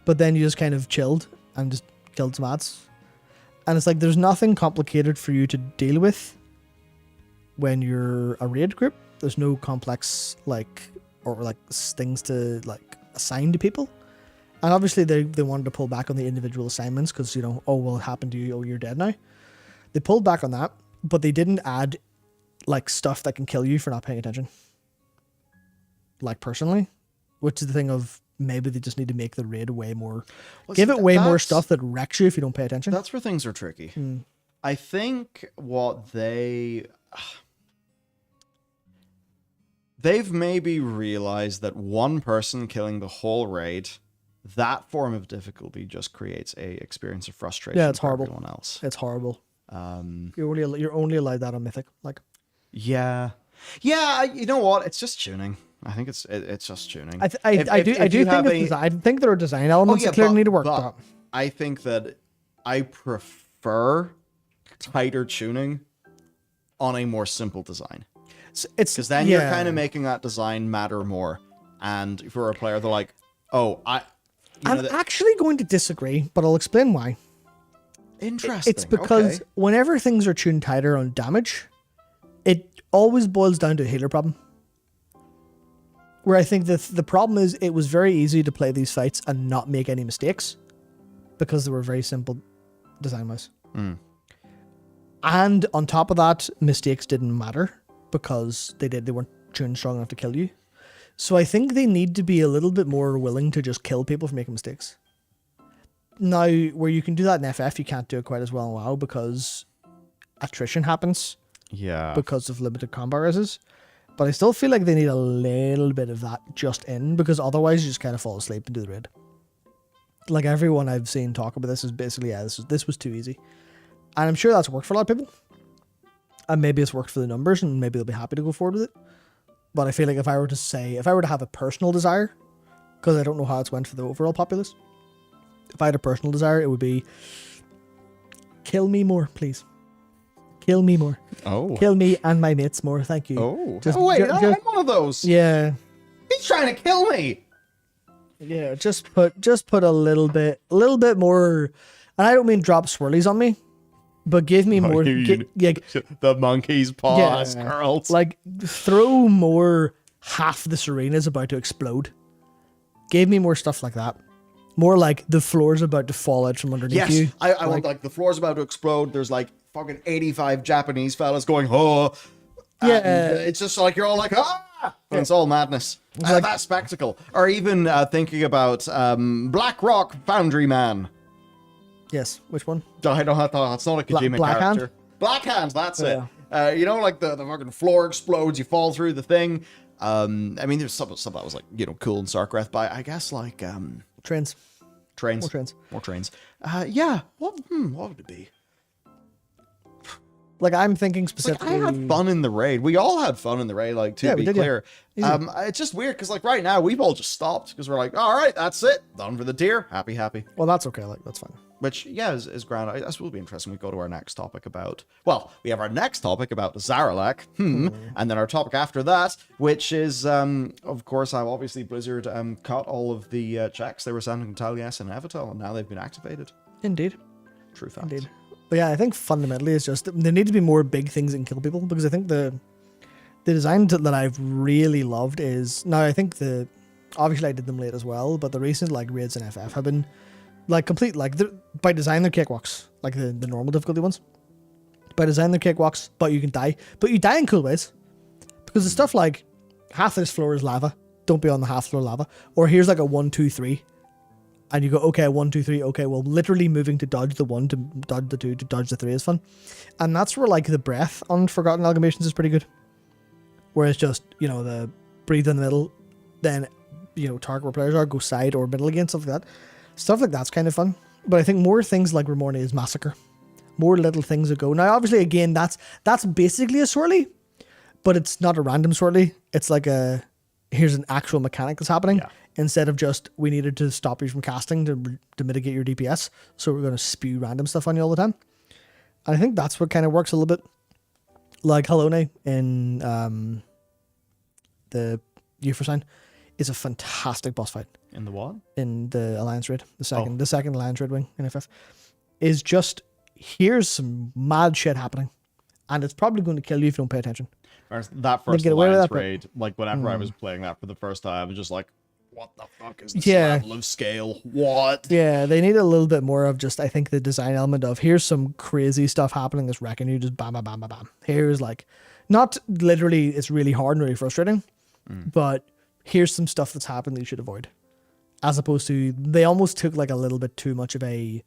But then you just kind of chilled and just killed some ads. And it's like, there's nothing complicated for you to deal with when you're a raid group. There's no complex, like, or like things to like assign to people. And obviously they wanted to pull back on the individual assignments because, you know, oh, well, it happened to you. Oh, you're dead now. They pulled back on that, but they didn't add like stuff that can kill you for not paying attention. Like personally, which is the thing of maybe they just need to make the raid way more, give it way more stuff that wrecks you if you don't pay attention. That's where things are tricky. I think what they've maybe realized that one person killing the whole raid, that form of difficulty just creates a experience of frustration. Yeah, it's for horrible. Everyone else. It's horrible. You're only allowed that on Mythic. Like, yeah. You know what? It's just tuning. I think it's just tuning. I do think I think there are design elements that clearly need to work. But I think that I prefer tighter tuning on a more simple design. It's because then you're kind of making that design matter more. And for a player, they're like, "Oh, I'm actually going to disagree, but I'll explain why." Interesting. It's because whenever things are tuned tighter on damage, it always boils down to a healer problem. Where I think the problem is it was very easy to play these fights and not make any mistakes because they were very simple design-wise. And on top of that, mistakes didn't matter because they weren't tuned strong enough to kill you. So I think they need to be a little bit more willing to just kill people for making mistakes. Now, where you can do that in FF, you can't do it quite as well in WoW because attrition happens. Yeah. Because of limited combat races. But I still feel like they need a little bit of that just in, because otherwise you just kind of fall asleep and do the raid. Like everyone I've seen talk about this is basically, yeah, this was too easy. And I'm sure that's worked for a lot of people. And maybe it's worked for the numbers and maybe they'll be happy to go forward with it. But I feel like if I were to have a personal desire, because I don't know how it's went for the overall populace, if I had a personal desire, it would be kill me more, please. Kill me more. Oh. Kill me and my mates more. Thank you. Oh. Wait, I'm one of those. Yeah. He's trying to kill me. Yeah, just put a little bit more, and I don't mean drop swirlies on me, but give me more. The monkey's paws curls. Like throw more. Half the Serena is about to explode. Give me more stuff like that. More like the floor's about to fall out from underneath you. I want like the floor's about to explode. There's like fucking 85 Japanese fellas going, oh. Yeah. It's just like, you're all like, ah. And it's all madness. Like, that spectacle. Or even thinking about Black Rock Foundry Man. Yes. Which one? I don't have to, it's not a Kojima Black character. Hand? Black Hands, that's it. You know, like the fucking floor explodes, you fall through the thing. I mean, there's some that was like, you know, cool in StarCraft, but I guess like Trains. More trains. Yeah. What would it be? Like I'm thinking specifically. Like, I had fun in the raid. We all had fun in the raid. Like to be clear, it's just weird because like right now we've all just stopped because we're like, all right, that's it, done for the tier. Happy. Well, that's okay. Like that's fine. Which is grand. I suppose will be interesting. We go to our next topic about. Well, we have our next topic about Zaralek, and then our topic after that, which is of course, obviously Blizzard cut all of the checks they were sending to Taliesin and Evital, and now they've been activated. Indeed. True fact. Indeed. But yeah, I think fundamentally it's just there need to be more big things that can kill people, because I think the design that I've really loved is now I think obviously I did them late as well, but the recent like raids in FF have been like complete like by design they're cakewalks, like the normal difficulty ones. By design they're cakewalks, but you can die, but you die in cool ways, because the stuff like half of this floor is lava, don't be on the half floor lava, or here's like a 1, 2, 3. And you go, okay, 1, 2, 3. Okay, well, literally moving to dodge the 1, to dodge the 2, to dodge the 3 is fun. And that's where, like, the breath on Forgotten Amalgamations is pretty good. where it's just, the breathe in the middle, then, target where players are, go side or middle again, stuff like that. Stuff like that's kind of fun. But I think more things like Remorne's Massacre, more little things that go. Now, obviously, again, that's basically a swirly, but it's not a random swirly. It's like here's an actual mechanic that's happening instead of just we needed to stop you from casting to mitigate your DPS. So we're going to spew random stuff on you all the time. And I think that's what kind of works a little bit. Like Halone in the Euphrosyne is a fantastic boss fight. In the what? In the Alliance Raid, the second Alliance Raid wing in FF, is just here's some mad shit happening, and it's probably going to kill you if you don't pay attention. That first Alliance Raid, like whenever I was playing that for the first time, I was just like, what the fuck is this level of scale? What? Yeah, they need a little bit more of just, I think, the design element of here's some crazy stuff happening that's wrecking you, just bam, bam, bam, bam, bam. Here's like, not literally, it's really hard and really frustrating, but here's some stuff that's happened that you should avoid. As opposed to, they almost took like a little bit too much of a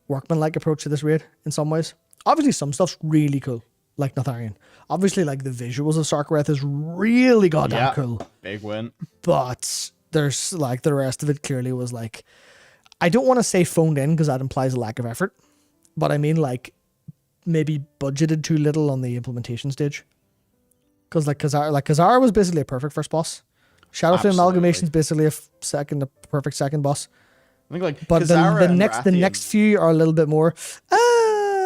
workman-like approach to this raid in some ways. Obviously, some stuff's really cool, like Notharian. Obviously, like the visuals of Sarkareth is really goddamn cool. Big win. But there's like the rest of it clearly was like, I don't want to say phoned in because that implies a lack of effort, but I mean like maybe budgeted too little on the implementation stage. Because like Kazara was basically a perfect first boss. Shadowflame Amalgamation is basically a perfect second boss. I think like, but the next few are a little bit more.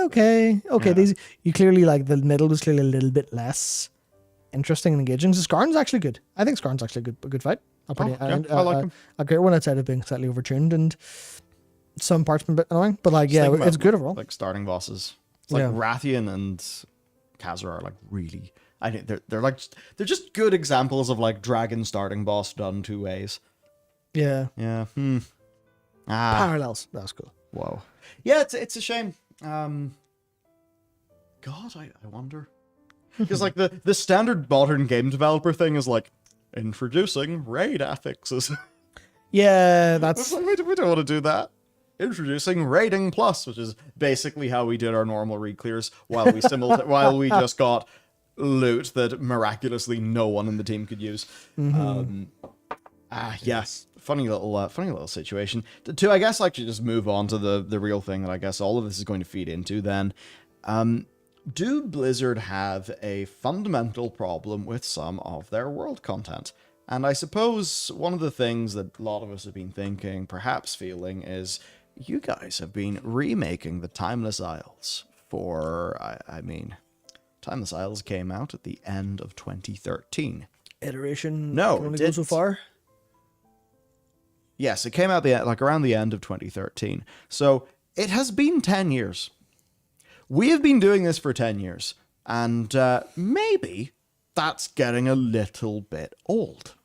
Okay. Yeah. These you clearly like the middle was clearly a little bit less interesting and engaging. So Skarn's actually good. I think Skarn's actually a good fight. I like him. A great one outside of being slightly overtuned and some parts a bit annoying, but like it's good overall. Like starting bosses, it's like Rathian and Khazra are like really. I think they're just good examples of like dragon starting boss done two ways. Yeah. Yeah. Parallels. That's cool. Whoa. Yeah, it's a shame. God, I wonder. Because like the standard modern game developer thing is like introducing raid affixes. Yeah, that's like, we don't want to do that. Introducing Raiding Plus, which is basically how we did our normal read clears while we just got loot that miraculously no one in the team could use. Yes, funny little situation. To I guess like to just move on to the real thing that I guess all of this is going to feed into. Then, do Blizzard have a fundamental problem with some of their world content? And I suppose one of the things that a lot of us have been thinking, perhaps feeling, is you guys have been remaking the Timeless Isles for, I mean, Timeless Isles came out at the end of 2013. Iteration no, can only go so far. Yes, it came out around the end of 2013. So it has been 10 years. We have been doing this for 10 years, and maybe that's getting a little bit old.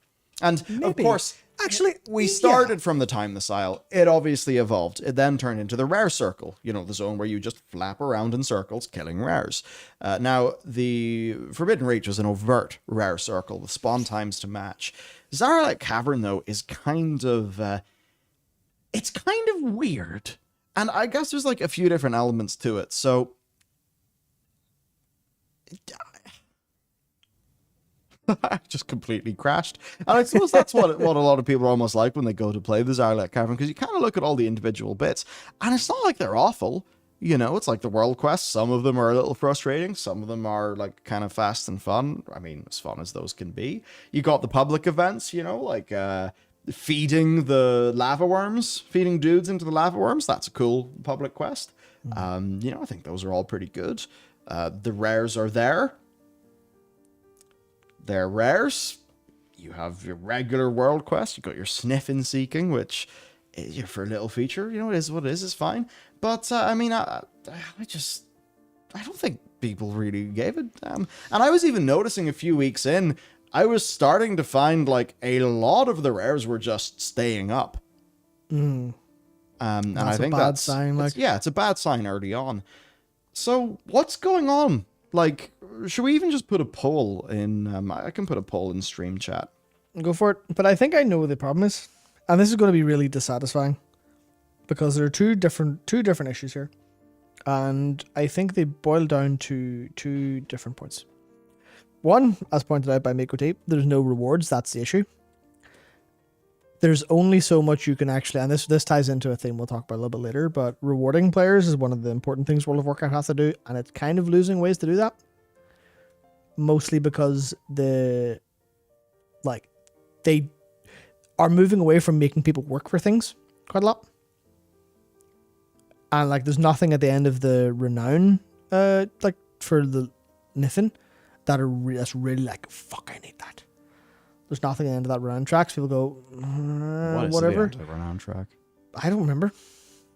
And of course, actually, we started from the Timeless Isle. It obviously evolved. It then turned into the Rare Circle, the zone where you just flap around in circles killing rares. Now, the Forbidden Reach was an overt Rare Circle with spawn times to match. Zaralek Cavern, though, is kind of... it's kind of weird. And I guess there's like a few different elements to it. So... I just completely crashed. And I suppose that's what a lot of people are almost like when they go to play the Zaralek Cavern, because you kind of look at all the individual bits, and it's not like they're awful. It's like the world quests. Some of them are a little frustrating. Some of them are like kind of fast and fun. I mean, as fun as those can be. You got the public events, like feeding the lava worms, feeding dudes into the lava worms. That's a cool public quest. I think those are all pretty good. The rares are there. They're rares. You have your regular world quest. You got your sniffing seeking, which for a little feature, it is what it is. It's fine. But I don't think people really gave it. And I was even noticing a few weeks in, I was starting to find like a lot of the rares were just staying up. And I think that's a bad sign. It's a bad sign early on. So what's going on? Like, should we even just put a poll in? I can put a poll in stream chat. Go for it. But I think I know what the problem is, and this is going to be really dissatisfying because there are two different issues here, and I think they boil down to two different points. One, as pointed out by Miko T, there's no rewards. That's the issue. There's only so much you can actually, and this ties into a thing we'll talk about a little bit later, but rewarding players is one of the important things World of Warcraft has to do, and it's kind of losing ways to do that. Mostly because they are moving away from making people work for things quite a lot. And like there's nothing at the end of the renown, like for the Nithin, that's really like, fuck, I need that. There's nothing at the end of that renown track. So people go, what is whatever. the end of renown track? I don't remember.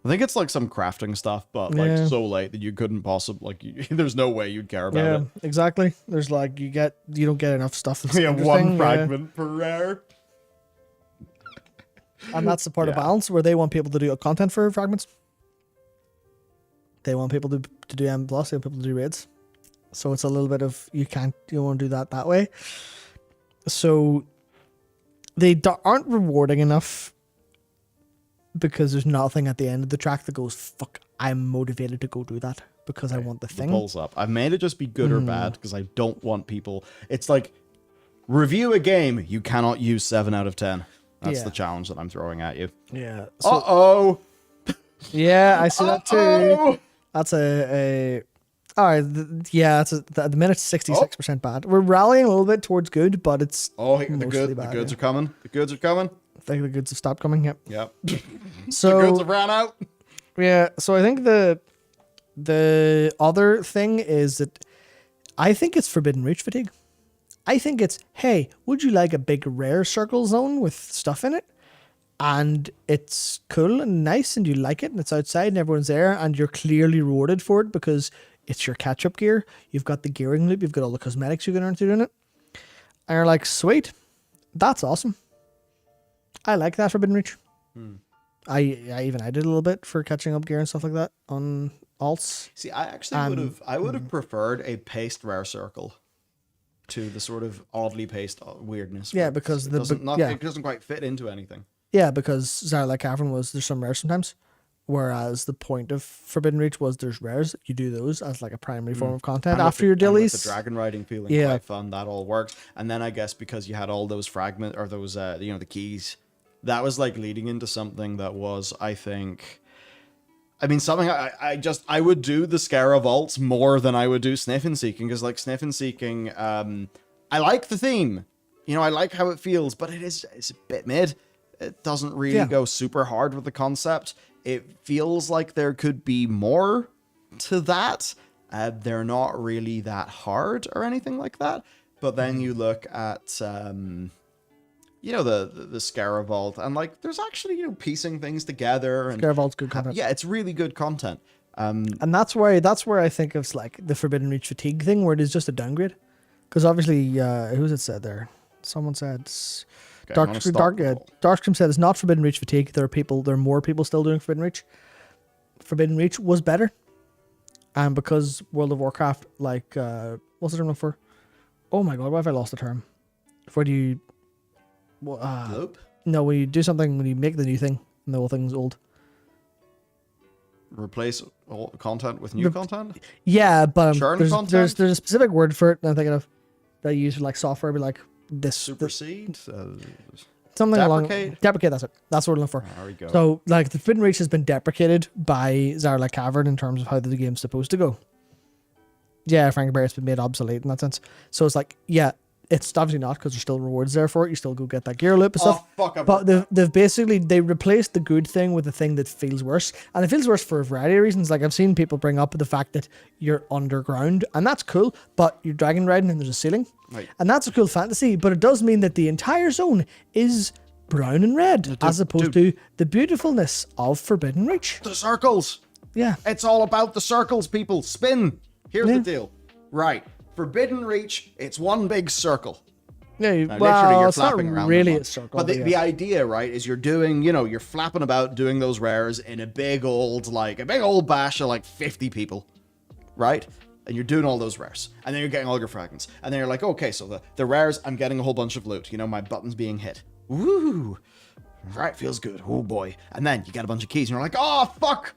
I think it's like some crafting stuff, but like so late that you couldn't possibly, there's no way you'd care about it. Yeah, exactly. There's like, you don't get enough stuff. That's one fragment per rare. And that's the part of balance where they want people to do content for fragments. They want people to do M+, they want people to do raids. So it's a little bit of, you don't want to do that way. So they aren't rewarding enough because there's nothing at the end of the track that goes, fuck, I'm motivated to go do that because I want the thing. Pulls up. I've made it just be good or bad because I don't want people. It's like, review a game, you cannot use 7 out of 10. That's the challenge that I'm throwing at you. Yeah. So, uh-oh. Yeah, I see that too. That's all right. That's at the minute 66% bad. We're rallying a little bit towards good, but it's the goods are coming. The goods are coming. I think the goods have stopped coming. Yep. So the goods have ran out. Yeah. So I think the other thing is that I think it's Forbidden Reach fatigue. I think it's, hey, would you like a big rare circle zone with stuff in it? And it's cool and nice and you like it and it's outside and everyone's there and you're clearly rewarded for it because it's your catch-up gear. You've got the gearing loop. You've got all the cosmetics you can earn through doing it. And you're like, sweet. That's awesome. I like that Forbidden Reach. I did a little bit for catching up gear and stuff like that on alts. See, I actually would have preferred a paced rare circle to the sort of oddly paced weirdness. Yeah, because it doesn't quite fit into anything. Yeah, because Zarla Cavern there's some rares sometimes, whereas the point of Forbidden Reach was there's rares. You do those as like a primary form of content after your dailies. The dragon riding feeling quite fun. That all works. And then I guess because you had all those fragment or those the keys, that was like leading into something that was, I think. I mean, something I would do the Scara Vaults more than I would do Sniff and Seeking, because like Sniff and Seeking, I like the theme. I like how it feels, but it's a bit mid. It doesn't really go super hard with the concept. It feels like there could be more to that. They're not really that hard or anything like that. But then you look at, the Scara Vault, and like there's actually piecing things together. And Scara Vault's good content. Yeah, it's really good content. And that's where I think of like the Forbidden Reach fatigue thing, where it is just a downgrade. Because obviously, who's it said there? Someone said. Darkstream said it's not Forbidden Reach fatigue. There are more people still doing Forbidden Reach. Forbidden Reach was better, and because World of Warcraft, like, what's the term for? Oh my god, why have I lost the term? Where do you? Loop? No, when you do something, when you make the new thing, and the whole thing's old. Replace old content with new content? Yeah, but there's a specific word for it. I'm thinking of that you use for like software, but like. This supersede, something deprecate. That's what we're looking for. There we go. So, like, the Forbidden Reach has been deprecated by Zarla Cavern in terms of how the game's supposed to go. Yeah, Frank Barrett's been made obsolete in that sense. So it's like, yeah, it's obviously not because there's still rewards there for it. You still go get that gear loop and stuff. But they've basically replaced the good thing with the thing that feels worse, and it feels worse for a variety of reasons. Like I've seen people bring up the fact that you're underground, and that's cool, but you're dragon riding and there's a ceiling, right. And that's a cool fantasy. But it does mean that the entire zone is brown and red, as opposed to the beautifulness of Forbidden Reach. The circles. Yeah, it's all about the circles. People spin. Here's the deal. Right. Forbidden Reach, it's one big circle. Yeah, literally you're flapping around. Really a circle. But the idea, right, is you're doing, you're flapping about doing those rares in a big old bash of like 50 people, right? And you're doing all those rares. And then you're getting all your fragments. And then you're like, okay, so the rares, I'm getting a whole bunch of loot. My button's being hit. Woo! Right, feels good. Oh boy. And then you get a bunch of keys and you're like, oh, fuck!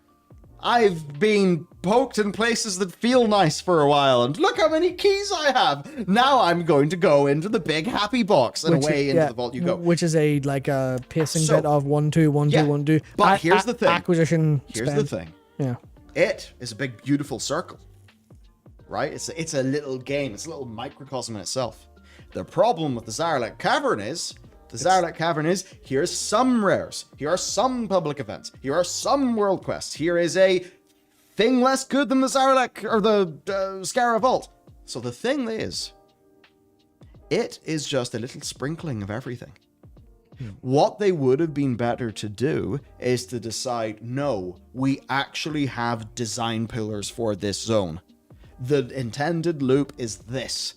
I've been poked in places that feel nice for a while, and look how many keys I have. Now I'm going to go into the big happy box, and away into the vault you go. Which is a pacing bit of 1 2 1 2 1 2. But here's the thing. Acquisition. Here's the thing. Yeah. It is a big beautiful circle, right? It's a little game. It's a little microcosm in itself. The problem with the Zarlek Cavern is. Here's some rares. Here are some public events. Here are some world quests. Here is a thing less good than the Zarlek or the Scara Vault. So the thing is, it is just a little sprinkling of everything. What they would have been better to do is to decide, no, we actually have design pillars for this zone. The intended loop is this.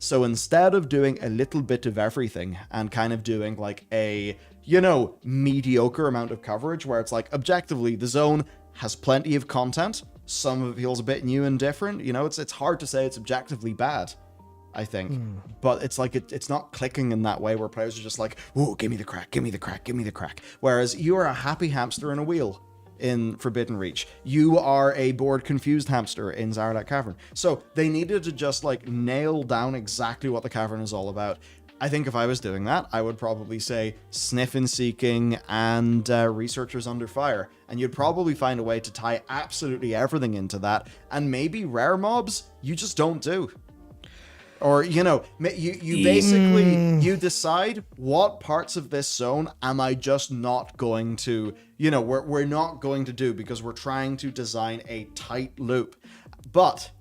So instead of doing a little bit of everything and kind of doing like a, mediocre amount of coverage where it's like, objectively, the zone has plenty of content. Some of it feels a bit new and different. It's hard to say it's objectively bad, I think. But it's like, it's not clicking in that way where players are just like, ooh, give me the crack, give me the crack, give me the crack. Whereas you are a happy hamster in a wheel in Forbidden Reach. You are a bored, confused hamster in Zarlek Cavern. So they needed to just nail down exactly what the cavern is all about. I think if I was doing that, I would probably say Sniff and Seeking and Researchers Under Fire. And you'd probably find a way to tie absolutely everything into that. And maybe rare mobs, you just don't do. Or, you basically, you decide what parts of this zone am I just not going to, we're not going to do because we're trying to design a tight loop. But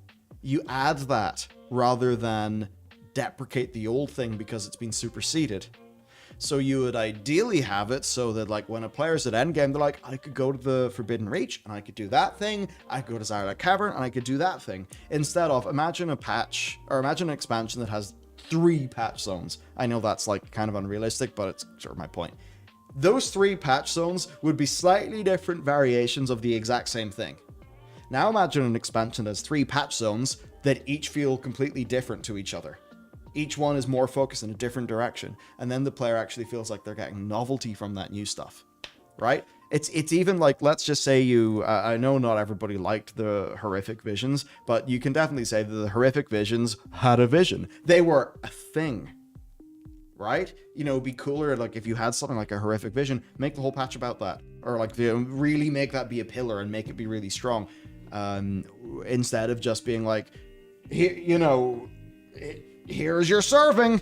you add that rather than deprecate the old thing because it's been superseded. So you would ideally have it so that when a player's at endgame, they're like, I could go to the Forbidden Reach and I could do that thing. I could go to Zarlek Cavern and I could do that thing. Instead of imagine an expansion that has 3 patch zones. I know that's kind of unrealistic, but it's sort of my point. Those 3 patch zones would be slightly different variations of the exact same thing. Now imagine an expansion that has 3 patch zones that each feel completely different to each other. Each one is more focused in a different direction, and then the player actually feels like they're getting novelty from that new stuff, right? It's even let's just say I know not everybody liked the horrific visions, but you can definitely say that the horrific visions had a vision. They were a thing, right? It'd be cooler if you had something like a horrific vision, make the whole patch about that, or really make that be a pillar and make it be really strong, instead of just being here's your serving.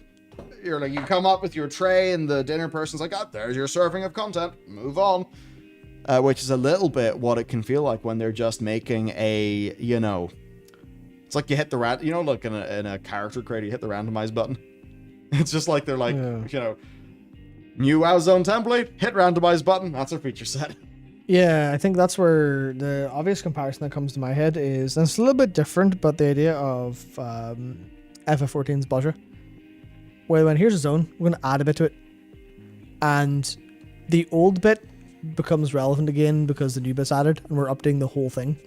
You come up with your tray and the dinner person's like, oh, there's your serving of content. Move on. Which is a little bit what it can feel like when they're just making a, it's like you hit the in a character creator, you hit the randomize button. It's just like they're new WoW Zone template, hit randomize button. That's our feature set. Yeah, I think that's where the obvious comparison that comes to my head is, and it's a little bit different, but the idea of FF14's Budget, where when here's a zone, we're going to add a bit to it, and the old bit becomes relevant again because the new bit's added, and we're updating the whole thing.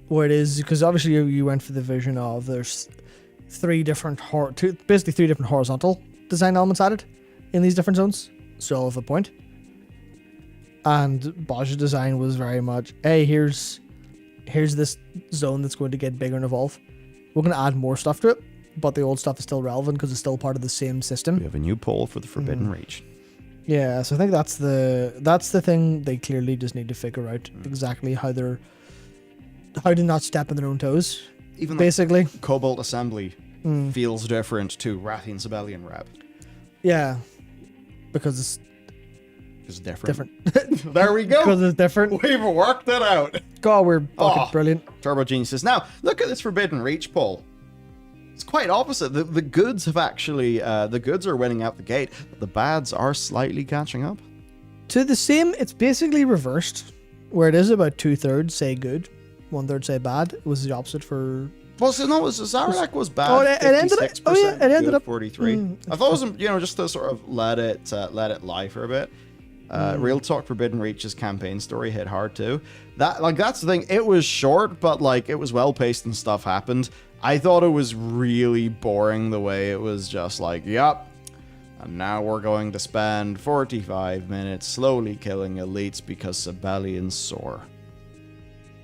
Where it is, because obviously you went for the vision of there's 3 different horizontal design elements added in these different zones, so of a point. And Budget design was very much, hey, here's this zone that's going to get bigger and evolve. We're going to add more stuff to it, but the old stuff is still relevant because it's still part of the same system. We have a new poll for the Forbidden Reach. Yeah, so I think that's the thing they clearly just need to figure out exactly how to not step on their own toes. Even basically, Cobalt Assembly feels different to Rathian Sibelian Rap. Yeah, because it's different. There we go. Because it's different. We've worked it out. God, we're fucking brilliant. Turbo geniuses. Now, look at this Forbidden Reach poll. It's quite opposite. The goods have actually, the goods are winning out the gate, but the bads are slightly catching up. To the same, it's basically reversed, where it is about 2/3 say good, 1/3 say bad. It was the opposite for... Well, so no, Zarlek was bad. Oh, it ended up 43. I thought it was, just to sort of let it lie for a bit. Real talk, Forbidden Reach's campaign story hit hard too. That's the thing. It was short, but it was well paced and stuff happened. I thought it was really boring the way it was just yup. And now we're going to spend 45 minutes slowly killing elites because Sibelian's sore.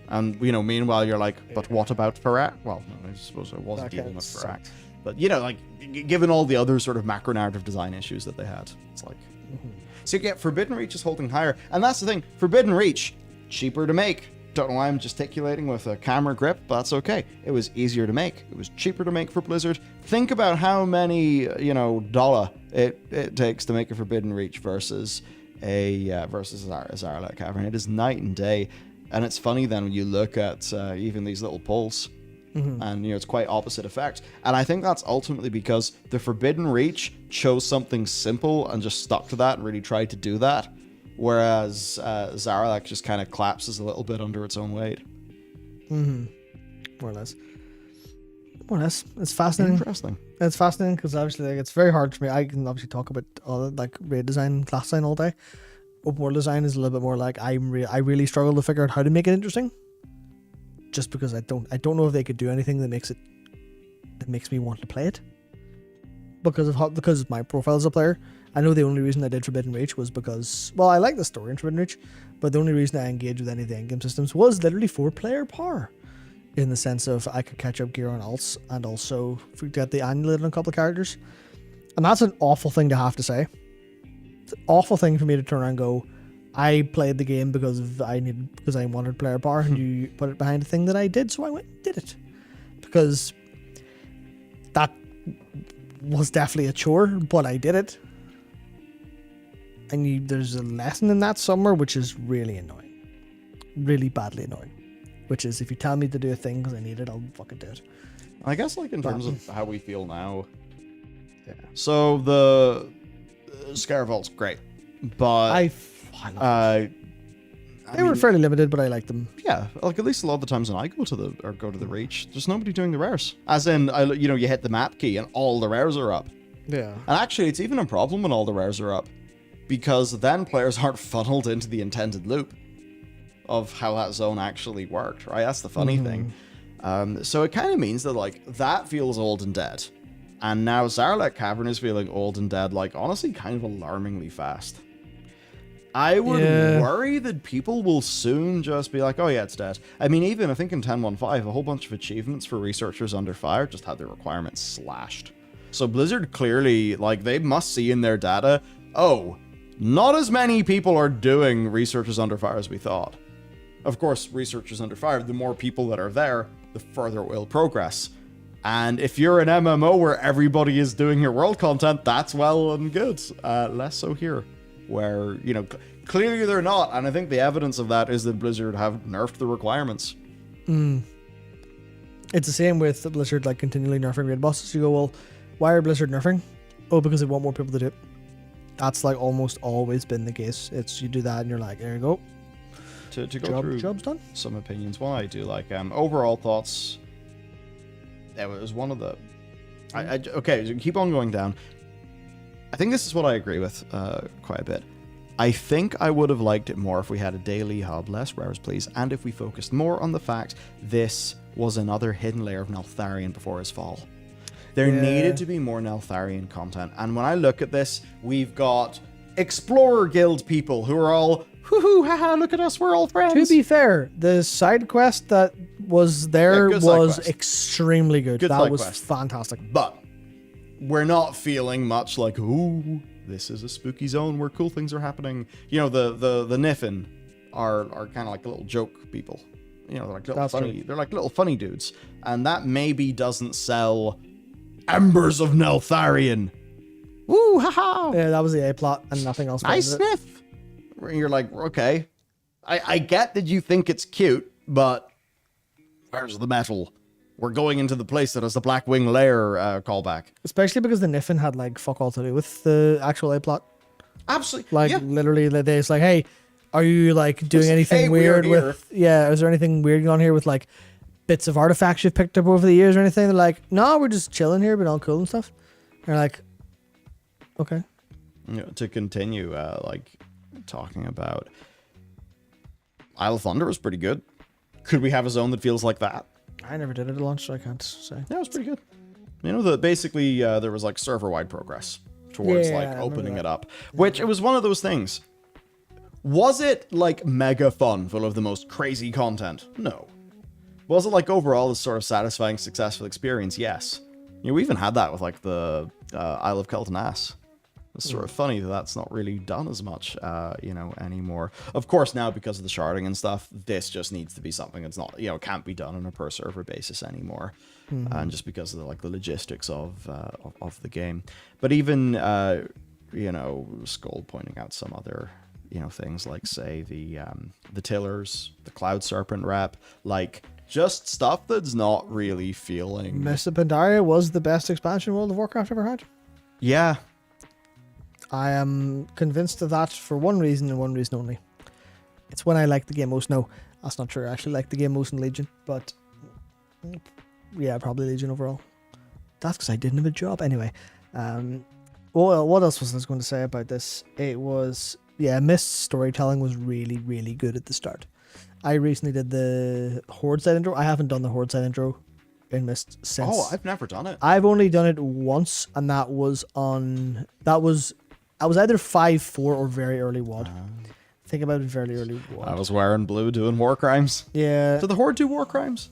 And, meanwhile, you're like, but what about Farak? Well, no, I suppose I wasn't dealing with Farak. But, given all the other sort of macro narrative design issues that they had, it's like... So you get Forbidden Reach is holding higher. And that's the thing. Forbidden Reach, cheaper to make. Don't know why I'm gesticulating with a camera grip, but that's okay. It was easier to make. It was cheaper to make for Blizzard. Think about how many, dollar it takes to make a Forbidden Reach versus Zaralek Cavern. It is night and day. And it's funny then when you look at even these little polls, and it's quite opposite effect. And I think that's ultimately because the Forbidden Reach chose something simple and just stuck to that and really tried to do that, whereas Zaralek just kind of collapses a little bit under its own weight. More or less. It's fascinating. Interesting. It's fascinating because obviously it's very hard for me. I can obviously talk about all raid design, class design all day. Open world design is a little bit more like I really struggle to figure out how to make it interesting. Just because I don't know if they could do anything that makes me want to play it. Because of my profile as a player. I know the only reason I did Forbidden Reach was because, well, I like the story in Forbidden Reach, but the only reason I engaged with any of the endgame systems was literally for player power. In the sense of I could catch up gear on alts and also get the annulate on a couple of characters. And that's an awful thing to have to say. It's an awful thing for me to turn around and go, I played the game because I wanted player power, and you put it behind a thing that I did, so I went and did it. Because that was definitely a chore, but I did it. And there's a lesson in that somewhere, which is really annoying. Really badly annoying. Which is, if you tell me to do a thing because I need it, I'll fucking do it. I guess, in terms of how we feel now. Yeah. So the Scaravel's great, but they were fairly limited, but I liked them. Yeah, at least a lot of the times when I go to the Reach, there's nobody doing the rares. As in, you hit the map key and all the rares are up. Yeah. And actually, it's even a problem when all the rares are up, because then players aren't funneled into the intended loop of how that zone actually worked, right? That's the funny thing. So it kind of means that, that feels old and dead. And now Zaralek Cavern is feeling old and dead, honestly, kind of alarmingly fast. I would worry that people will soon just be like, oh yeah, it's dead. I mean, even I think in 10.1.5, a whole bunch of achievements for researchers under fire just had their requirements slashed. So Blizzard clearly, they must see in their data, oh, not as many people are doing researchers under fire as we thought. Of course, researchers under fire, the more people that are there, the further it will progress. And if you're an MMO where everybody is doing your world content, that's well and good. Less so here, where, clearly they're not. And I think the evidence of that is that Blizzard have nerfed the requirements. It's the same with Blizzard, continually nerfing raid bosses. You go, well, why are Blizzard nerfing? Oh, because they want more people to do it. That's almost always been the case. It's you do that and you're like, there you go. To go through job's done. Some opinions. What I do overall thoughts. It was one of the. Okay, so keep on going down. I think this is what I agree with quite a bit. I think I would have liked it more if we had a daily hub, less rares please, and if we focused more on the fact this was another hidden layer of Neltharion before his fall. There needed to be more Neltharion content, and when I look at this, we've got Explorer Guild people who are all, hoo-hoo, haha, look at us, we're all friends. To be fair, the side quest that was there was extremely good. That was fantastic. But we're not feeling much like, ooh, this is a spooky zone where cool things are happening. The Niffin are kind of like little joke people. They're little funny. They're like little funny dudes. And that maybe doesn't sell Embers of Neltharion. Woo, haha. Yeah, that was the A plot and nothing else. Nice sniff. Where you're like, okay, I get that you think it's cute, but where's the metal? We're going into the place that has the Blackwing Lair callback. Especially because the Niffin had fuck all to do with the actual A plot. Absolutely. Literally, it's like, hey, are you doing anything weird with? Yeah, is there anything weird going on here with bits of artifacts you've picked up over the years or anything? They're like, no, we're just chilling here, being all cool and stuff. And they're like, okay. To continue, talking about Isle of Thunder was pretty good. Could we have a zone that feels like that? I never did it at launch, so I can't say. Yeah, it was pretty good. Basically there was server-wide progress towards opening it up, which it was one of those things. Was it like mega fun, full of the most crazy content? No. Was it like overall a sort of satisfying, successful experience? Yes. You know, we even had that with like the Isle of Keltonas. It's sort of funny that that's not really done as much, you know, anymore. Of course, now because of the sharding and stuff, this just needs to be something that's not, you know, can't be done on a per server basis anymore, and just because of the logistics of the game. But even, you know, Skull pointing out some other, you know, things like say the Tillers, the Cloud Serpent rep, like just stuff that's not really feeling. Mist of Pandaria was the best expansion World of Warcraft ever had. Yeah. I am convinced of that for one reason and one reason only. It's when I like the game most. No, that's not true. I actually like the game most in Legion, but yeah, probably Legion overall. That's because I didn't have a job. Anyway, well, what else was I going to say about this? It was, yeah, Mist's storytelling was really, really good at the start. I recently did the Horde side intro. I haven't done the Horde side intro in Mist since. Oh, I've never done it. I've only done it once, and that was I was either 5-4 or very early WOD. Think about it, very early WOD. I was wearing blue doing war crimes. Yeah. Do the Horde do war crimes?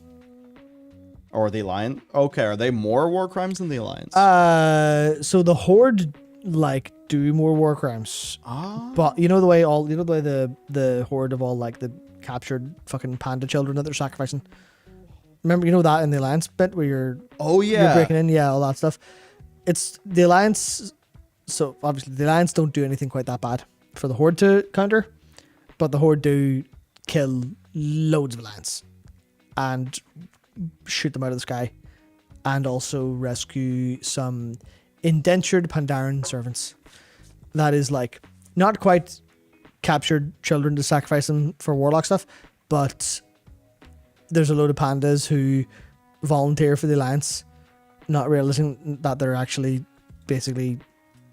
Or the Alliance? Okay, are they more war crimes than the Alliance? So the Horde like do more war crimes. But you know the way the Horde of all like the captured fucking panda children that they're sacrificing. Remember, you know that in the Alliance bit where you're you're breaking in, yeah, all that stuff. It's the Alliance. So obviously the Alliance don't do anything quite that bad for the Horde to counter, but the Horde do kill loads of Alliance and shoot them out of the sky, and also rescue some indentured Pandaren servants. That is like not quite captured children to sacrifice them for warlock stuff, but there's a load of pandas who volunteer for the Alliance, not realizing that they're actually basically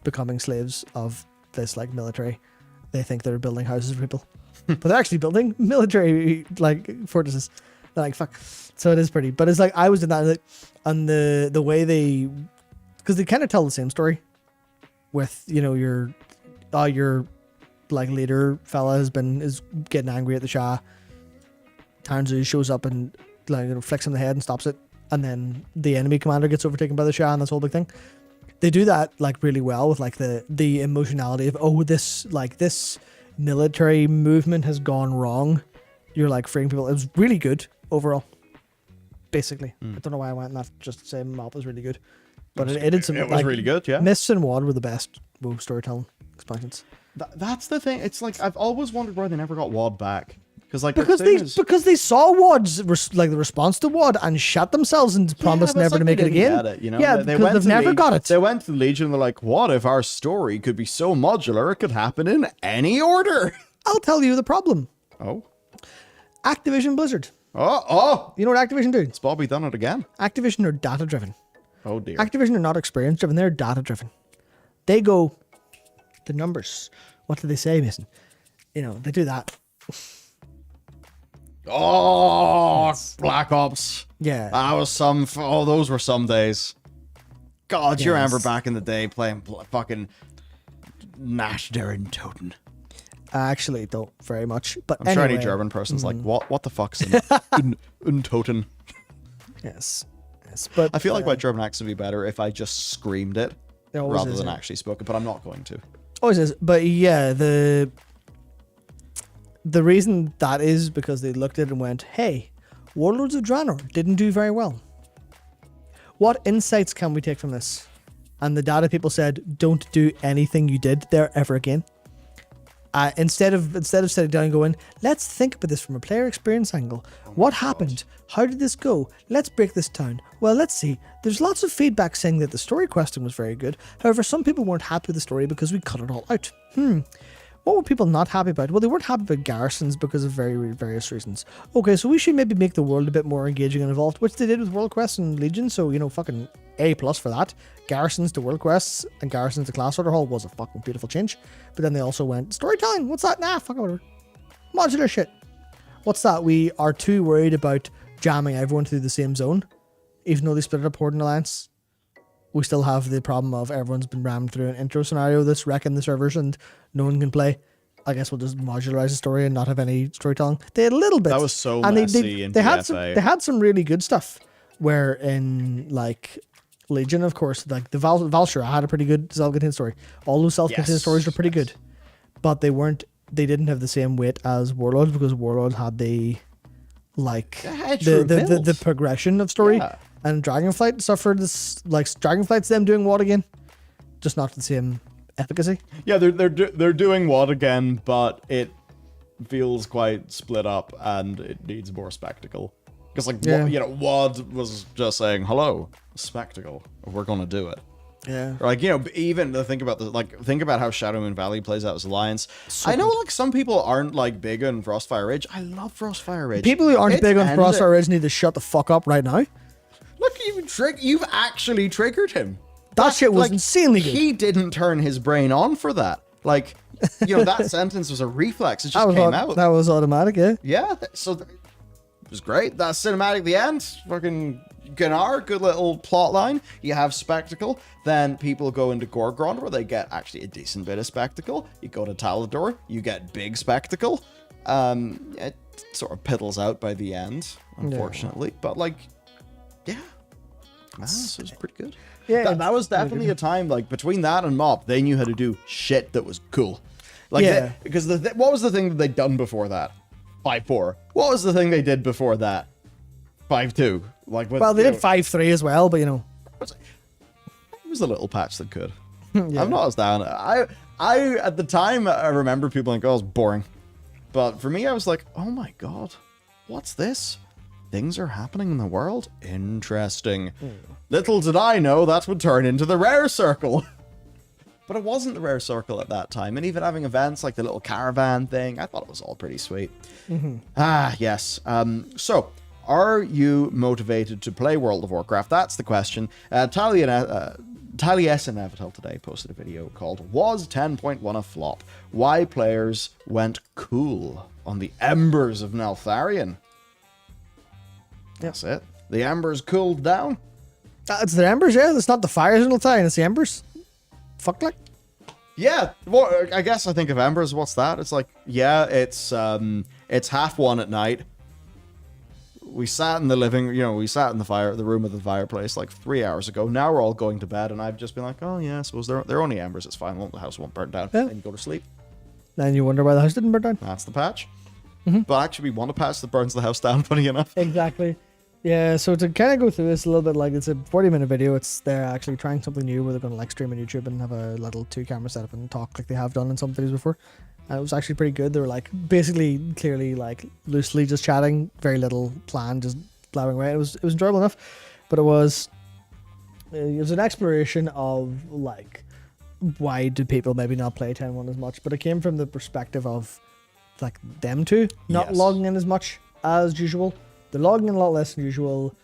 becoming slaves of this like military. They think they're building houses for people, but they're actually building military like fortresses. They're like, fuck. So it is pretty, but it's like I was in that, like, and the way they, because they kind of tell the same story with, you know, your like leader fella is getting angry at the Shah. Tarnzu shows up and like, you know, flicks him in the head and stops it, and then the enemy commander gets overtaken by the Shah and this whole big thing. They do that like really well with like the emotionality of, this military movement has gone wrong. You're like freeing people. It was really good overall. Basically, I don't know why I went that just to say map was really good, but it did some. It was really good, yeah. Mists and WOD were the best WoW storytelling expansions. That's the thing. It's like I've always wondered why they never got WoD back. Because they saw WOD's like the response to WOD and shut themselves and promised never to make it again. It, you know? Yeah, because they've never got it. They went to the Legion and they're like, what if our story could be so modular it could happen in any order? I'll tell you the problem. Oh? Activision Blizzard. Oh! You know what Activision do? It's Bobby done it again. Activision are data driven. Oh dear. Activision are not experience driven, they're data driven. They go, the numbers. What do they say, Mason? You know, they do that. Oh, Black Ops. Yeah. Those were some days. God, Yes. you remember back in the day playing fucking Nash Darren Toten. I actually don't very much. But I'm sure anyway, any German person's like, what the fuck's in Toten? Yes. But I feel like my German accent would be better if I just screamed it always rather is, than yeah. actually spoke it, but I'm not going to. Always is. But yeah, the reason that is because they looked at it and went, hey, Warlords of Draenor didn't do very well. What insights can we take from this? And the data people said, don't do anything you did there ever again. Instead of sitting down and going, let's think about this from a player experience angle. What happened? How did this go? Let's break this down. Well, let's see. There's lots of feedback saying that the story question was very good. However, some people weren't happy with the story because we cut it all out. What were people not happy about? Well, they weren't happy about garrisons because of various reasons. Okay, so we should maybe make the world a bit more engaging and involved, which they did with World Quest and Legion, so, you know, fucking A+ for that. Garrisons to World Quests and garrisons to Class Order Hall was a fucking beautiful change. But then they also went, storytelling, what's that? Nah, fuck whatever. Modular shit. What's that? We are too worried about jamming everyone through the same zone. Even though they split it up Horde and Alliance, we still have the problem of everyone's been rammed through an intro scenario that's wrecking the servers and no one can play. I guess we'll just modularize the story and not have any storytelling. They had a little bit. That was so and messy in they GFA. had some really good stuff. Where in like Legion, of course, like the Valshura had a pretty good self-contained story. All those self-contained stories were pretty good, but they didn't have the same weight as Warlords, because Warlords had the progression of story, and Dragonflight suffered this, like Dragonflight's them doing what again, just not the same efficacy. Yeah, they're doing what again, but it feels quite split up and it needs more spectacle. Because WoD was just saying, hello, spectacle, we're gonna do it. Yeah. Or even think about how Shadow Moon Valley plays out as Alliance. I know some people aren't big on Frostfire Ridge. I love Frostfire Ridge. People who aren't big on Frostfire Ridge need to shut the fuck up right now. Look, you've actually triggered him. That shit was insanely good. He didn't turn his brain on for that. That sentence was a reflex. It just came out. That was automatic, yeah. Yeah, it was great. That cinematic at the end, fucking Gunnar, good little plot line. You have spectacle, then people go into Gorgrond where they get actually a decent bit of spectacle. You go to Talador, you get big spectacle. It sort of piddles out by the end, unfortunately. Yeah. But man, this was pretty good. Yeah, that was definitely a time between that and MoP, they knew how to do shit that was cool. Because what was the thing that they'd done before that? 5.4. What was the thing they did before that? 5.2. They did 5.3 as well, but it was a little patch that could. Yeah. I'm not as down. I at the time I remember people like, oh, it's boring. But for me, I was like, oh my god, what's this? Things are happening in the world? Interesting. Little did I know that would turn into the rare circle. But it wasn't the rare circle at that time. And even having events like the little caravan thing, I thought it was all pretty sweet. Yes. So, are you motivated to play World of Warcraft? That's the question. Talia S. Inevitable today posted a video called Was 10.1 a Flop? Why Players Went Cool on the Embers of Neltharion. That's it. The Embers cooled down. It's the Embers, yeah. It's not the fires in Neltharion, it's the Embers. Fuck like. Yeah, well, I guess I think of Embers. What's that? It's it's 1:30 at night. We sat in the we sat in the room of the fireplace 3 hours ago. Now we're all going to bed, and I've just been like, oh yeah, I suppose they're only embers. It's fine. The house won't burn down. Yeah. And you go to sleep. Then you wonder why the house didn't burn down. That's the patch. But actually, we want a patch that burns the house down. Funny enough. Exactly. Yeah, so to kind of go through this a little bit, it's a 40-minute video. They're actually trying something new where they're going to stream on YouTube and have a little 2-camera setup and talk like they have done in some videos before. And it was actually pretty good. They were basically clearly loosely just chatting, very little plan, just blabbering away. It was enjoyable enough, but it was an exploration of why do people maybe not play 10.1 as much, but it came from the perspective of them two not logging in as much as usual. They're logging in a lot less than usual.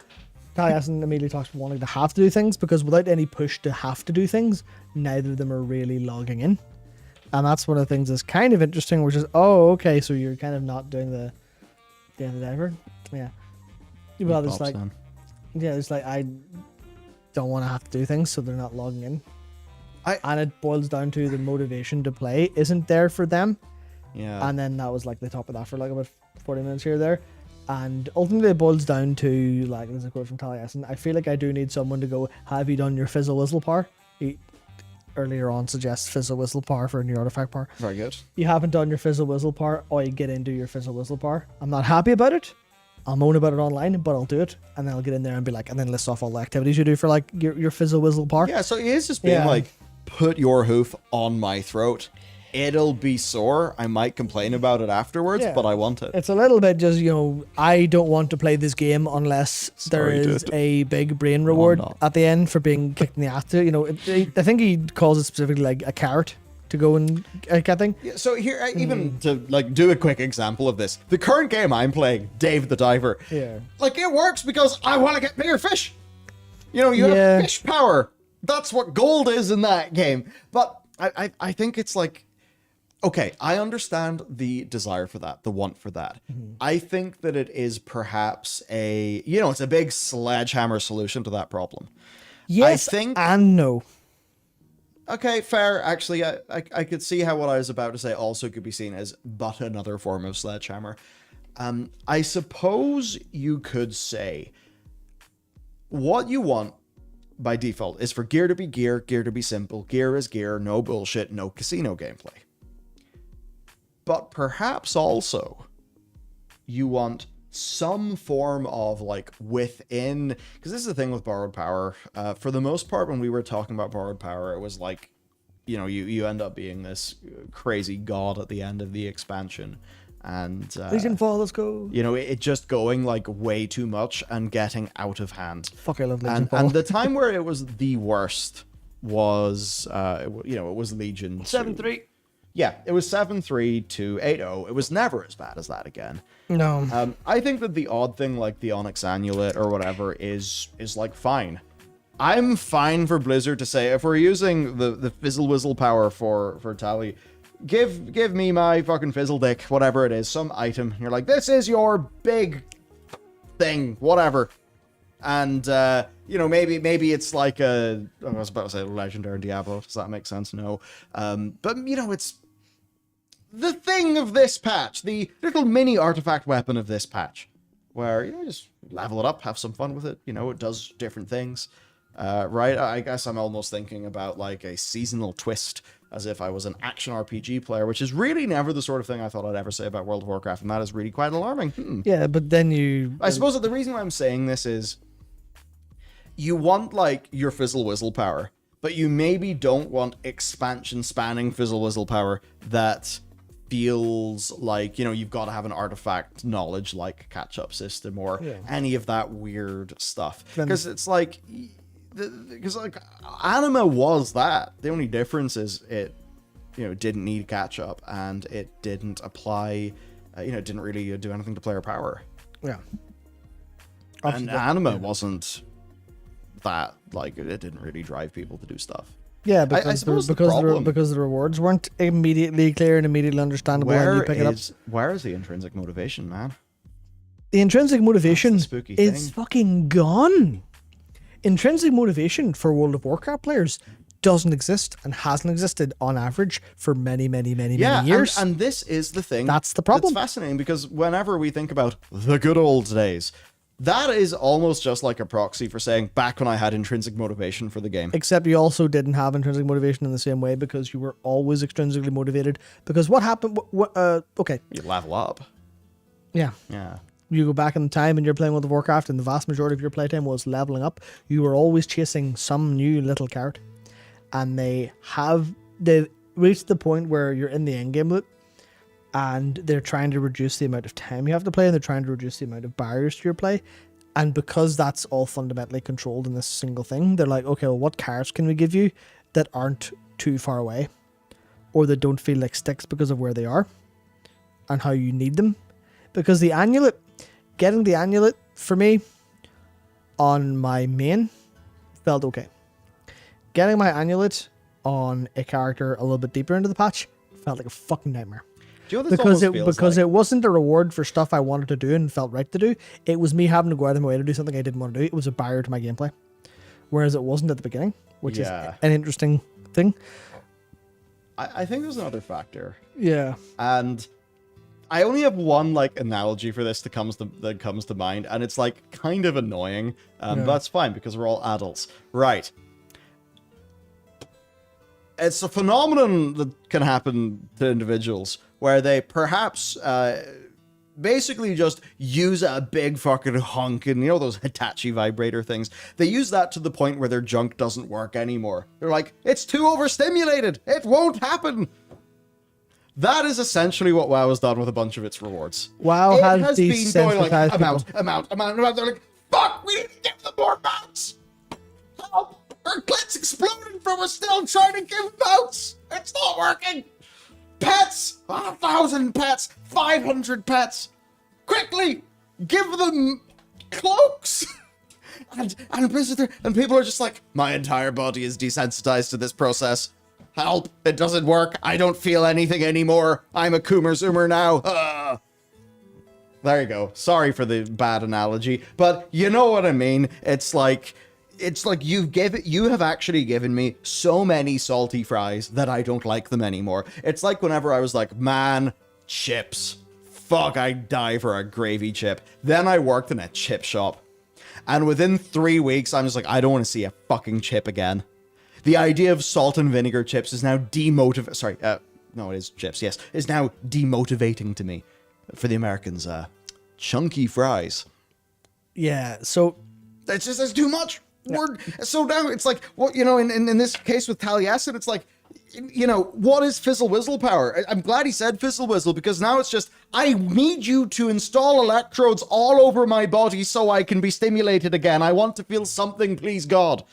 Taliesin immediately talks about wanting to have to do things, because without any push to have to do things, neither of them are really logging in. And that's one of the things that's kind of interesting, which is, oh, okay, so you're kind of not doing the diver. Yeah. Well, it's I don't want to have to do things, so they're not logging in. And it boils down to the motivation to play isn't there for them. Yeah. And then that was the top of that for about 40 minutes here or there. And ultimately it boils down to, there's a quote from Taliesin, I feel like I do need someone to go, have you done your fizzle whistle power? He earlier on suggests fizzle whistle power for a new artifact power. Very good. You haven't done your fizzle whistle power, or you get into your fizzle whistle power. I'm not happy about it. I'll moan about it online, but I'll do it. And then I'll get in there and be and then list off all the activities you do for your fizzle whistle power. Yeah, so it is just being put your hoof on my throat. It'll be sore. I might complain about it afterwards, but I want it. It's a little bit just, I don't want to play this game unless there is a big brain reward at the end for being kicked in the ass. I think he calls it specifically a carrot to go and get thing. Yeah, so here, even to do a quick example of this, the current game I'm playing, Dave the Diver, it works because I want to get bigger fish. You have fish power. That's what gold is in that game. But I think it's okay, I understand the desire for that, the want for that. I think that it is perhaps it's a big sledgehammer solution to that problem. Yes, and no. Okay, fair. Actually, I could see how what I was about to say also could be seen as but another form of Sledgehammer. I suppose you could say what you want by default is for gear to be gear to be simple, gear is gear, no bullshit, no casino gameplay. But perhaps also you want some form of like within, because this is the thing with borrowed power. For the most part, when we were talking about borrowed power, it was like, you know, you end up being this crazy god at the end of the expansion. And Legion Fall, let's go. You know, it just going like way too much and getting out of hand. Fuck, I love Legion Fall. And the time where it was the worst was, you know, it was Legion 7-3. Yeah, it was 7-3 to 8-0. It was never as bad as that again. No. I think that the odd thing like the Onyx Amulet or whatever is like fine. I'm fine for Blizzard to say, if we're using the Fizzle Whizzle power for Tally, give me my fucking Fizzle Dick, whatever it is, some item. You're like, this is your big thing, whatever. And, you know, maybe it's like I was about to say Legendary Diablo. Does that make sense? No. But, you know, it's the thing of this patch, the little mini artifact weapon of this patch, where, you know, just level it up, have some fun with it. You know, it does different things. Right? I guess I'm almost thinking about like a seasonal twist, as if I was an action RPG player, which is really never the sort of thing I thought I'd ever say about World of Warcraft, and that is really quite alarming. Yeah, but then I suppose that the reason why I'm saying this is you want like your Fizzle Whizzle power, but you maybe don't want expansion spanning Fizzle Whizzle power that feels like, you know, you've got to have an artifact knowledge like catch-up system or any of that weird stuff. Because it's like, because like Anima was that. The only difference is it, you know, didn't need catch-up and it didn't apply, you know, it didn't really do anything to player power. Yeah. And Anima wasn't that, like, it didn't really drive people to do stuff. Yeah, because the rewards weren't immediately clear and immediately understandable. Where is the intrinsic motivation, man? The intrinsic motivation is fucking gone. Intrinsic motivation for World of Warcraft players doesn't exist and hasn't existed on average for many years. And this is the thing. That's the problem. It's fascinating because whenever we think about the good old days, that is almost just like a proxy for saying back when I had intrinsic motivation for the game. Except you also didn't have intrinsic motivation in the same way because you were always extrinsically motivated. Because what happened? Okay. You level up. Yeah. Yeah. You go back in time and you're playing World of Warcraft and the vast majority of your playtime was leveling up. You were always chasing some new little carrot. And they've reached the point where you're in the endgame loop and they're trying to reduce the amount of time you have to play and they're trying to reduce the amount of barriers to your play. And because that's all fundamentally controlled in this single thing, they're like, okay, well, what carrots can we give you that aren't too far away or that don't feel like sticks because of where they are and how you need them? Because the amulet, getting the amulet for me on my main felt okay. Getting my amulet on a character a little bit deeper into the patch felt like a fucking nightmare. Do you know because it wasn't a reward for stuff I wanted to do and felt right to do. It was me having to go out of my way to do something I didn't want to do. It was a barrier to my gameplay. Whereas it wasn't at the beginning, which is an interesting thing. I think there's another factor. Yeah. And I only have one like analogy for this that comes to mind, and it's like kind of annoying. But that's fine because we're all adults. Right. It's a phenomenon that can happen to individuals where they perhaps basically just use a big fucking hunk and, you know, those Hitachi vibrator things. They use that to the point where their junk doesn't work anymore. They're like, it's too overstimulated. It won't happen. That is essentially what WoW has done with a bunch of its rewards. WoW has been going like, desensitized amount. They're like, fuck, we need to give them more mounts. Help. Our clit's exploding from us still trying to give mounts. It's not working. Pets. 1,000 pets. 500 pets. Quickly, give them cloaks. and people are just like, my entire body is desensitized to this process. Help. It doesn't work. I don't feel anything anymore. I'm a Coomer Zoomer now. There you go. Sorry for the bad analogy, but you know what I mean. It's like, it's like you have actually given me so many salty fries that I don't like them anymore. It's like whenever I was like, man, chips. Fuck, I'd die for a gravy chip. Then I worked in a chip shop. And within 3 weeks, I'm just like, I don't want to see a fucking chip again. The idea of salt and vinegar chips is now demotivating. Sorry, no, it is chips, yes. Is now demotivating to me. For the Americans, chunky fries. Yeah, so... It's too much. So now it's like, well, you know, in this case with Taliesin, it's like, you know, what is Fizzle Whizzle power? I'm glad he said Fizzle Whizzle, because now it's just, I need you to install electrodes all over my body so I can be stimulated again. I want to feel something, please God.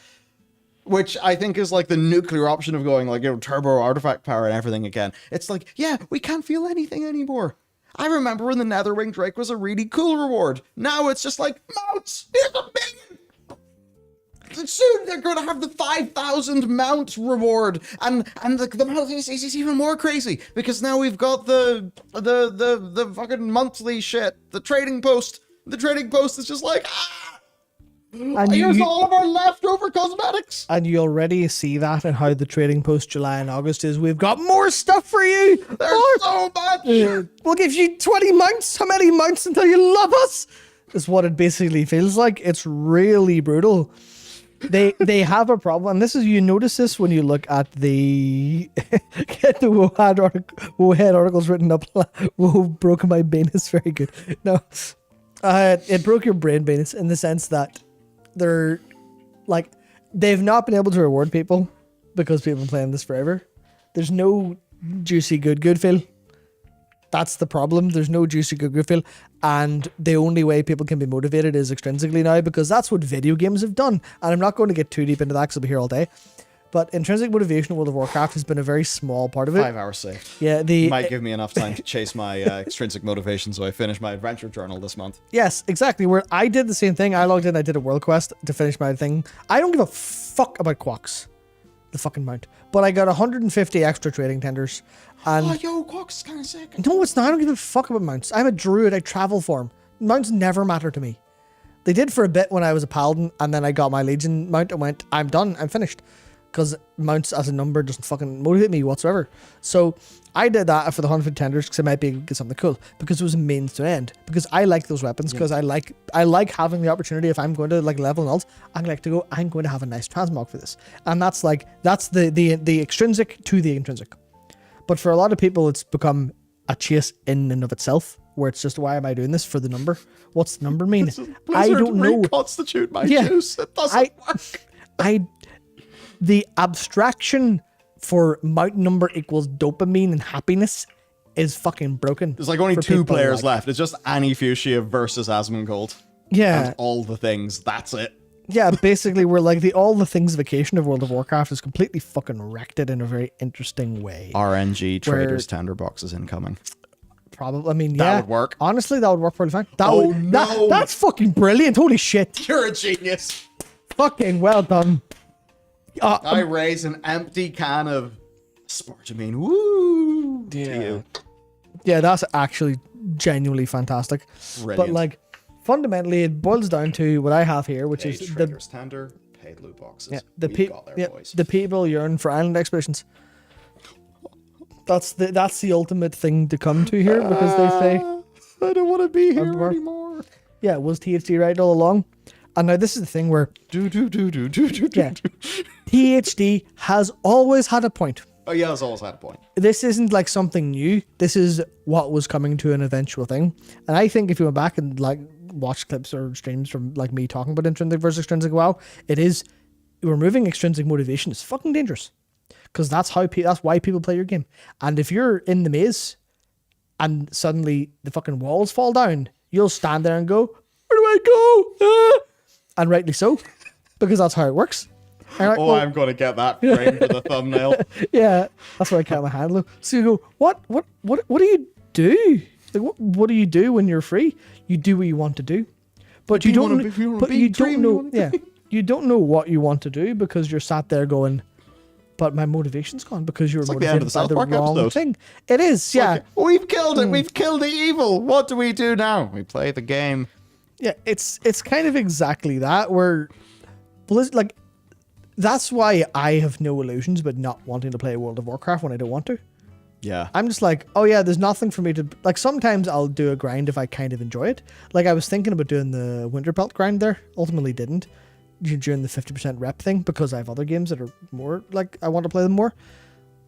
Which I think is like the nuclear option of going like, you know, turbo artifact power and everything again. It's like, yeah, we can't feel anything anymore. I remember when the Netherwing Drake was a really cool reward. Now it's just like, mounts, here's $1 million. Soon they're going to have the 5,000 mount reward, and the mount is even more crazy because now we've got the fucking monthly shit, the trading post. The trading post is just like, and here's all of our leftover cosmetics. And you already see that in how the trading post July and August is. We've got more stuff for you. There's so much. We'll give you 20 mounts. How many mounts until you love us? Is what it basically feels like. It's really brutal. They have a problem, and this is, you notice this when you look at the get the Wohead articles written up. Whoa, broken my banus. Very good. No, it broke your brain banus in the sense that they're like, they've not been able to reward people because people have been playing this forever. There's no juicy good feel. That's the problem. There's no juicy good feel, and the only way people can be motivated is extrinsically now, because that's what video games have done. And I'm not going to get too deep into that because I'll be here all day. But intrinsic motivation in World of Warcraft has been a very small part of it. 5 hours saved. Yeah, might give me enough time to chase my extrinsic motivation, so I finish my adventure journal this month. Yes, exactly. Where I did the same thing. I logged in. I did a world quest to finish my thing. I don't give a fuck about Quacks, the fucking mount. But I got 150 extra trading tenders. And Quacks is kind of sick. No, it's not. I don't give a fuck about mounts. I'm a druid. I travel for them. Mounts never matter to me. They did for a bit when I was a paladin, and then I got my legion mount and went, I'm done. I'm finished. Because mounts as a number doesn't fucking motivate me whatsoever. So I did that for the 150 tenders because I might be able to get something cool. Because it was a means to end. Because I like those weapons. Because I like having the opportunity, if I'm going to like level and alt, I like to go, I'm going to have a nice transmog for this. And that's the extrinsic to the intrinsic. But for a lot of people, it's become a chase in and of itself, where it's just, why am I doing this for the number? What's the number mean? I don't know. Reconstitute my juice. It doesn't work. The abstraction for mount number equals dopamine and happiness is fucking broken. There's like only 2 players left. It's just Annie Fuchsia versus Asmongold. Yeah. And all the things. That's it. Yeah, basically we're like all the things vacation of World of Warcraft is completely fucking wrecked it in a very interesting way. RNG traders tender boxes incoming. Probably, I mean, that would work. Honestly, that would work pretty fine. No. That's fucking brilliant. Holy shit. You're a genius. Fucking well done. I raise an empty can of Spartamine. Woo! Yeah. To you. Yeah, that's actually genuinely fantastic. Brilliant. But like, fundamentally, it boils down to what I have here, which is traders tender, paid loot boxes. Yeah, boys. The people yearn for island expeditions. That's the ultimate thing to come to here, because they say, I don't want to be here anymore. Yeah, was THD right all along? And now this is the thing where THD has always had a point. Oh yeah, it's always had a point. This isn't like something new. This is what was coming to an eventual thing. And I think if you went back and like watch clips or streams from like me talking about intrinsic versus extrinsic WoW, it is, removing extrinsic motivation is fucking dangerous. Because that's why people play your game. And if you're in the maze and suddenly the fucking walls fall down, you'll stand there and go, where do I go? Ah! And rightly so, because that's how it works. Like, I'm going to get that frame for the thumbnail. Yeah, that's why I count my hand low. So you go, what do you do? Like, what do you do when you're free? You do what you want to do, but you don't know. Yeah, you don't know what you want to do because you're sat there going, but my motivation's gone because you're motivated by the wrong thing. It is, yeah. Like, we've killed it. We've killed the evil. What do we do now? We play the game. Yeah, it's kind of exactly that, where like, that's why I have no illusions about not wanting to play World of Warcraft when I don't want to. Yeah. I'm just like, oh yeah, there's nothing for me to, like, sometimes I'll do a grind if I kind of enjoy it. Like, I was thinking about doing the Winter Belt grind there, ultimately didn't, during the 50% rep thing, because I have other games that are more, like, I want to play them more.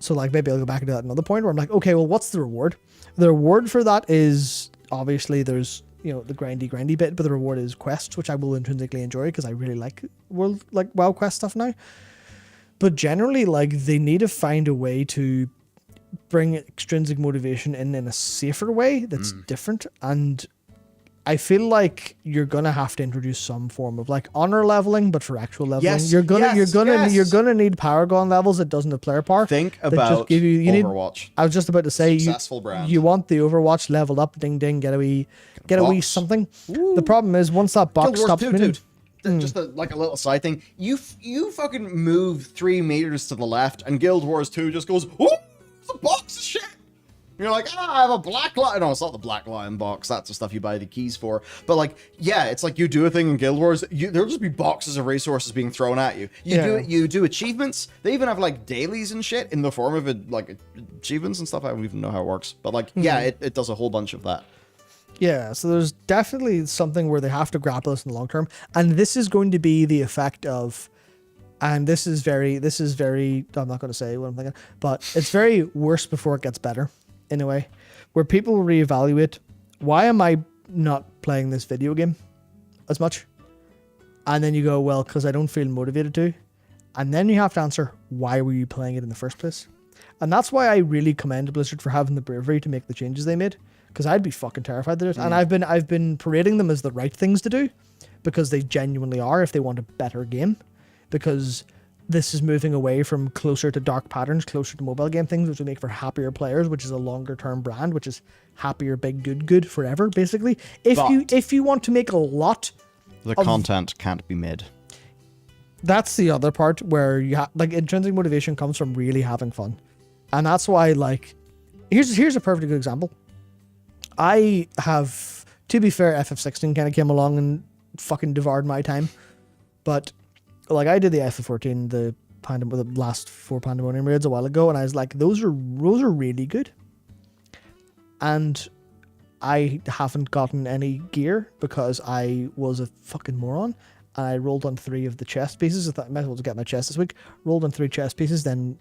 So, like, maybe I'll go back and do that another point where I'm like, okay, well, what's the reward? The reward for that is, obviously, there's, you know, the grindy bit, but the reward is quests, which I will intrinsically enjoy because I really like WoW quest stuff now. But generally, like, they need to find a way to bring extrinsic motivation in a safer way that's different. And I feel like you're gonna have to introduce some form of like honor leveling, but for actual leveling. Yes, You're gonna need Paragon levels that doesn't have player power. Think about just give you Overwatch. I was just about to say Successful brand. you want the Overwatch leveled up, ding ding, get a wee something. Ooh. The problem is once that box stops moving. Just like a little side thing. You fucking move 3 meters to the left, and Guild Wars 2 just goes, oh, it's a box of shit. And you're like, I have a black lion. No, it's not the black lion box. That's the stuff you buy the keys for. But like, yeah, it's like you do a thing in Guild Wars. There'll just be boxes of resources being thrown at you. You do achievements. They even have like dailies and shit in the form of achievements and stuff. I don't even know how it works. But like, yeah, it does a whole bunch of that. Yeah, so there's definitely something where they have to grapple this in the long term. And this is going to be the effect of, and this is very, I'm not going to say what I'm thinking, but it's very worse before it gets better in a way, where people reevaluate, why am I not playing this video game as much? And then you go, well, because I don't feel motivated to. And then you have to answer, why were you playing it in the first place? And that's why I really commend Blizzard for having the bravery to make the changes they made. Because I'd be fucking terrified of it. And I've been parading them as the right things to do, because they genuinely are if they want a better game. Because this is moving away from closer to dark patterns, closer to mobile game things, which will make for happier players, which is a longer term brand, which is happier, big, good forever, basically. If you want to make a lot, the content can't be mid. That's the other part where you have, like, intrinsic motivation comes from really having fun. And that's why, like, here's a perfect good example. I have, to be fair, FF16 kind of came along and fucking devoured my time. But, like, I did the FF14, the last 4 Pandemonium raids a while ago, and I was like, those are really good. And I haven't gotten any gear because I was a fucking moron. And I rolled on 3 of the chest pieces. I thought I might as well just get my chest this week. Rolled on 3 chest pieces, then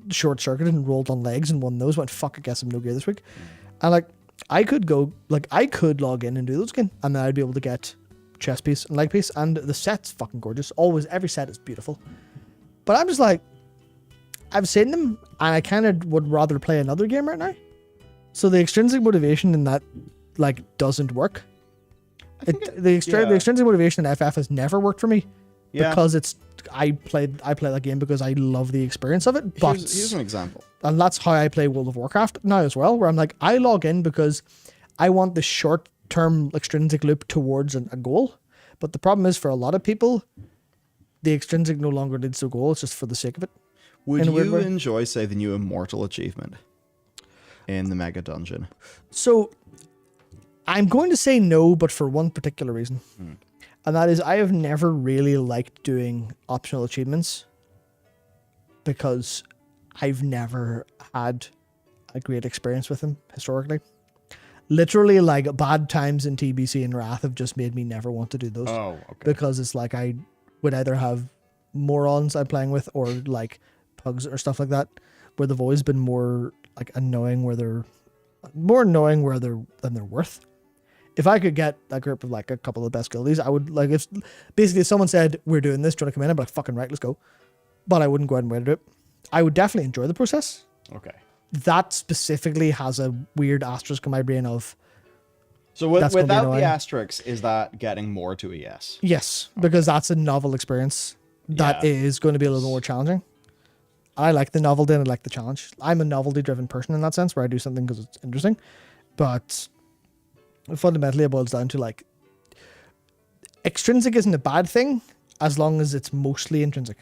short-circuited and rolled on legs and won those. Went, fuck, I guess I'm no gear this week. And, like, I could log in and do those again, and then I'd be able to get chest piece and leg piece, and the set's fucking gorgeous. Always, every set is beautiful. But I'm just like, I've seen them, and I kind of would rather play another game right now. So the extrinsic motivation in that, like, doesn't work. The extrinsic motivation in FF has never worked for me, because I play that game because I love the experience of it. But here's an example. And that's how I play World of Warcraft now as well, where I'm like, I log in because I want the short-term extrinsic loop towards a goal. But the problem is, for a lot of people, the extrinsic no longer leads to a goal. It's just for the sake of it. Would you enjoy, say, the new Immortal achievement in the Mega Dungeon? So, I'm going to say no, but for one particular reason. And that is, I have never really liked doing optional achievements because I've never had a great experience with them historically. Literally, like, bad times in TBC and Wrath have just made me never want to do those. Oh, okay. Because it's like I would either have morons I'm playing with or like pugs or stuff like that, where they've always been more like annoying than they're worth. If I could get a group of like a couple of the best guildies, I would, like, if basically someone said, we're doing this, do you want to come in? I'd be like, fucking right, let's go. But I wouldn't go ahead and wait to do it. I would definitely enjoy the process. Okay. That specifically has a weird asterisk in my brain of... So without the asterisk, is that getting more to a yes? Yes, because that's a novel experience that is going to be a little more challenging. I like the novelty and I like the challenge. I'm a novelty-driven person in that sense, where I do something because it's interesting. But fundamentally, it boils down to, like, extrinsic isn't a bad thing as long as it's mostly intrinsic.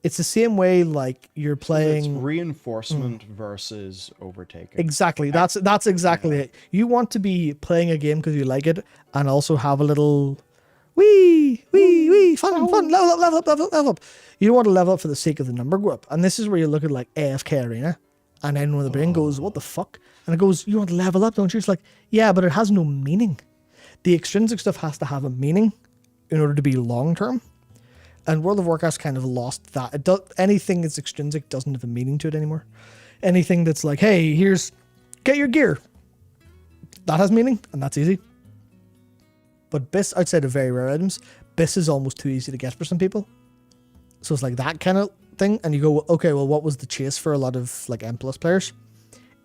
It's the same way, like, you're playing... So it's reinforcement versus overtaking. Exactly. That's exactly it. You want to be playing a game because you like it and also have a little wee fun, level up. You don't want to level up for the sake of the number go up. And this is where you look at like AFK Arena, and then when the brain goes, what the fuck? And it goes, you want to level up, don't you? It's like, yeah, but it has no meaning. The extrinsic stuff has to have a meaning in order to be long term. And World of Warcraft's kind of lost that. Anything that's extrinsic doesn't have a meaning to it anymore. Anything that's like, hey, get your gear. That has meaning, and that's easy. But BIS, outside of very rare items, BIS is almost too easy to get for some people. So it's like that kind of thing. And you go, okay, well, what was the chase for a lot of like M+ players?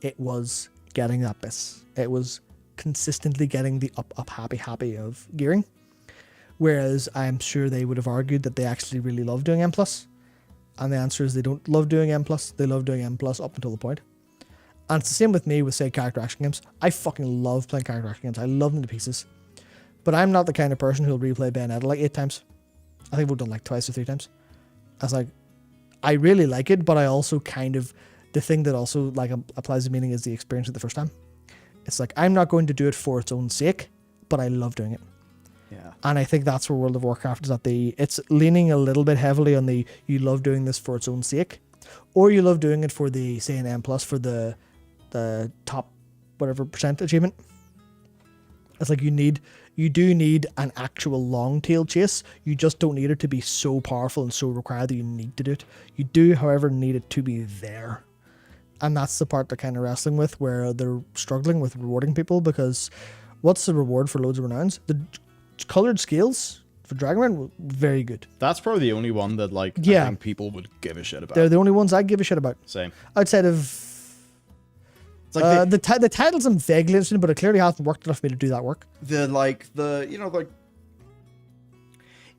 It was getting that BIS. It was consistently getting the up, happy of gearing. Whereas I'm sure they would have argued that they actually really love doing M+. And the answer is they don't love doing M+. They love doing M+ up until the point. And it's the same with me with, say, character action games. I fucking love playing character action games. I love them to pieces. But I'm not the kind of person who'll replay Bayonetta like 8 times. I think we've done like twice or 3 times. I was like, I really like it, but I also kind of, the thing that also like applies the meaning is the experience of the first time. It's like, I'm not going to do it for its own sake, but I love doing it. Yeah. And I think that's where World of Warcraft is at it's leaning a little bit heavily on you love doing this for its own sake, or you love doing it for the, say, an M+, for the top whatever % achievement. It's like you do need an actual long tail chase. You just don't need it to be so powerful and so required that you need to do it. You do, however, need it to be there. And that's the part they're kind of wrestling with, where they're struggling with rewarding people, because what's the reward for loads of renowns? The colored scales for Dragonrend, very good. That's probably the only one that I think people would give a shit about. They're the only ones I give a shit about. Same. Outside of it's like the titles I'm vaguely interested in, but it clearly hasn't worked enough for me to do that work.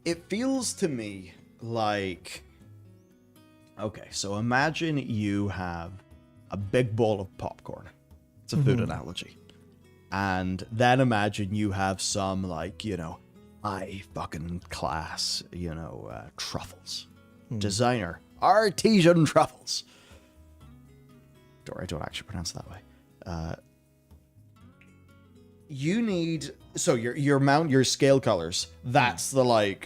It feels to me like, okay, so imagine you have a big bowl of popcorn. It's a food analogy. And then imagine you have some high fucking class, truffles. Designer, artesian truffles. I don't actually pronounce it that way. You need, so your scale colors, that's the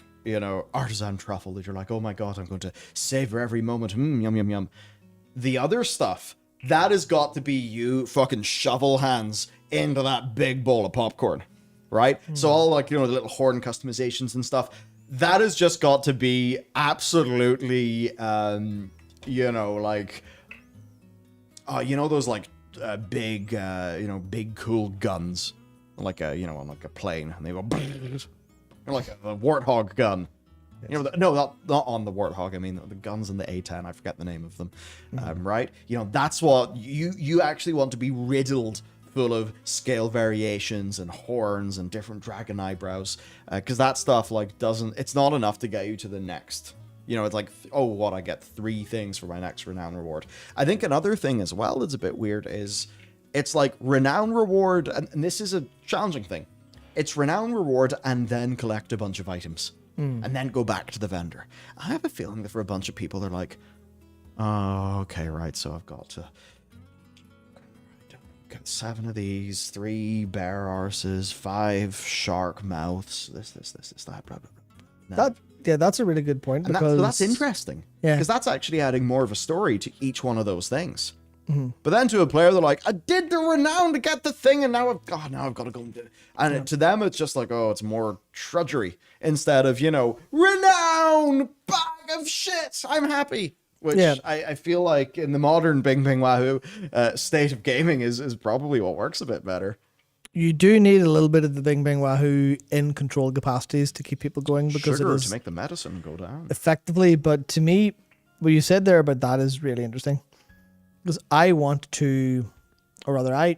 artisan truffle that you're like, oh my god, I'm going to savor every moment. Yum, yum, yum. The other stuff, that has got to be you fucking shovel hands into that big bowl of popcorn, right? So all the little horn customizations and stuff, that has just got to be absolutely, those big cool guns, on a plane, and they go like a warthog gun. Yes. Not on the warthog. I mean the guns in the A10. I forget the name of them. Right? That's what you actually want to be riddled full of scale variations and horns and different dragon eyebrows, because that stuff it's not enough to get you to the next. It's like, I get 3 things for my next renown reward. I think another thing as well that's a bit weird is it's like renown reward, and this is a challenging thing. It's renown reward and then collect a bunch of items and then go back to the vendor. I have a feeling that for a bunch of people, they're like, oh, okay, right, so I've got to get 7 of these, 3 bear arses, 5 shark mouths, this, that, blah, blah, blah. No. That's a really good point. And because that's interesting. Yeah. Because that's actually adding more of a story to each one of those things. But then to a player, they're like, I did the renown to get the thing, and now I've got to go and do it. And to them, it's just like, it's more trudgery instead of, renown, bag of shit, I'm happy. Which I feel like in the modern Bing Bing Wahoo state of gaming is probably what works a bit better. You do need a little bit of the Bing Bing Wahoo in controlled capacities to keep people going, because sugar it is to make the medicine go down effectively. But to me, what you said there about that is really interesting, because I want to, or rather, I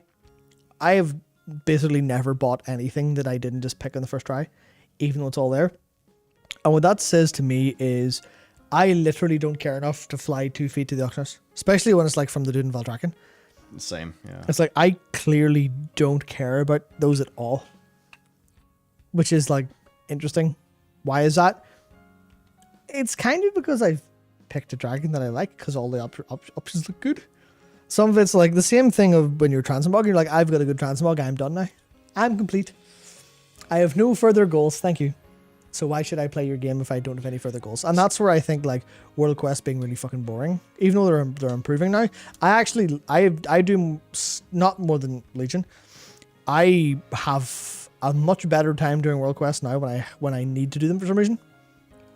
have basically never bought anything that I didn't just pick on the first try, even though it's all there. And what that says to me is, I literally don't care enough to fly 2 feet to the Oxnard, especially when it's like from the dude in Valdraken. Same, yeah. It's like, I clearly don't care about those at all. Which is interesting. Why is that? It's kind of because I've picked a dragon that I like, because all the options look good. Some of it's like the same thing of when you're transmog, you're like, I've got a good transmog, I'm done now. I'm complete. I have no further goals, thank you. So why should I play your game if I don't have any further goals? And that's where I think like World Quest being really fucking boring, even though they're improving now. I do not more than Legion. I have a much better time doing World Quest now when I need to do them for some reason.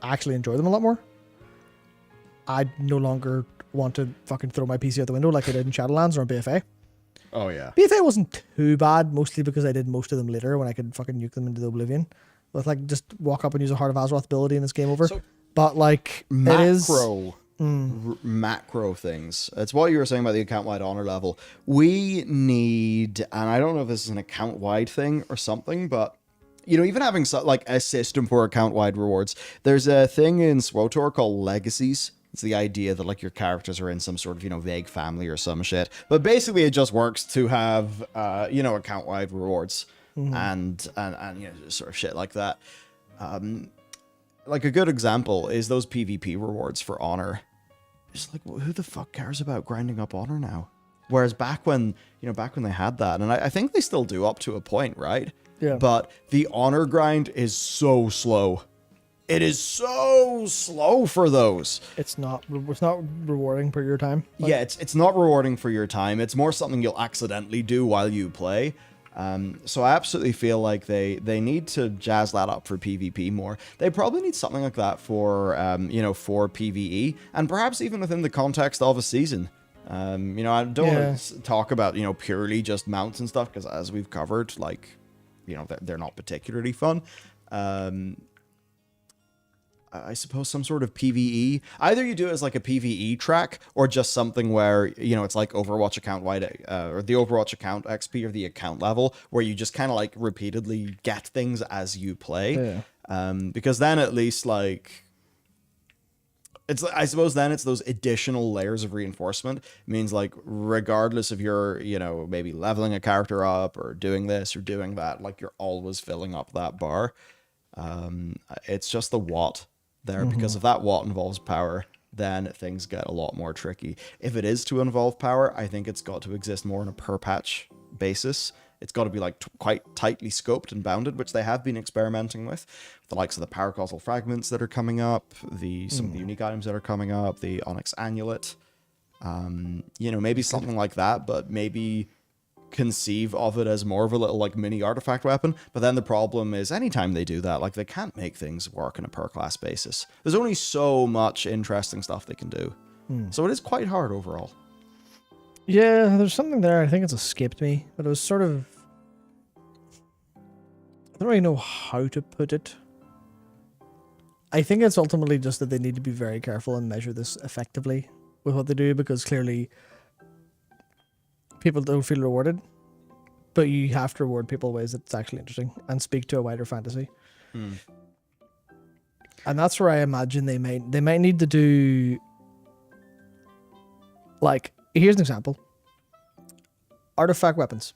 I actually enjoy them a lot more. I no longer want to fucking throw my PC out the window like I did in Shadowlands or on BFA. Oh yeah. BFA wasn't too bad, mostly because I did most of them later when I could fucking nuke them into the oblivion. With like just walk up and use a Heart of Azeroth ability and it's game over. So, but like macro things. It's what you were saying about the account-wide honor level. We need, and I don't know if this is an account-wide thing or something, but you know, even having like a system for account-wide rewards. There's a thing in SWTOR called Legacies. It's the idea that like your characters are in some sort of, you know, vague family or some shit. But basically it just works to have, you know, account-wide rewards and you know, sort of shit like that. Like a good example is those PvP rewards for honor. It's like, well, who the fuck cares about grinding up honor now? Whereas back when they had that, and I think they still do up to a point, right? Yeah. But the honor grind is so slow. It is so slow for those. It's not rewarding for your time. Like, yeah, it's not rewarding for your time. It's more something you'll accidentally do while you play. So I absolutely feel like they need to jazz that up for PvP more. They probably need something like that for you know, for PvE, and perhaps even within the context of a season. You know, I don't want to talk about, you know, purely just mounts and stuff, because as we've covered, like, you know, they're not particularly fun. I suppose some sort of PvE. Either you do it as like a PvE track, or just something where, you know, it's like Overwatch account wide, or the Overwatch account XP, or the account level, where you just kind of like repeatedly get things as you play. Yeah. Because then at least like, I suppose then it's those additional layers of reinforcement. It means like, regardless of your, you know, maybe leveling a character up or doing this or doing that, like you're always filling up that bar. It's just the what there, because if that what involves power, then things get a lot more tricky. If it is to involve power, I think it's got to exist more on a per patch basis. It's got to be like quite tightly scoped and bounded, which they have been experimenting with. The likes of the Paracausal Fragments that are coming up, some of the unique items that are coming up, the Onyx Amulet. You know, maybe something like that, but maybe conceive of it as more of a little like mini artifact weapon. But then the problem is, anytime they do that, like they can't make things work on a per class basis. There's only so much interesting stuff they can do. So it is quite hard overall. Yeah, there's something there. I think it's escaped me, but it was sort of, I don't really know how to put it. I think it's ultimately just that they need to be very careful and measure this effectively with what they do, because clearly people don't feel rewarded, but you have to reward people in ways that's actually interesting and speak to a wider fantasy. And that's where I imagine they might need to do, like, here's an example. Artifact weapons.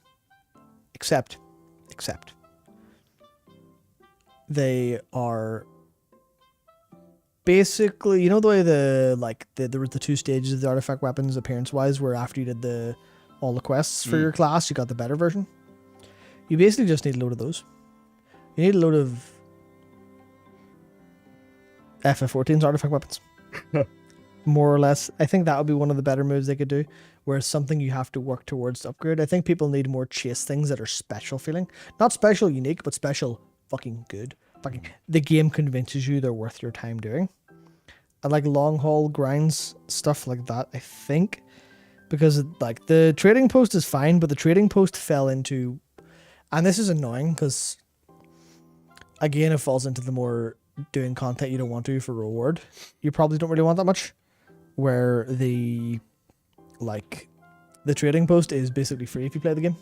Except they are basically, you know, the way there were the two stages of the artifact weapons appearance wise, where after you did all the quests for your class, you got the better version. You basically just need a load of those. You need a load of FF14's artifact weapons. More or less. I think that would be one of the better moves they could do, where it's something you have to work towards to upgrade. I think people need more chase things that are special feeling. Not special unique, but special fucking good. Fucking the game convinces you they're worth your time doing. I like long haul grinds, stuff like that, I think. Because like the trading post is fine, but the trading post fell into, and this is annoying because again it falls into the more doing content you don't want to for reward. You probably don't really want that much. Where the trading post is basically free if you play the game.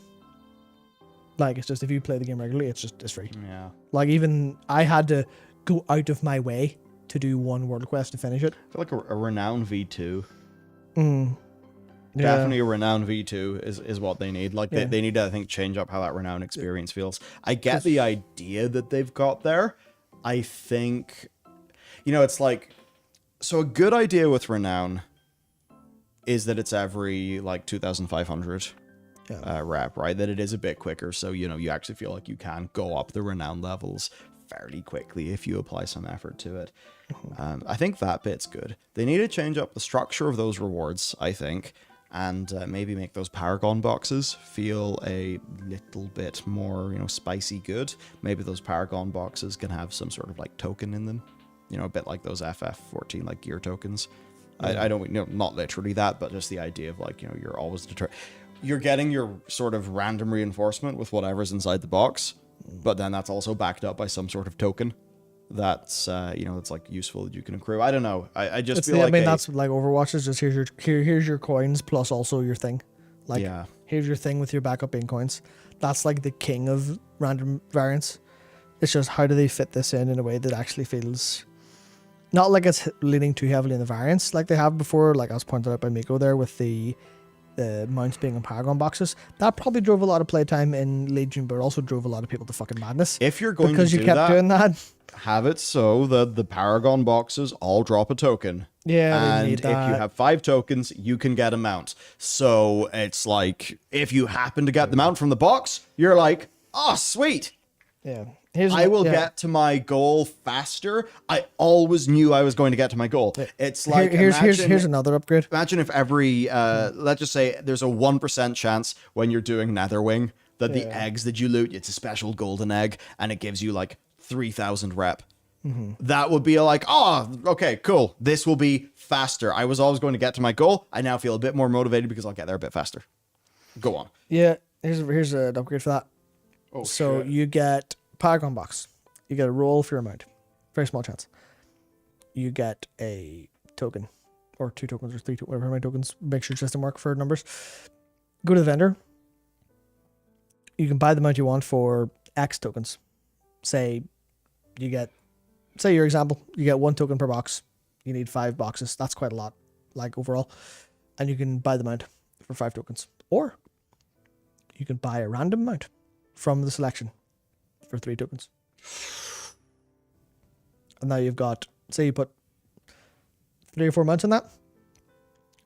Like, it's just, if you play the game regularly, it's free. Yeah. Like, even I had to go out of my way to do one world quest to finish it. I feel like a renowned V2. Yeah. Definitely a renowned V2 is what they need. Like, they need to, I think, change up how that renowned experience feels. I get the idea that they've got there. I think, you know, it's like, so a good idea with renown is that it's every like 2,500 rep, right? That it is a bit quicker, so you know you actually feel like you can go up the renown levels fairly quickly if you apply some effort to it. I think that bit's good. They need to change up the structure of those rewards, I think, and maybe make those Paragon boxes feel a little bit more, spicy good. Maybe those Paragon boxes can have some sort of like token in them, a bit like those FF14 like gear tokens. I don't not literally that, but just the idea of like, you're always you're getting your sort of random reinforcement with whatever's inside the box, but then that's also backed up by some sort of token that's it's like useful that you can accrue. I don't know. I just feel like that's like Overwatch is just here's your coins plus also your thing. Like here's your thing with your backup being coins. That's like the king of random variants. It's just how do they fit this in a way that actually feels not like it's leaning too heavily in the variants like they have before, like I was pointed out by Miko there with the mounts being in Paragon boxes. That probably drove a lot of playtime in Legion, but also drove a lot of people to fucking madness. If you're going because to you kept doing that, have it so that the Paragon boxes all drop a token. Yeah, and if you have 5 tokens, you can get a mount. So it's like if you happen to get the mount from the box, you're like, oh, sweet. Yeah. I will get to my goal faster. I always knew I was going to get to my goal. It's like here's another upgrade. Imagine if every let's just say there's a 1% chance when you're doing Netherwing that the eggs that you loot, it's a special golden egg and it gives you like 3,000 rep. That would be like, oh, okay, cool. This will be faster. I was always going to get to my goal. I now feel a bit more motivated because I'll get there a bit faster. Go on. Yeah, here's an upgrade for that. Oh, so shit. You get Paragon box. You get a roll for your amount. Very small chance. You get a token. Or 2 tokens or 3, whatever many tokens. Make sure it doesn't work for numbers. Go to the vendor. You can buy the amount you want for X tokens. Say your example, you get 1 token per box. You need 5 boxes. That's quite a lot, like overall. And you can buy the amount for 5 tokens. Or you can buy a random amount from the selection for 3 tokens. And now you've got, say you put 3 or 4 months in that.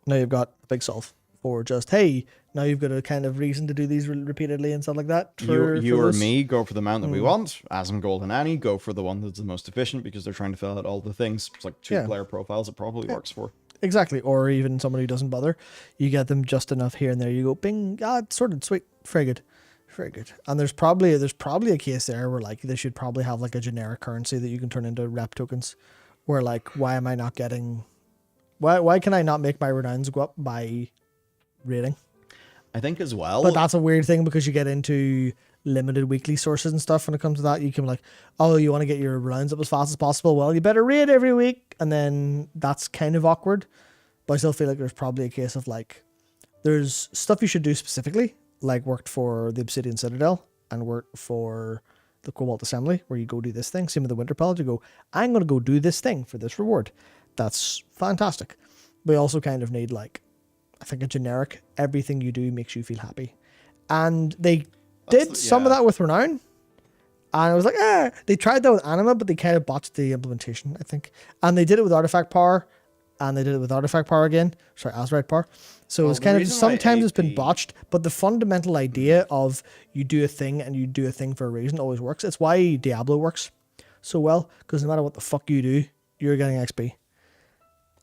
Now you've got a big solve for just, hey, now you've got a kind of reason to do these repeatedly and stuff like that. You or me go for the amount that we want. Asm, Gold, and Annie go for the one that's the most efficient because they're trying to fill out all the things. It's like 2 player profiles it probably works for. Exactly. Or even someone who doesn't bother. You get them just enough here and there. You go, bing, it's sorted, sweet, very good. Very good. And there's probably a case there where like they should probably have like a generic currency that you can turn into rep tokens. Where like, why am I not getting? Why can I not make my renowns go up by rating? I think as well. But that's a weird thing because you get into limited weekly sources and stuff when it comes to that. You can be like, oh, you want to get your rounds up as fast as possible? Well, you better raid every week. And then that's kind of awkward. But I still feel like there's probably a case of like, there's stuff you should do specifically. Like worked for the Obsidian Citadel and worked for the Cobalt Assembly, where you go do this thing. Same with the Winter Palace, you go, I'm going to go do this thing for this reward. That's fantastic. We also kind of need like, I think a generic, everything you do makes you feel happy. And they did some of that with Renown. And I was like, they tried that with Anima, but they kind of botched the implementation, I think. And they did it with Artifact Power. And they did it with Artifact Power again. Sorry, Azerite Power. So it's kind of, sometimes it's been botched, but the fundamental idea of you do a thing and you do a thing for a reason always works. It's why Diablo works so well, because no matter what the fuck you do, you're getting XP.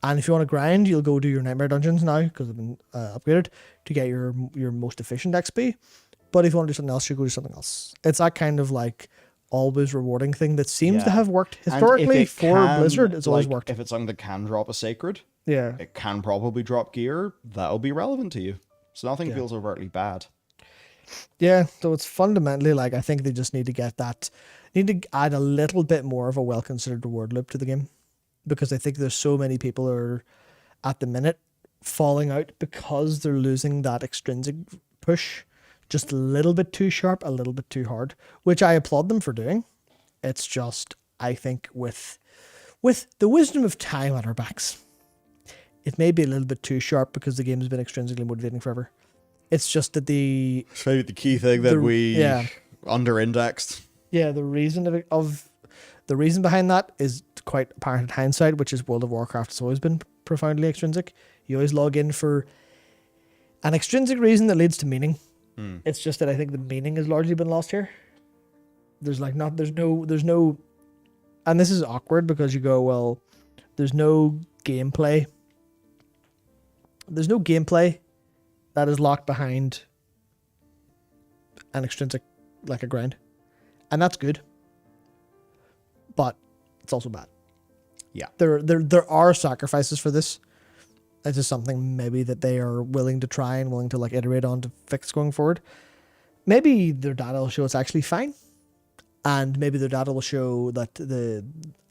And if you want to grind, you'll go do your Nightmare Dungeons now, because they've been upgraded, to get your most efficient XP. But if you want to do something else, you go do something else. It's that kind of like always rewarding thing that seems to have worked historically for Blizzard. It's always worked. If it's something that can drop a sacred, it can probably drop gear, that'll be relevant to you. So nothing feels overtly bad. Yeah, so it's fundamentally like, I think they just need to get that, need to add a little bit more of a well-considered reward loop to the game. Because I think there's so many people are at the minute falling out because they're losing that extrinsic push just a little bit too sharp, a little bit too hard, which I applaud them for doing. It's just, I think with the wisdom of time at our backs, it may be a little bit too sharp because the game has been extrinsically motivating forever. It's just that it's maybe the key thing that we under-indexed. Yeah, the reason behind that is quite apparent in hindsight, which is World of Warcraft has always been profoundly extrinsic. You always log in for an extrinsic reason that leads to meaning. It's just that I think the meaning has largely been lost here. There's no and this is awkward because you go, well, there's no gameplay. There's no gameplay that is locked behind an extrinsic, like a grind. And that's good. But it's also bad. Yeah. There are sacrifices for this. It's just something maybe that they are willing to try and willing to like iterate on to fix going forward. Maybe their data will show it's actually fine. And maybe their data will show that the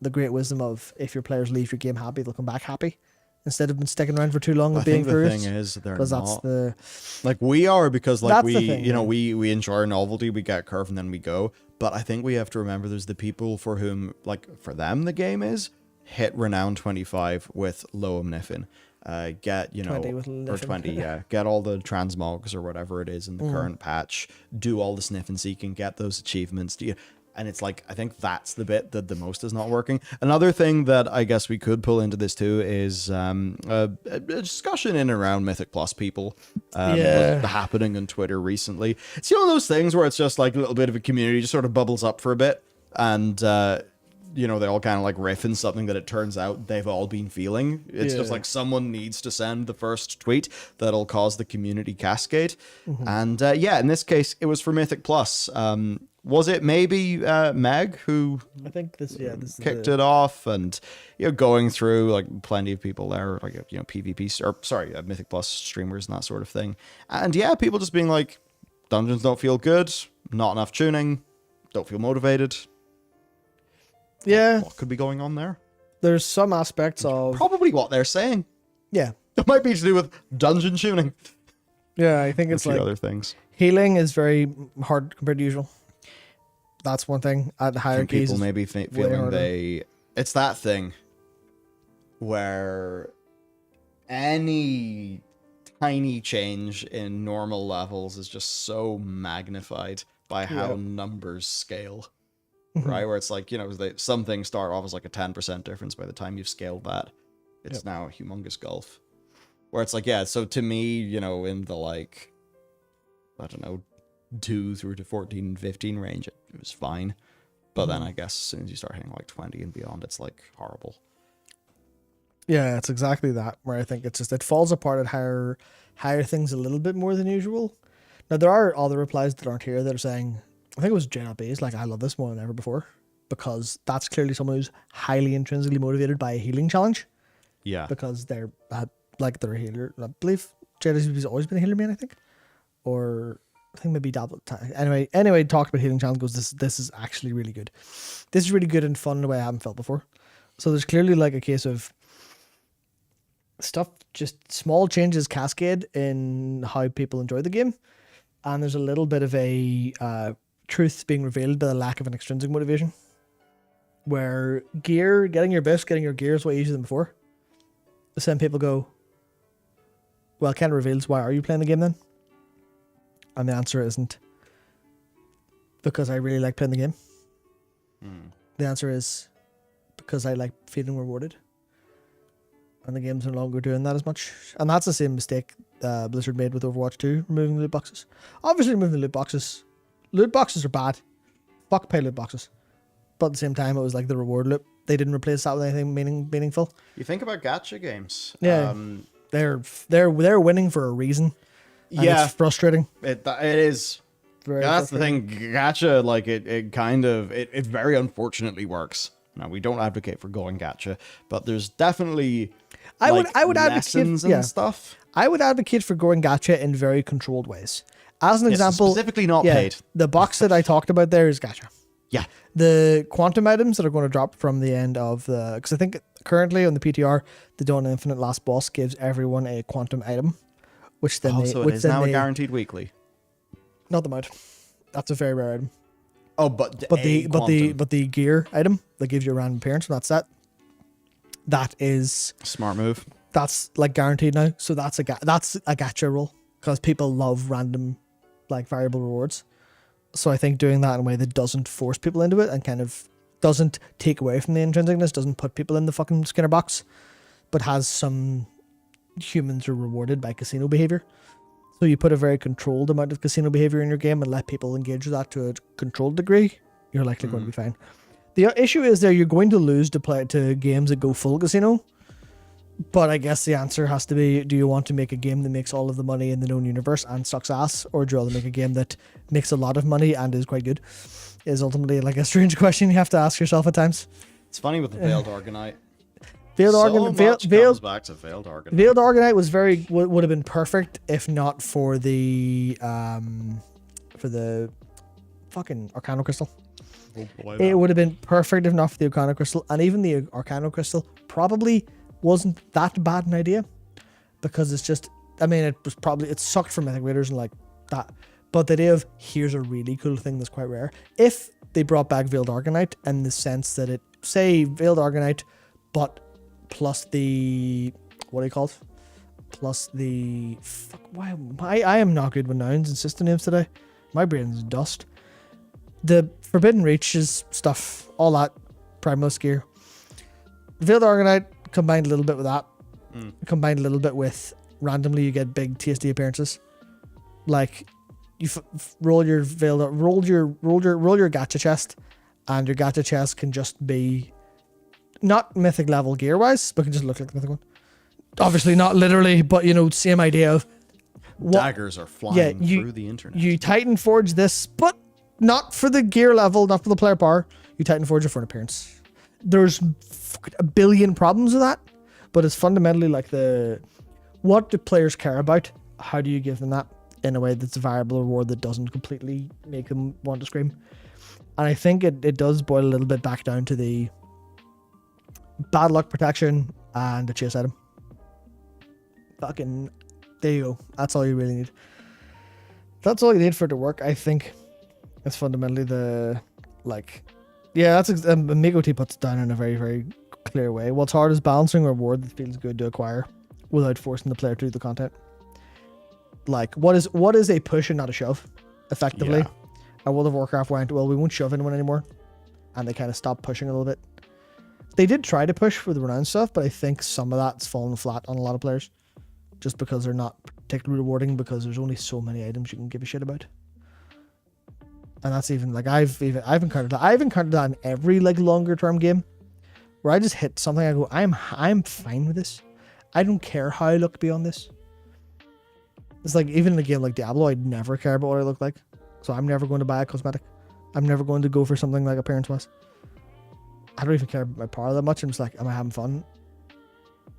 great wisdom of if your players leave your game happy, they'll come back happy. Instead of been sticking around for too long and being furious. I think the thing is they're not. That's the, like we are, because like we, thing, you know, we enjoy our novelty, we get curve and then we go. But I think we have to remember there's the people for whom, like for them, the game is hit renown 25 with low omnifin. Get, you know, 20 or 20, yeah. Get all the transmogs or whatever it is in the current patch. Do all the sniff and seek and get those achievements. And it's like, I think that's the bit that the most is not working. Another thing that I guess we could pull into this too is a discussion in and around Mythic Plus people happening on Twitter recently. It's one of those things where it's just like a little bit of a community just sort of bubbles up for a bit. And, you know, they all kind of like riff in something that it turns out they've all been feeling. It's just like someone needs to send the first tweet that'll cause the community cascade. And in this case, it was for Mythic Plus. Was it maybe Meg who I think this kicked it off, and you know, going through like plenty of people there, like, you know, PvP or sorry, Mythic Plus streamers and that sort of thing, and yeah, people just being like, dungeons don't feel good, not enough tuning, don't feel motivated. Yeah, what could be going on there? There's some aspects of probably what they're saying. Yeah, it might be to do with dungeon tuning. Yeah, I think it's like other things. Healing is very hard compared to usual. That's one thing at the higher keys. People maybe feeling it's that thing where any tiny change in normal levels is just so magnified by how numbers scale, right? Where it's like, you know, some things start off as like a 10% difference. By the time you've scaled that, it's now a humongous gulf. Where it's like, yeah, so to me, you know, in the like, I don't know, 2 through to 14 and 15 range, it was fine. But then I guess as soon as you start hitting like 20 and beyond, it's like horrible. Yeah, it's exactly that, where I think it's just, it falls apart at higher things a little bit more than usual. Now, there are other replies that aren't here that are saying, I think it was JLB's, like, I love this more than ever before, because that's clearly someone who's highly intrinsically motivated by a healing challenge. Yeah. Because they're a healer. I believe JLB's always been a healer man, I think. Or I think maybe double time. Anyway, talked about healing challenge, goes, this is actually really good. This is really good and fun in a way I haven't felt before. So there's clearly like a case of stuff, just small changes cascade in how people enjoy the game. And there's a little bit of a truth being revealed by the lack of an extrinsic motivation. Where getting your gear is way easier than before. Some people go, well, it kind of reveals, why are you playing the game then? And the answer isn't because I really like playing the game. The answer is because I like feeling rewarded. And the game's no longer doing that as much. And that's the same mistake Blizzard made with Overwatch 2, removing the loot boxes. Obviously, removing the loot boxes. Loot boxes are bad. Fuck pay loot boxes. But at the same time, it was like the reward loop. They didn't replace that with anything meaningful. You think about gacha games. Yeah. They're winning for a reason. Yeah, it's frustrating. It is. That's the thing. Gacha, like it very unfortunately works. Now, we don't advocate for going gacha, but there's definitely I would advocate and stuff. I would advocate for going gacha in very controlled ways. As an example, specifically not paid. The box that I talked about there is gacha. Yeah. The quantum items that are going to drop from the end of because I think currently on the PTR, the Dawn Infinite Last Boss gives everyone a quantum item. Which then so it is now a guaranteed weekly. Not the mount. That's a very rare item. Oh, but the gear item that gives you a random appearance from that set. That is smart move. That's like guaranteed now. So that's a gacha rule because people love random, like variable rewards. So I think doing that in a way that doesn't force people into it and kind of doesn't take away from the intrinsicness, doesn't put people in the fucking Skinner box, but has some. Humans are rewarded by casino behavior. So you put a very controlled amount of casino behavior in your game and let people engage with that to a controlled degree, you're likely going to be fine. The issue is that you're going to lose to play to games that go full casino. But I guess the answer has to be, do you want to make a game that makes all of the money in the known universe and sucks ass, or do you rather make a game that makes a lot of money and is quite good? Is ultimately like a strange question you have to ask yourself at times. It's funny with the Veiled Argonite. Veiled back to Veiled Argonite. Veiled Argonite was would have been perfect if not for the fucking Arcano Crystal. Oh boy, it would have been perfect if not for the Arcano Crystal, and even the Arcano Crystal probably wasn't that bad an idea, because it's just, I mean, it sucked for Mythic Raiders and like that, but the idea of here's a really cool thing that's quite rare. If they brought back Veiled Argonite in the sense that it, say Veiled Argonite, but plus the, what do you call it? Plus the, I am not good with nouns and system names today. My brain's dust. The Forbidden Reaches stuff, all that Primalist gear. Veiled Argonite combined a little bit with that. Combined a little bit with randomly you get big TSD appearances. Like you roll your gacha chest, and your gacha chest can just be not mythic level gear wise, but can just look like the mythic one. Obviously not literally, but you know, same idea of daggers are flying through the internet. You Titan Forge this, but not for the gear level, not for the player power. You Titan Forge it for an appearance. There's a billion problems with that, but it's fundamentally like what do players care about? How do you give them that in a way that's a viable reward that doesn't completely make them want to scream? And I think it does boil a little bit back down to the bad luck protection and the chase item. Fucking, there you go. That's all you really need. That's all you need for it to work, I think. It's fundamentally the, like, yeah, that's Amigo T puts it down in a very, very clear way. What's hard is balancing a reward that feels good to acquire without forcing the player to do the content. Like, what is a push and not a shove, effectively? Yeah. And World of Warcraft went, well, we won't shove anyone anymore, and they kind of stopped pushing a little bit. They did try to push for the renown stuff, but I think some of that's fallen flat on a lot of players, just because they're not particularly rewarding, because there's only so many items you can give a shit about. And that's even like I've encountered that in every like longer term game, where I just hit something, I go, I'm fine with this. I don't care how I look beyond this. It's like even in a game like Diablo, I'd never care about what I look like, so I'm never going to buy a cosmetic. I'm never going to go for something like appearance wise. I don't even care about my power that much. I'm just like, am I having fun?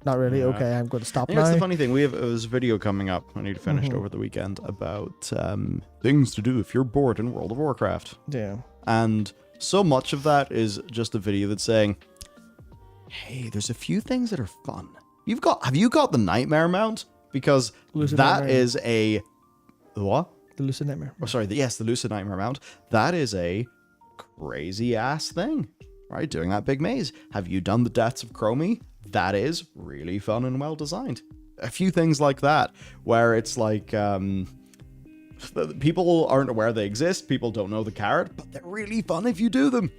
Not really. Yeah. Okay, I'm going to stop now. That's the funny thing. There's a video coming up I need to finish over the weekend about things to do if you're bored in World of Warcraft. Yeah. And so much of that is just a video that's saying, hey, there's a few things that are fun. Have you got the Nightmare mount? Because Lucid that Nightmare. Is a... What? The Lucid Nightmare. Oh, sorry. Yes, the Lucid Nightmare mount. That is a crazy-ass thing, right? Doing that big maze. Have you done the Deaths of Chromie? That is really fun and well-designed. A few things like that, where it's like... people aren't aware they exist. People don't know the carrot, but they're really fun if you do them.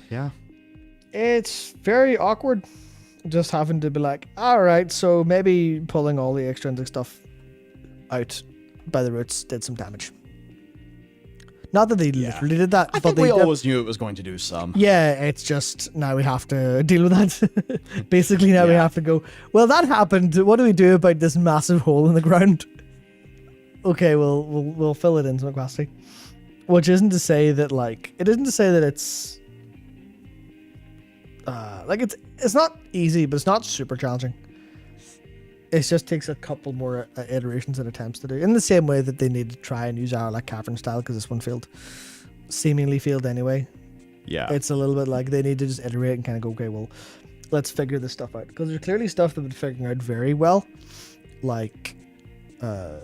Yeah. It's very awkward. Just having to be like, all right, so maybe pulling all the extrinsic stuff out by the roots did some damage. Not that they literally did that, but we always knew it was going to do some. Yeah, it's just now we have to deal with that. Basically, now we have to go, well, that happened. What do we do about this massive hole in the ground? Okay, we'll fill it in some capacity. Which isn't to say that it's it's not easy, but it's not super challenging. It just takes a couple more iterations and attempts to do. In the same way that they need to try and use our like cavern style, because this one seemingly failed anyway. Yeah, it's a little bit like they need to just iterate and kind of go, okay, well, let's figure this stuff out, because there's clearly stuff that they're figuring out very well, like the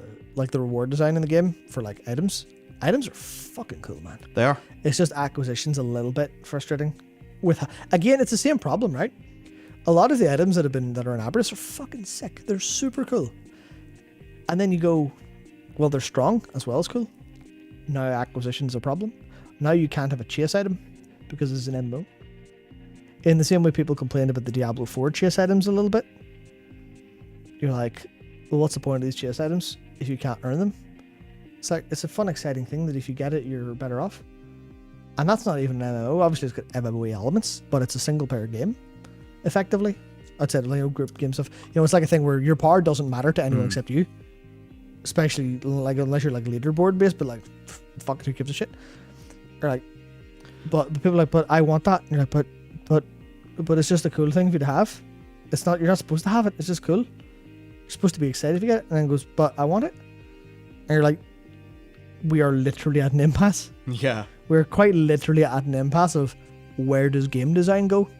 reward design in the game for like items. Items are fucking cool, man. They are. It's just acquisition's a little bit frustrating. Again, it's the same problem, right? A lot of the items that are in Abris are fucking sick. They're super cool. And then you go, well, they're strong as well as cool. Now acquisition's a problem. Now you can't have a chase item because it's an MMO. In the same way people complain about the Diablo 4 chase items a little bit. You're like, well, what's the point of these chase items if you can't earn them? It's like, it's a fun, exciting thing that if you get it, you're better off. And that's not even an MMO. Obviously, it's got MMO elements, but it's a single-player game, effectively. I'd say, group game stuff. It's like a thing where your power doesn't matter to anyone except you. Especially, unless you're, leaderboard-based, but, fuck, who gives a shit? Or, but people are like, but I want that. And you're like, but it's just a cool thing for you to have. You're not supposed to have it. It's just cool. You're supposed to be excited if you get it. And then it goes, but I want it. And you're like, we are literally at an impasse. Yeah. We're quite literally at an impasse of where does game design go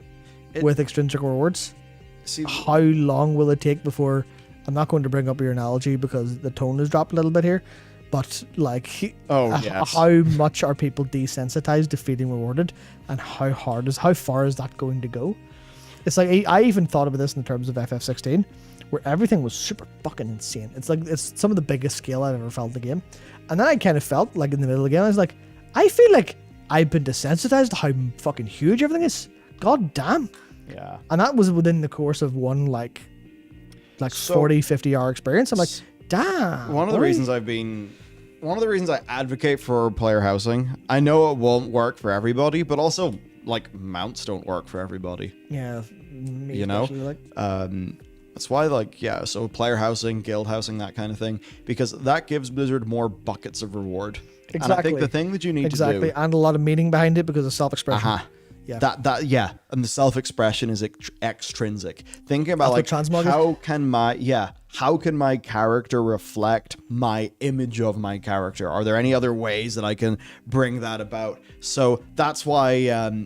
with extrinsic rewards? How long will it take before... I'm not going to bring up your analogy because the tone has dropped a little bit here. But, how much are people desensitized to feeling rewarded? And how far is that going to go? It's like, I even thought about this in terms of FF16, where everything was super fucking insane. It's some of the biggest scale I've ever felt in the game. And then I kind of felt, in the middle of the game, I was like, I feel like I've been desensitized to how fucking huge everything is. God damn. Yeah. And that was within the course of one, 40, 50-hour experience. I'm like, damn. One of the reasons I advocate for player housing, I know it won't work for everybody, but also, mounts don't work for everybody. Yeah. That's why, so player housing, guild housing, that kind of thing, because that gives Blizzard more buckets of reward. Exactly. And I think the thing that you need to do... and a lot of meaning behind it because of self-expression. Yeah. And the self-expression is extrinsic. Thinking about how can my character reflect my image of my character? Are there any other ways that I can bring that about? So that's why,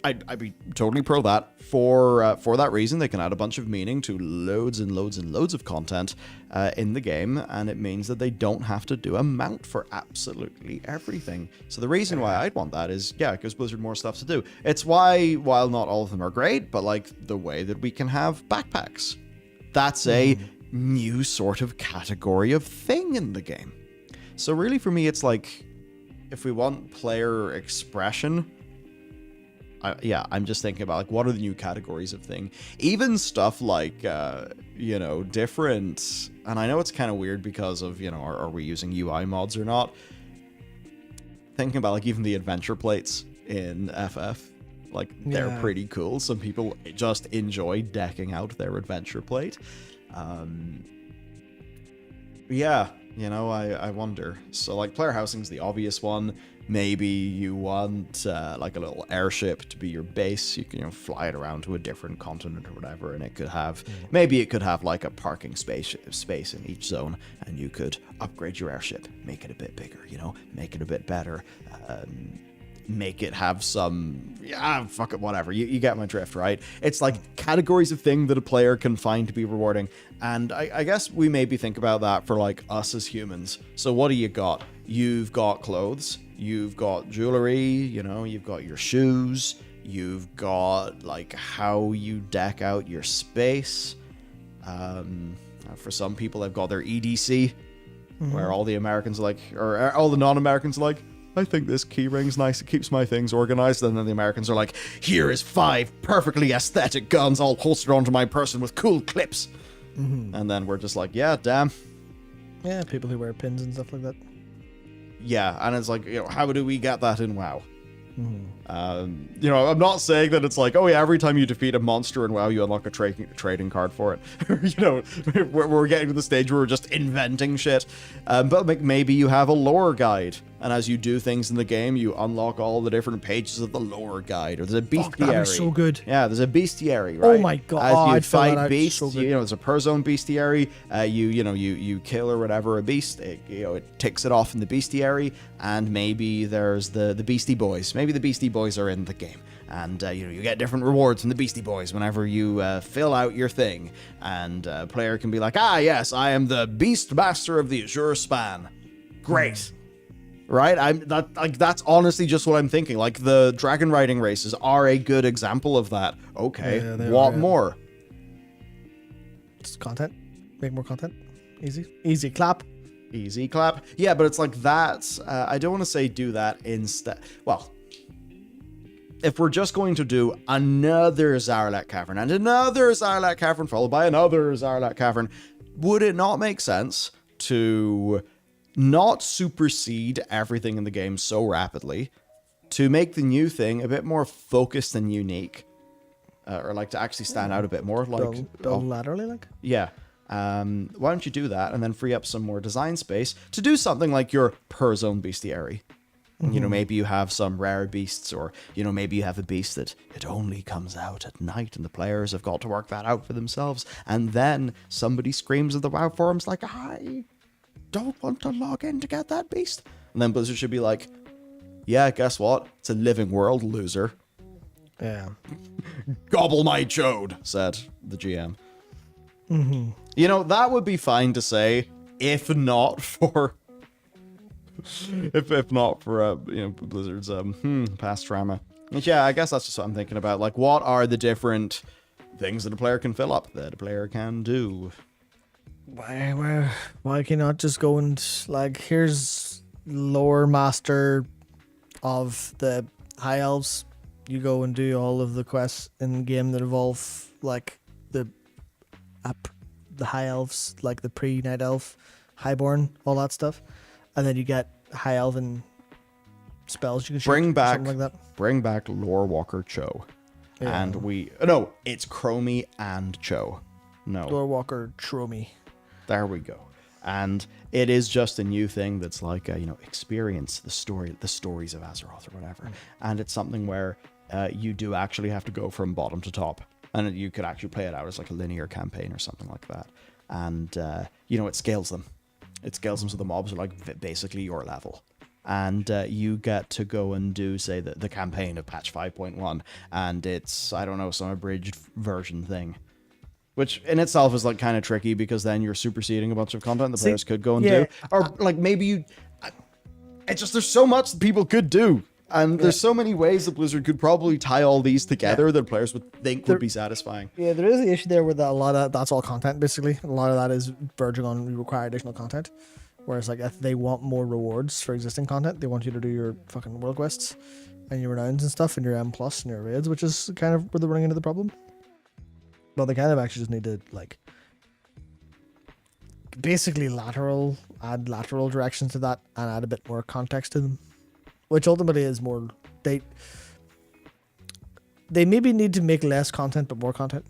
I'd be totally pro that. For that reason, they can add a bunch of meaning to loads and loads and loads of content in the game, and it means that they don't have to do a mount for absolutely everything. So the reason why I'd want that is, it gives Blizzard more stuff to do. It's why, while not all of them are great, but the way that we can have backpacks. That's a new sort of category of thing in the game. So really for me, it's if we want player expression... I'm just thinking about what are the new categories of thing. Even stuff different. And I know it's kind of weird because of are we using UI mods or not? Thinking about even the adventure plates in FF, they're pretty cool. Some people just enjoy decking out their adventure plate. I wonder. So player housing's the obvious one. Maybe you want a little airship to be your base. You can fly it around to a different continent or whatever, and it could have a parking space in each zone, and you could upgrade your airship, make it a bit bigger, make it a bit better, make it have some fuck it, whatever. You get my drift, right? It's categories of thing that a player can find to be rewarding, and I guess we maybe think about that for us as humans. So what do you got? You've got clothes. You've got jewelry, you've got your shoes, you've got, how you deck out your space. For some people, they've got their EDC, where all the Americans or all the non-Americans are I think this keyring's nice, it keeps my things organized, and then the Americans are here is 5 perfectly aesthetic guns all holstered onto my person with cool clips. And then we're just yeah, damn. Yeah, people who wear pins and stuff like that. Yeah, and it's how do we get that in WoW? I'm not saying that it's every time you defeat a monster in WoW, you unlock a trading card for it. We're getting to the stage where we're just inventing shit. But maybe you have a lore guide, and as you do things in the game, you unlock all the different pages of the lore guide. Or there's a bestiary. That is so good. Yeah, there's a bestiary, right? Oh my god! As you fight beasts, so there's a per zone bestiary. You kill or whatever a beast. It ticks it off in the bestiary, and maybe there's the Beastie Boys. Maybe the Beastie Boys are in the game, and you get different rewards from the Beastie Boys whenever you fill out your thing, and a player can be yes, I am the Beast Master of the Azure Span. Great. Right? That's honestly just what I'm thinking. The dragon riding races are a good example of that. Okay, what more? Just content. Make more content. Easy clap. Easy clap. Yeah, but it's that. I don't want to say do that instead. Well, if we're just going to do another Zarlat Cavern and another Zarlat Cavern followed by another Zarlat Cavern, would it not make sense to not supersede everything in the game so rapidly, to make the new thing a bit more focused and unique. Or like to actually stand out a bit more. Like build laterally, like? Yeah. Why don't you do that and then free up some more design space to do something like your per zone bestiary? You know, maybe you have some rare beasts, or, you know, maybe you have a beast that it only comes out at night and the players have got to work that out for themselves. And then somebody screams at the WoW forums like, I don't want to log in to get that beast. And then Blizzard should be like, yeah, guess what? It's a living world, loser. Yeah. Gobble my chode, said the GM. You know, that would be fine to say, if not for... if not for you know, Blizzard's past drama. Yeah, I guess that's just what I'm thinking about. Like, what are the different things that a player can fill up, that a player can do? Why can you not just go and, like, here's lore master of the High Elves. You go and do all of the quests in the game that involve, like, the High Elves, like the pre-Night Elf, Highborn, all that stuff. And then you get High Elven spells you can shoot. Something like that. Bring back Lore Walker Cho. Yeah. And no, it's Chromie and Cho. No. Lore Walker Chromie. There we go. And it is just a new thing that's like, you know, experience the stories of Azeroth or whatever. And it's something where you do actually have to go from bottom to top. And you could actually play it out as like a linear campaign or something like that. And, you know, it scales them. It scales them so the mobs are like basically your level. And you get to go and do, say, the campaign of patch 5.1. And it's, I don't know, some abridged version thing. Which in itself is like kind of tricky, because then you're superseding a bunch of content the players could go and do. Or like maybe it's just, there's so much that people could do. And there's so many ways that Blizzard could probably tie all these together that players would think would be satisfying. Yeah, there is the issue there with a lot of that's all content, basically. A lot of that is verging on require additional content. Whereas, like, if they want more rewards for existing content, they want you to do your fucking world quests and your renowns and stuff and your M+ and your raids, which is kind of where they're running into the problem. But they kind of actually just need to, like, basically add lateral directions to that and add a bit more context to them. Which ultimately is more, they maybe need to make less content but more content.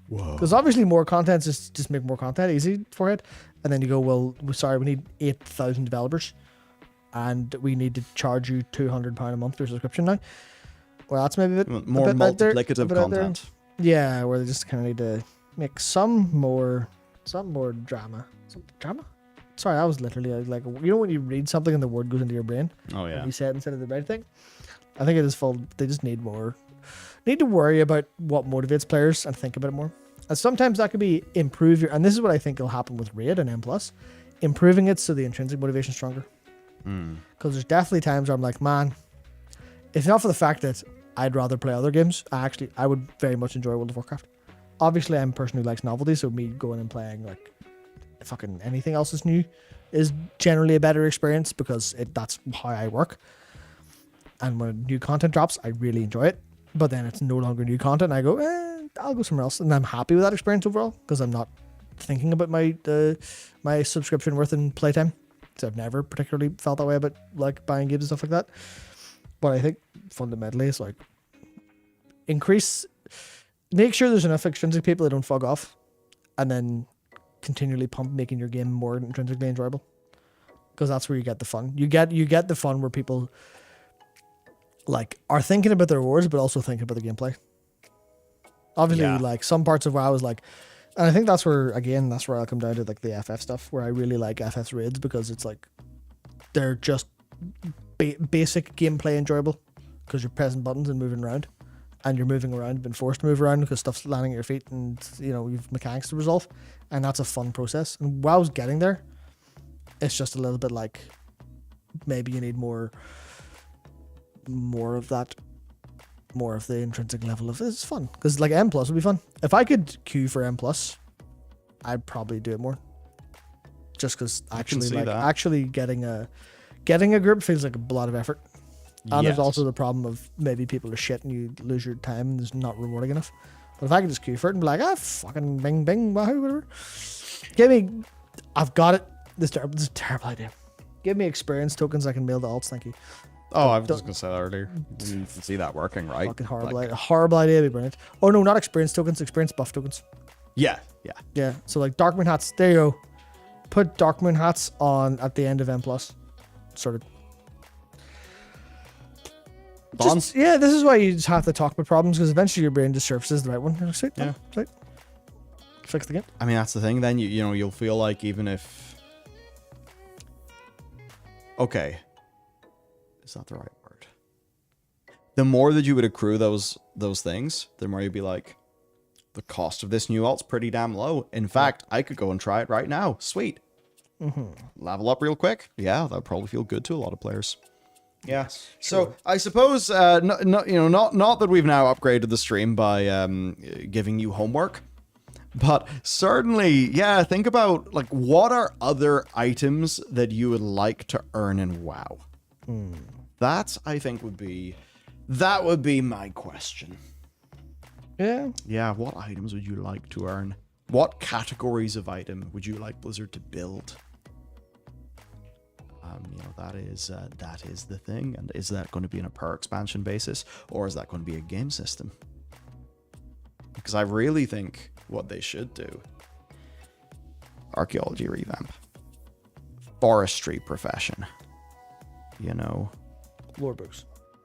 Whoa. Because obviously more content is just make more content easy for it. And then you go, well, sorry, we need 8,000 developers and we need to charge you £200 a month for your subscription now. Well, that's maybe a bit more multiplicative content. Yeah, where they just kind of need to make some more drama. Some drama? Sorry, that was literally like, you know when you read something and the word goes into your brain? Oh, yeah. And you say it instead of the right thing? I think it is full. They just need to worry about what motivates players and think about it more. And sometimes that could be improve your, and this is what I think will happen with Raid and M+, improving it so the intrinsic motivation is stronger. Because there's definitely times where I'm like, man, if not for the fact that I'd rather play other games, I would very much enjoy World of Warcraft. Obviously, I'm a person who likes novelty, so me going and playing like fucking anything else is new is generally a better experience because that's how I work. And when new content drops, I really enjoy it. But then it's no longer new content. And I go, I'll go somewhere else, and I'm happy with that experience overall because I'm not thinking about my subscription worth in playtime. So I've never particularly felt that way about like buying games and stuff like that. But I think fundamentally it's like make sure there's enough extrinsic people that don't fuck off, and then continually pump making your game more intrinsically enjoyable, because that's where you get the fun. You get the fun where people like are thinking about the rewards but also thinking about the gameplay. Obviously, like some parts of WoW is like, and I think that's where I'll come down to like the FF stuff, where I really like FF's raids because it's like they're just basic gameplay enjoyable because you're pressing buttons and moving around, and you're moving around, been forced to move around because stuff's landing at your feet, and you know you've mechanics to resolve, and that's a fun process. And WoW's getting there. It's just a little bit like maybe you need more of that, more of the intrinsic level of it's fun, because like M+ would be fun. If I could queue for M+, I'd probably do it more, just because actually getting a group feels like a lot of effort. And there's also the problem of maybe people are shit and you lose your time and it's not rewarding enough. But if I could just queue for it and be like, fucking bing, bing, wahoo, whatever. I've got it. This is a terrible idea. Give me experience tokens I can mail to alts, thank you. Oh, I was just gonna say that earlier. You need to see that working, right? Fucking horrible, horrible idea, be brilliant. Oh no, not experience tokens, experience buff tokens. Yeah. Yeah. So like Darkmoon hats, there you go. Put Darkmoon hats on at the end of M+. Sorted. Yeah, this is why you just have to talk about problems, because eventually your brain just surfaces the right one. You're like, sweet, Yeah. Sweet. Fix the game. I mean, that's the thing. Then you know you'll feel like even if. Okay. Is that the right word? The more that you would accrue those things, the more you'd be like, the cost of this new alt's pretty damn low. In fact, I could go and try it right now. Sweet. Level up real quick. Yeah, that would probably feel good to a lot of players. Yeah. So I suppose not that we've now upgraded the stream by giving you homework, but certainly, yeah, think about like what are other items that you would like to earn in WoW. That I think would be my question. Yeah. Yeah, what items would you like to earn? What categories of item would you like Blizzard to build? That is the thing. And is that going to be on a per expansion basis, or is that going to be a game system? Because I really think what they should do: archaeology revamp, forestry profession,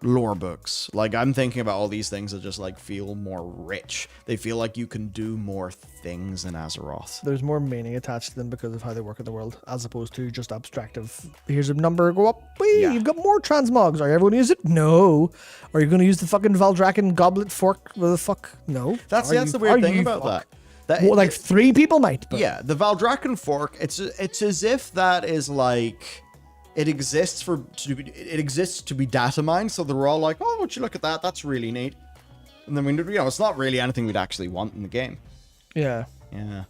lore books. Like, I'm thinking about all these things that just like feel more rich. They feel like you can do more things in Azeroth. There's more meaning attached to them because of how they work in the world, as opposed to just abstractive. Here's a number, go up. Whee, Yeah. You've got more transmogs. Are you ever going to use it? No. Are you going to use the fucking Valdrakken goblet fork? Well, the fuck? No. That's the weird thing about that. Well, like 3 people might. But. Yeah, the Valdrakken fork. It's as if that is like. It exists to be data mined, so they're all like, "Oh, would you look at that? That's really neat." And then it's not really anything we'd actually want in the game. Yeah. Yeah.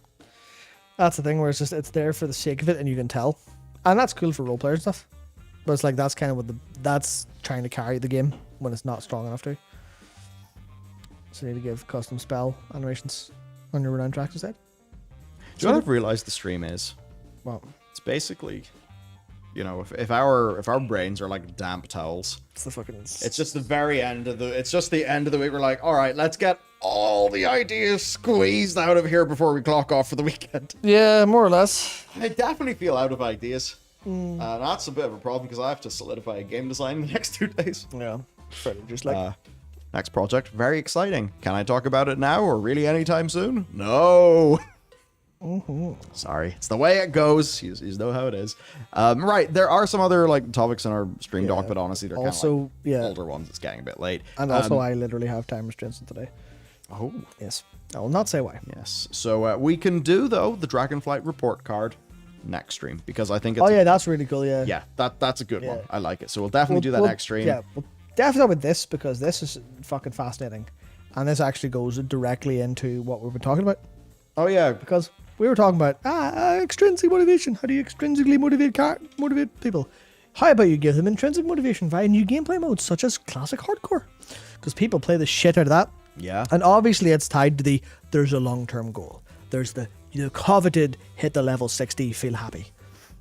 That's the thing where it's there for the sake of it, and you can tell, and that's cool for role player stuff. But it's like that's kind of that's trying to carry the game when it's not strong enough to. So you need to give custom spell animations on your renown tracks instead. Do you know what I've realized the stream is? Well, it's basically. If our brains are like damp towels, it's the fucking. It's just the very end of the. It's just the end of the week. We're like, all right, let's get all the ideas squeezed out of here before we clock off for the weekend. Yeah, more or less. I definitely feel out of ideas. That's a bit of a problem because I have to solidify a game design in the next 2 days. Yeah, just like next project, very exciting. Can I talk about it now or really anytime soon? No. Sorry, it's the way it goes. You know how it is. Right, there are some other like topics in our stream doc, but honestly, they're also kind of like older ones. It's getting a bit late. And also, I literally have time restraints on today. Oh, yes. I will not say why. Yes. So we can do though the Dragonflight report card next stream because I think. It's that's really cool. Yeah. Yeah, that's a good one. I like it. So we'll definitely do that next stream. Yeah, we'll definitely start with this because this is fucking fascinating, and this actually goes directly into what we've been talking about. Oh yeah, because. We were talking about extrinsic motivation. How do you extrinsically motivate people? How about you give them intrinsic motivation via new gameplay modes such as classic hardcore? Because people play the shit out of that. Yeah. And obviously it's tied to there's a long-term goal. There's the coveted hit the level 60, feel happy.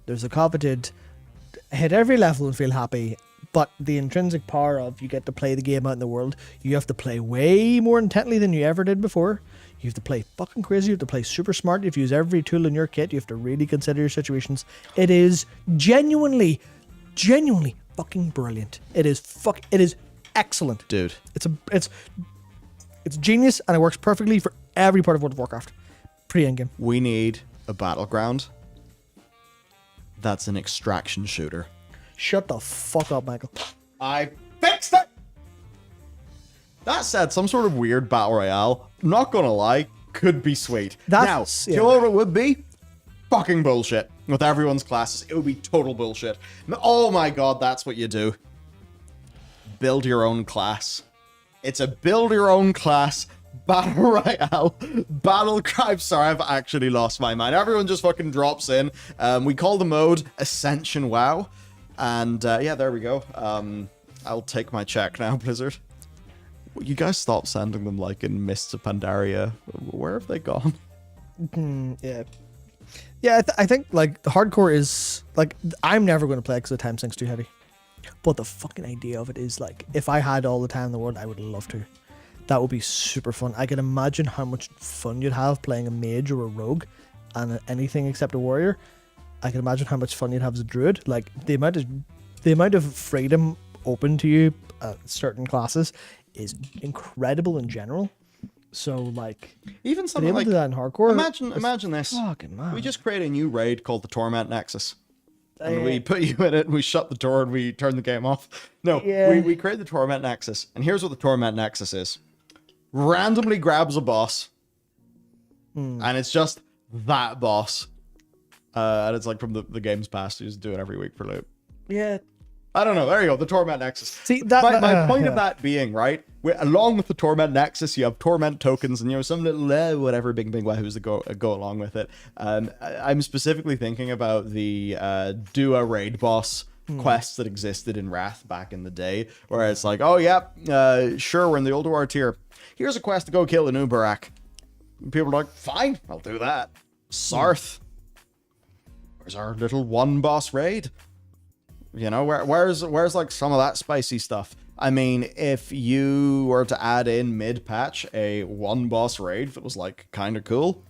There's the coveted hit every level and feel happy. But the intrinsic power of you get to play the game out in the world, you have to play way more intently than you ever did before. You have to play fucking crazy. You have to play super smart. You have to use every tool in your kit. You have to really consider your situations. It is genuinely fucking brilliant. It is excellent. Dude. It's genius and it works perfectly for every part of World of Warcraft. Pre-endgame. We need a battleground that's an extraction shooter. Shut the fuck up, Michael. I fixed it! That said, some sort of weird battle royale, not gonna lie, could be sweet. Now, kill over it would be fucking bullshit. With everyone's classes, it would be total bullshit. Oh my god, that's what you do. Build your own class. It's a build your own class battle royale. Battle cry. Sorry, I've actually lost my mind. Everyone just fucking drops in. We call the mode Ascension WoW. And yeah, there we go. I'll take my check now, Blizzard. You guys stop sending them like in Mists of Pandaria. Where have they gone? Yeah. Yeah, I think like the hardcore is like I'm never going to play because the time sink's too heavy. But the fucking idea of it is like, if I had all the time in the world, I would love to. That would be super fun. I can imagine how much fun you'd have playing a mage or a rogue and anything except a warrior. I can imagine how much fun you'd have as a druid. Like the amount of freedom open to you at certain classes is incredible in general. So like, even something like that in hardcore. Imagine this. Fucking mad. We just create a new raid called the Torment Nexus. And we put you in it, and we shut the door, and we turn the game off. No, we create the Torment Nexus. And here's what the Torment Nexus is. Randomly grabs a boss. And it's just that boss. And it's like from the game's past. You just do it every week for loot. Yeah. I don't know. There you go. The Torment Nexus. See, my point of that being, right, along with the Torment Nexus, you have Torment tokens and, you know, some little whatever bing wahoos that go along with it. I'm specifically thinking about the do a raid boss quests that existed in Wrath back in the day, where it's like, oh, yeah, sure, we're in the Ulduar tier. Here's a quest to go kill an Uberak. And people are like, fine, I'll do that. Sarth. Where's our little one boss raid? You know, where's like some of that spicy stuff? I mean, if you were to add in mid-patch a one boss raid that was like kind of cool,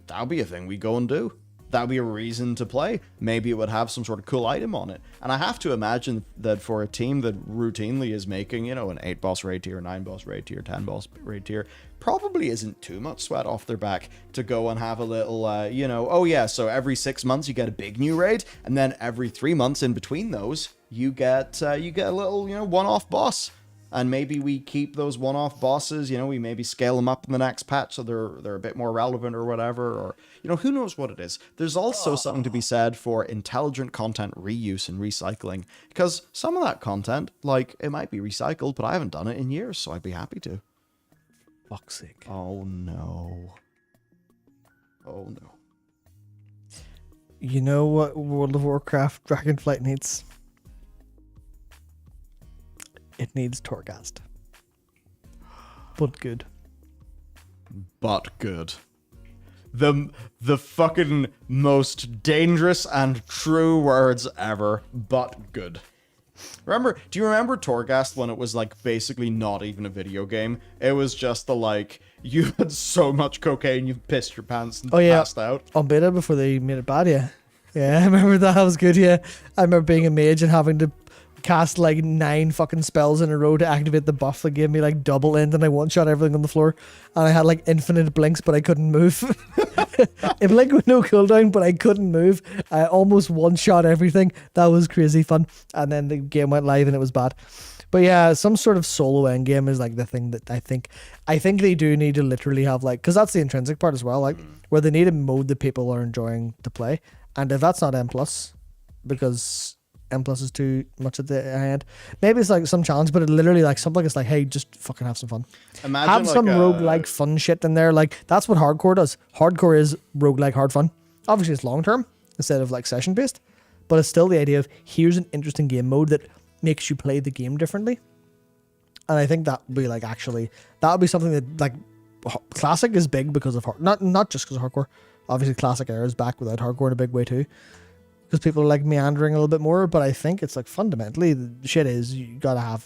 that would be a thing we go and do. That would be a reason to play. Maybe it would have some sort of cool item on it. And I have to imagine that for a team that routinely is making, you know, an 8 boss raid tier, 9 boss raid tier, 10 boss raid tier, probably isn't too much sweat off their back to go and have a little, you know, oh yeah, so every 6 months you get a big new raid, and then every 3 months in between those, you get a little, you know, one-off boss. And maybe we keep those one-off bosses, you know, we maybe scale them up in the next patch so they're a bit more relevant or whatever, or, you know, who knows what it is. There's also something to be said for intelligent content reuse and recycling, because some of that content, like, it might be recycled, but I haven't done it in years, so I'd be happy to. Fuck's sake. Oh, no. Oh, no. You know what World of Warcraft Dragonflight needs? It needs Torghast. But good. But good. The fucking most dangerous and true words ever. But good. Do you remember Torghast when it was like basically not even a video game? It was just the like, you had so much cocaine you pissed your pants and passed out. On beta before they made it bad, yeah. Yeah, I remember that was good, yeah. I remember being a mage and having to cast like 9 fucking spells in a row to activate the buff that gave me like double end, and I one-shot everything on the floor, and I had like infinite blinks, but I couldn't move. It blinked with no cooldown, but I couldn't move. I almost one-shot everything. That was crazy fun. And then the game went live and it was bad. But yeah, some sort of solo endgame is like the thing that I think they do need to literally have, like, because that's the intrinsic part as well, like where they need a mode that people are enjoying to play. And if that's not M+, because M+ is too much at the end, maybe it's like some challenge, but it literally like something is like, hey, just fucking have some fun. Imagine have like some roguelike fun shit in there. Like that's what hardcore does. Hardcore is roguelike hard fun. Obviously it's long term instead of like session based, but it's still the idea of here's an interesting game mode that makes you play the game differently. And I think that would be like, actually that would be something that like classic is big because of not just because of hardcore. Obviously classic era is back without hardcore in a big way too, because people are like meandering a little bit more. But I think it's like fundamentally the shit is you gotta have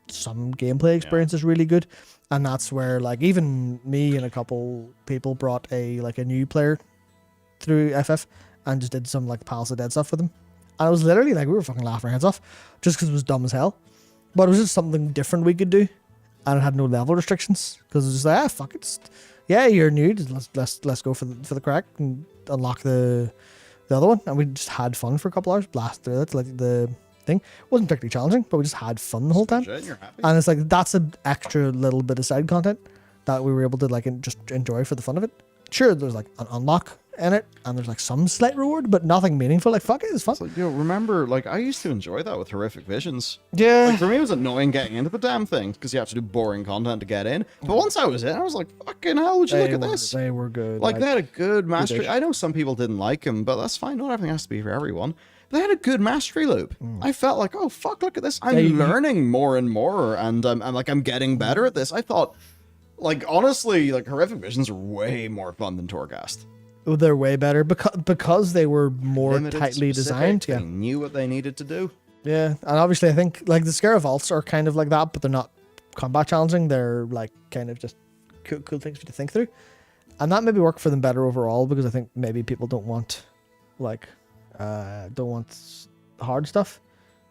some gameplay experience is really good, and that's where like even me and a couple people brought a new player through FF and just did some like Palace of Dead stuff with them, and it was literally like we were fucking laughing our heads off just because it was dumb as hell, but it was just something different we could do, and it had no level restrictions because it was just like fuck it, yeah, you're new, let's go for the crack and unlock the other one. And we just had fun for a couple hours, blast through it. Like the thing wasn't particularly challenging, but we just had fun the whole time. You're happy. And it's like that's an extra little bit of side content that we were able to like just enjoy for the fun of it. Sure, there's like an unlock in it, and there's like some slight reward, but nothing meaningful. Like fuck it, it's fun. So, remember, like I used to enjoy that with Horrific Visions. Yeah. Like for me, it was annoying getting into the damn thing because you have to do boring content to get in. But once I was in, I was like, fucking hell, would you look at this? They were good. Like they had a good mastery. I know some people didn't like them, but that's fine. Not everything has to be for everyone. But they had a good mastery loop. I felt like, oh fuck, look at this. I'm learning more and more, and I'm getting better at this. I thought, like honestly, like Horrific Visions are way more fun than Torghast. They're way better because they were more tightly designed. They knew what they needed to do. Yeah, and obviously I think like the Scare Vaults are kind of like that, but they're not combat challenging. They're like kind of just cool things for you to think through, and that maybe work for them better overall because I think maybe people don't want hard stuff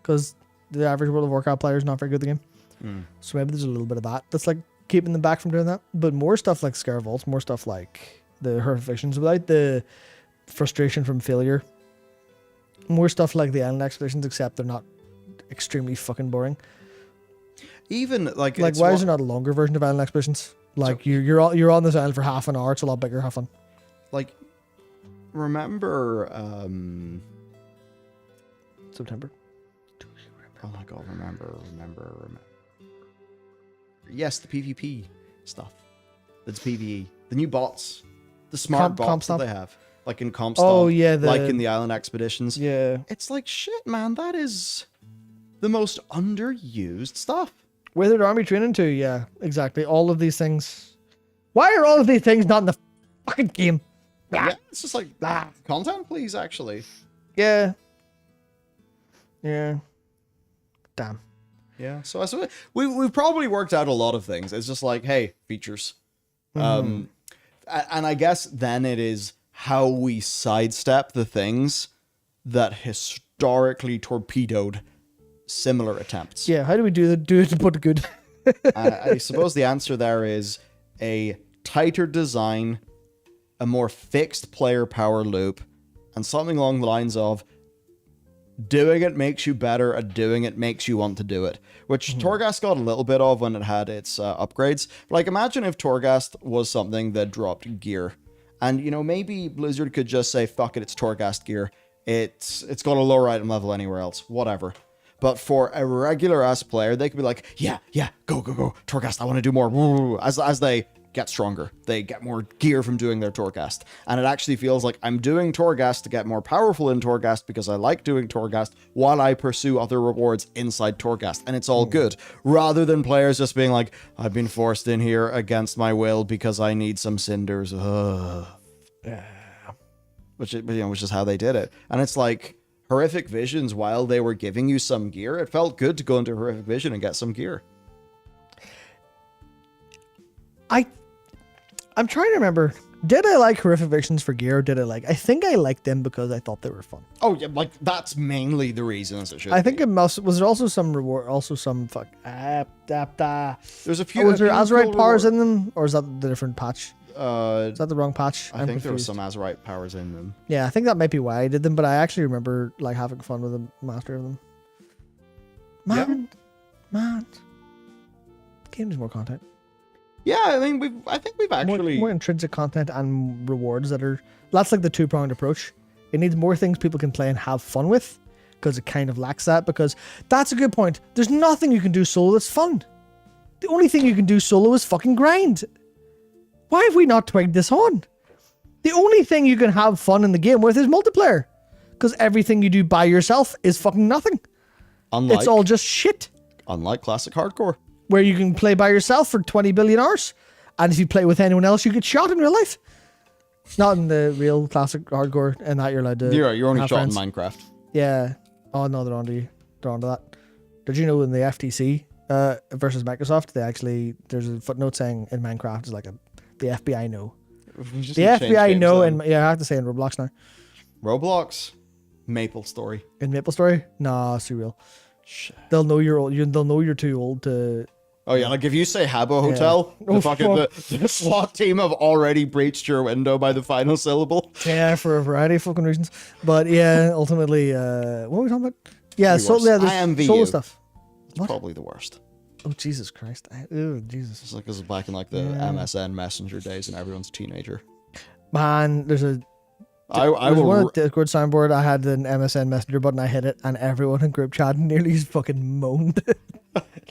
because the average World of Warcraft player is not very good at the game. So maybe there's a little bit of that that's like keeping them back from doing that. But more stuff like Scare Vaults, more stuff like the horrific visions without the frustration from failure. More stuff like the island expeditions, except they're not extremely fucking boring. Even like why is there not a longer version of island expeditions? Like so, you're on this island for half an hour. It's a lot bigger. Have fun. Like, remember September. Oh my god! Remember. Yes, the PvP stuff. That's PvE. The new bots, the smart bots that they have. Like in Comp Stomp, oh yeah, like in the Island Expeditions. Yeah. It's like, shit, man, that is the most underused stuff. Withered Army training too, yeah, exactly. All of these things. Why are all of these things not in the fucking game? Yeah, it's just like, content, please, actually. Yeah. Yeah. Damn. Yeah, so I suppose we've probably worked out a lot of things. It's just like, hey, features. And I guess then it is how we sidestep the things that historically torpedoed similar attempts. Yeah, how do we do it to put it good? I suppose the answer there is a tighter design, a more fixed player power loop, and something along the lines of doing it makes you better and doing it makes you want to do it, which Torghast got a little bit of when it had its upgrades. Like, imagine if Torghast was something that dropped gear. And, you know, maybe Blizzard could just say, fuck it, it's Torghast gear. It's got a lower item level anywhere else. Whatever. But for a regular-ass player, they could be like, yeah, go, Torghast, I want to do more. As they get stronger, they get more gear from doing their Torghast. And it actually feels like I'm doing Torghast to get more powerful in Torghast because I like doing Torghast while I pursue other rewards inside Torghast. And it's all good. Rather than players just being like, I've been forced in here against my will because I need some cinders. Which is how they did it. And it's like, Horrific Visions, while they were giving you some gear, it felt good to go into Horrific Vision and get some gear. I'm trying to remember. Did I like Horrific Visions for gear? Or did I like? I think I liked them because I thought they were fun. Oh yeah, like that's mainly the reason as it should. I think it must. Was there also some reward? Also some fuck. There's a few. Was there Azerite powers in them, or is that the different patch? Is that the wrong patch? I think there was some Azerite powers in them. Yeah, I think that might be why I did them, but I actually remember like having fun with the master of them. Man, the game needs more content. Yeah, I mean, I think we've actually more intrinsic content and rewards that's like the two-pronged approach. It needs more things people can play and have fun with, because it kind of lacks that. Because that's a good point. There's nothing you can do solo that's fun. The only thing you can do solo is fucking grind. Why have we not twigged this on? The only thing you can have fun in the game with is multiplayer, because everything you do by yourself is fucking nothing. It's all just shit. Unlike classic hardcore, where you can play by yourself for 20 billion hours, and if you play with anyone else, you get shot in real life. Not in the real classic hardcore, and that you're allowed to. You're only shot friends. in Minecraft. Yeah. Oh no, they're onto you. They're onto that. Did you know in the FTC versus Microsoft, there's a footnote saying in Minecraft is like the FBI know. The FBI know, and I have to say in Roblox now. Roblox, Maple Story. In Maple Story, nah, surreal. Shit. They'll know you're old. They'll know you're too old to. Oh yeah, like if you say Habbo Hotel, the SWAT team have already breached your window by the final syllable. Yeah, for a variety of fucking reasons. But yeah, ultimately, what were we talking about? Yeah, there's solo stuff. It's probably the worst. Oh Jesus Christ! Jesus. It's like this is back in like the MSN Messenger days, and everyone's a teenager. Man, there's a. One Discord soundboard. I had an MSN Messenger button. I hit it, and everyone in group chat nearly fucking moaned,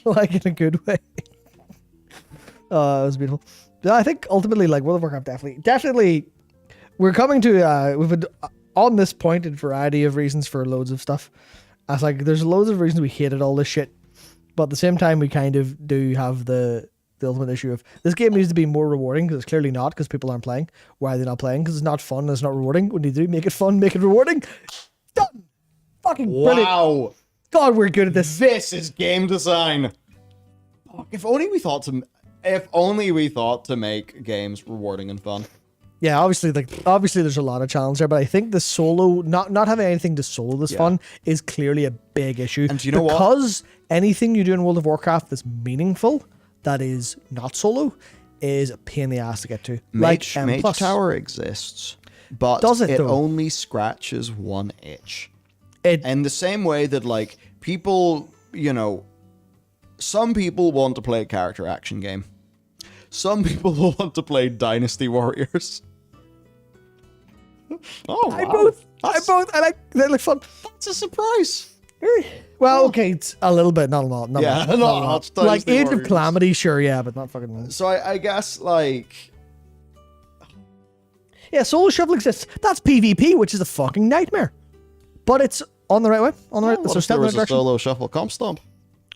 like in a good way. It was beautiful. Yeah, I think ultimately, like World of Warcraft, definitely, we're coming to. We've been on this point in a variety of reasons for loads of stuff. I was like, there's loads of reasons we hated all this shit, but at the same time, we kind of do have the ultimate issue of this game needs to be more rewarding, because it's clearly not, because people aren't playing. Why are they not playing? Because it's not fun and it's not rewarding. What do you do? Make it fun, make it rewarding. Done. Fucking brilliant. Wow. God, we're good at this. This is game design. Fuck, if only we thought to make games rewarding and fun. Yeah, obviously there's a lot of challenge there, but I think the solo, not having anything to solo this fun is clearly a big issue. And do you know what? Because anything you do in World of Warcraft that's meaningful, that is not solo, is a pain in the ass to get to. Mage Tower exists, but Does it though? only scratches one itch. In the same way that, like, people, some people want to play a character action game. Some people want to play Dynasty Warriors. Oh, wow. I like, they look fun. That's a surprise. Well, okay, it's a little bit, not a lot. Not a lot. Like Age of Calamity, sure, yeah, but not fucking. So I guess, like, yeah, solo shuffle exists. That's PvP, which is a fucking nightmare. But it's on the right way. On the right. What if there was a solo shuffle comp stomp?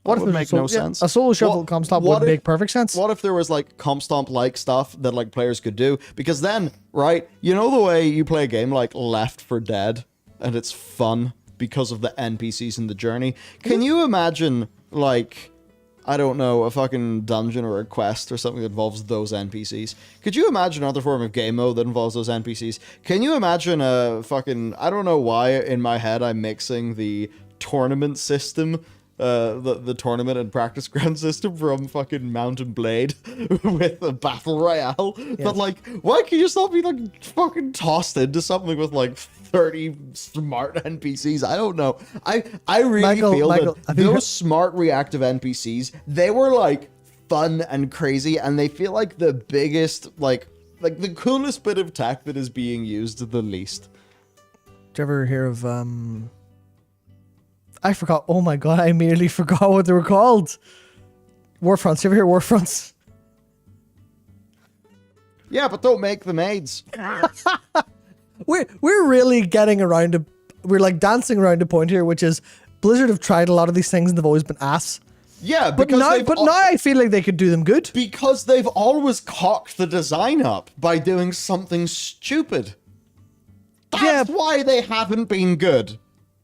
What would make no sense? A solo shuffle comp stomp would make perfect sense. What if there was like comp stomp like stuff that like players could do? Because then, right, you know the way you play a game like Left 4 Dead and it's fun because of the NPCs in the journey. Can you imagine like, I don't know, a fucking dungeon or a quest or something that involves those NPCs? Could you imagine another form of game mode that involves those NPCs? Can you imagine a fucking, I don't know why in my head I'm mixing the tournament system, the tournament and practice ground system from fucking Mount and Blade with a battle royale. Yes. But like, why can you just not be like fucking tossed into something with like 30 smart NPCs? I don't know. I really feel that those smart reactive NPCs, they were like fun and crazy, and they feel like the biggest, like the coolest bit of tech that is being used the least. Did you ever hear of I forgot. Oh my god, I immediately forgot what they were called. Warfronts. You ever hear Warfronts? Yeah, but don't make the maids. We're really getting around to, we're like dancing around a point here, which is Blizzard have tried a lot of these things and they've always been ass. Yeah, but now I feel like they could do them good. Because they've always cocked the design up by doing something stupid. That's why they haven't been good.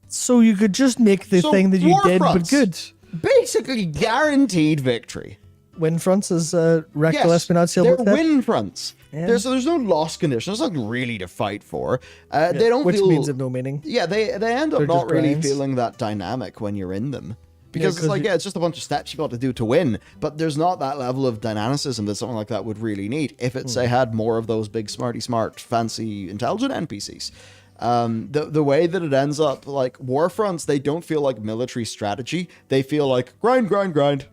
So you could just make the thing that you did, but good. Basically guaranteed victory. Win fronts, as Rectal Espionage they're win fronts. Yeah. There's no loss condition. There's nothing really to fight for. They don't which feel, means of no meaning. Yeah, they end up not really feeling that dynamic when you're in them. Because it's like, it's just a bunch of steps you got to do to win, but there's not that level of dynamicism that something like that would really need if it, say, had more of those big, smart, fancy, intelligent NPCs. The way that it ends up, like, Warfronts, they don't feel like military strategy. They feel like grind, right?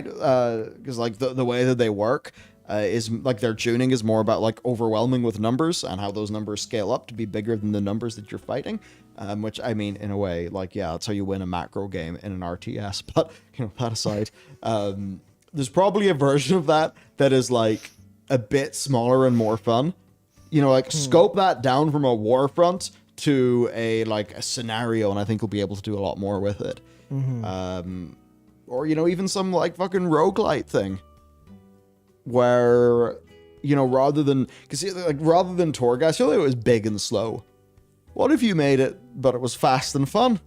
Because, like, the way that they work is, like, their tuning is more about, like, overwhelming with numbers and how those numbers scale up to be bigger than the numbers that you're fighting. Which, I mean, in a way, like, yeah, that's how you win a macro game in an RTS. But, that aside, there's probably a version of that is, like, a bit smaller and more fun. Scope that down from a Warfront to a scenario, and I think we'll be able to do a lot more with it. Mm-hmm. Or, even some, like, fucking roguelite thing. Where, rather than Torghast, it was big and slow. What if you made it, but it was fast and fun?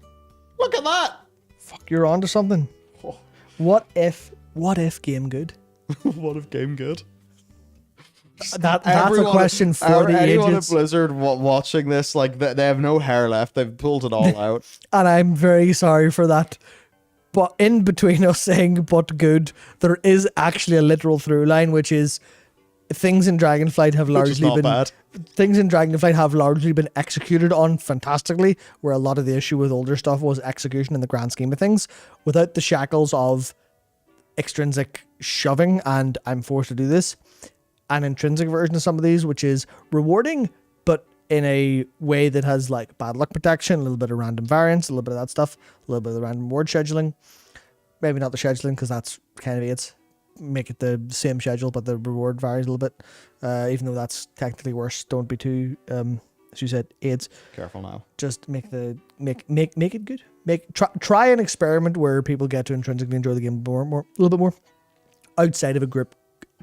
Look at that! Fuck, you're onto something. Oh. What if game good? What if game good? That's a question for the anyone ages. at Blizzard watching this, like, they have no hair left. They've pulled it all out. And I'm very sorry for that. But in between us saying but good, there is actually a literal through line, which is things in Dragonflight have largely been executed on fantastically, where a lot of the issue with older stuff was execution in the grand scheme of things, without the shackles of extrinsic shoving, and I'm forced to do this. An intrinsic version of some of these, which is rewarding, but in a way that has like bad luck protection, a little bit of random variance, a little bit of that stuff, a little bit of the random reward scheduling. Maybe not the scheduling, because that's kind of it. Make it the same schedule, but the reward varies a little bit. Even though that's technically worse, don't be too, as you said, AIDS. Careful now. Just make it good. Try an experiment where people get to intrinsically enjoy the game a little bit more, outside of a group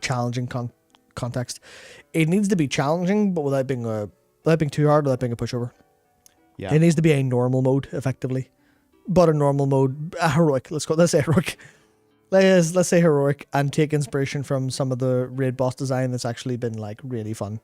challenging context. It needs to be challenging, but without being too hard, without being a pushover. Yeah. It needs to be a normal mode, effectively. But a normal mode, a heroic. Let's say heroic. Let's say heroic and take inspiration from some of the raid boss design that's actually been like really fun.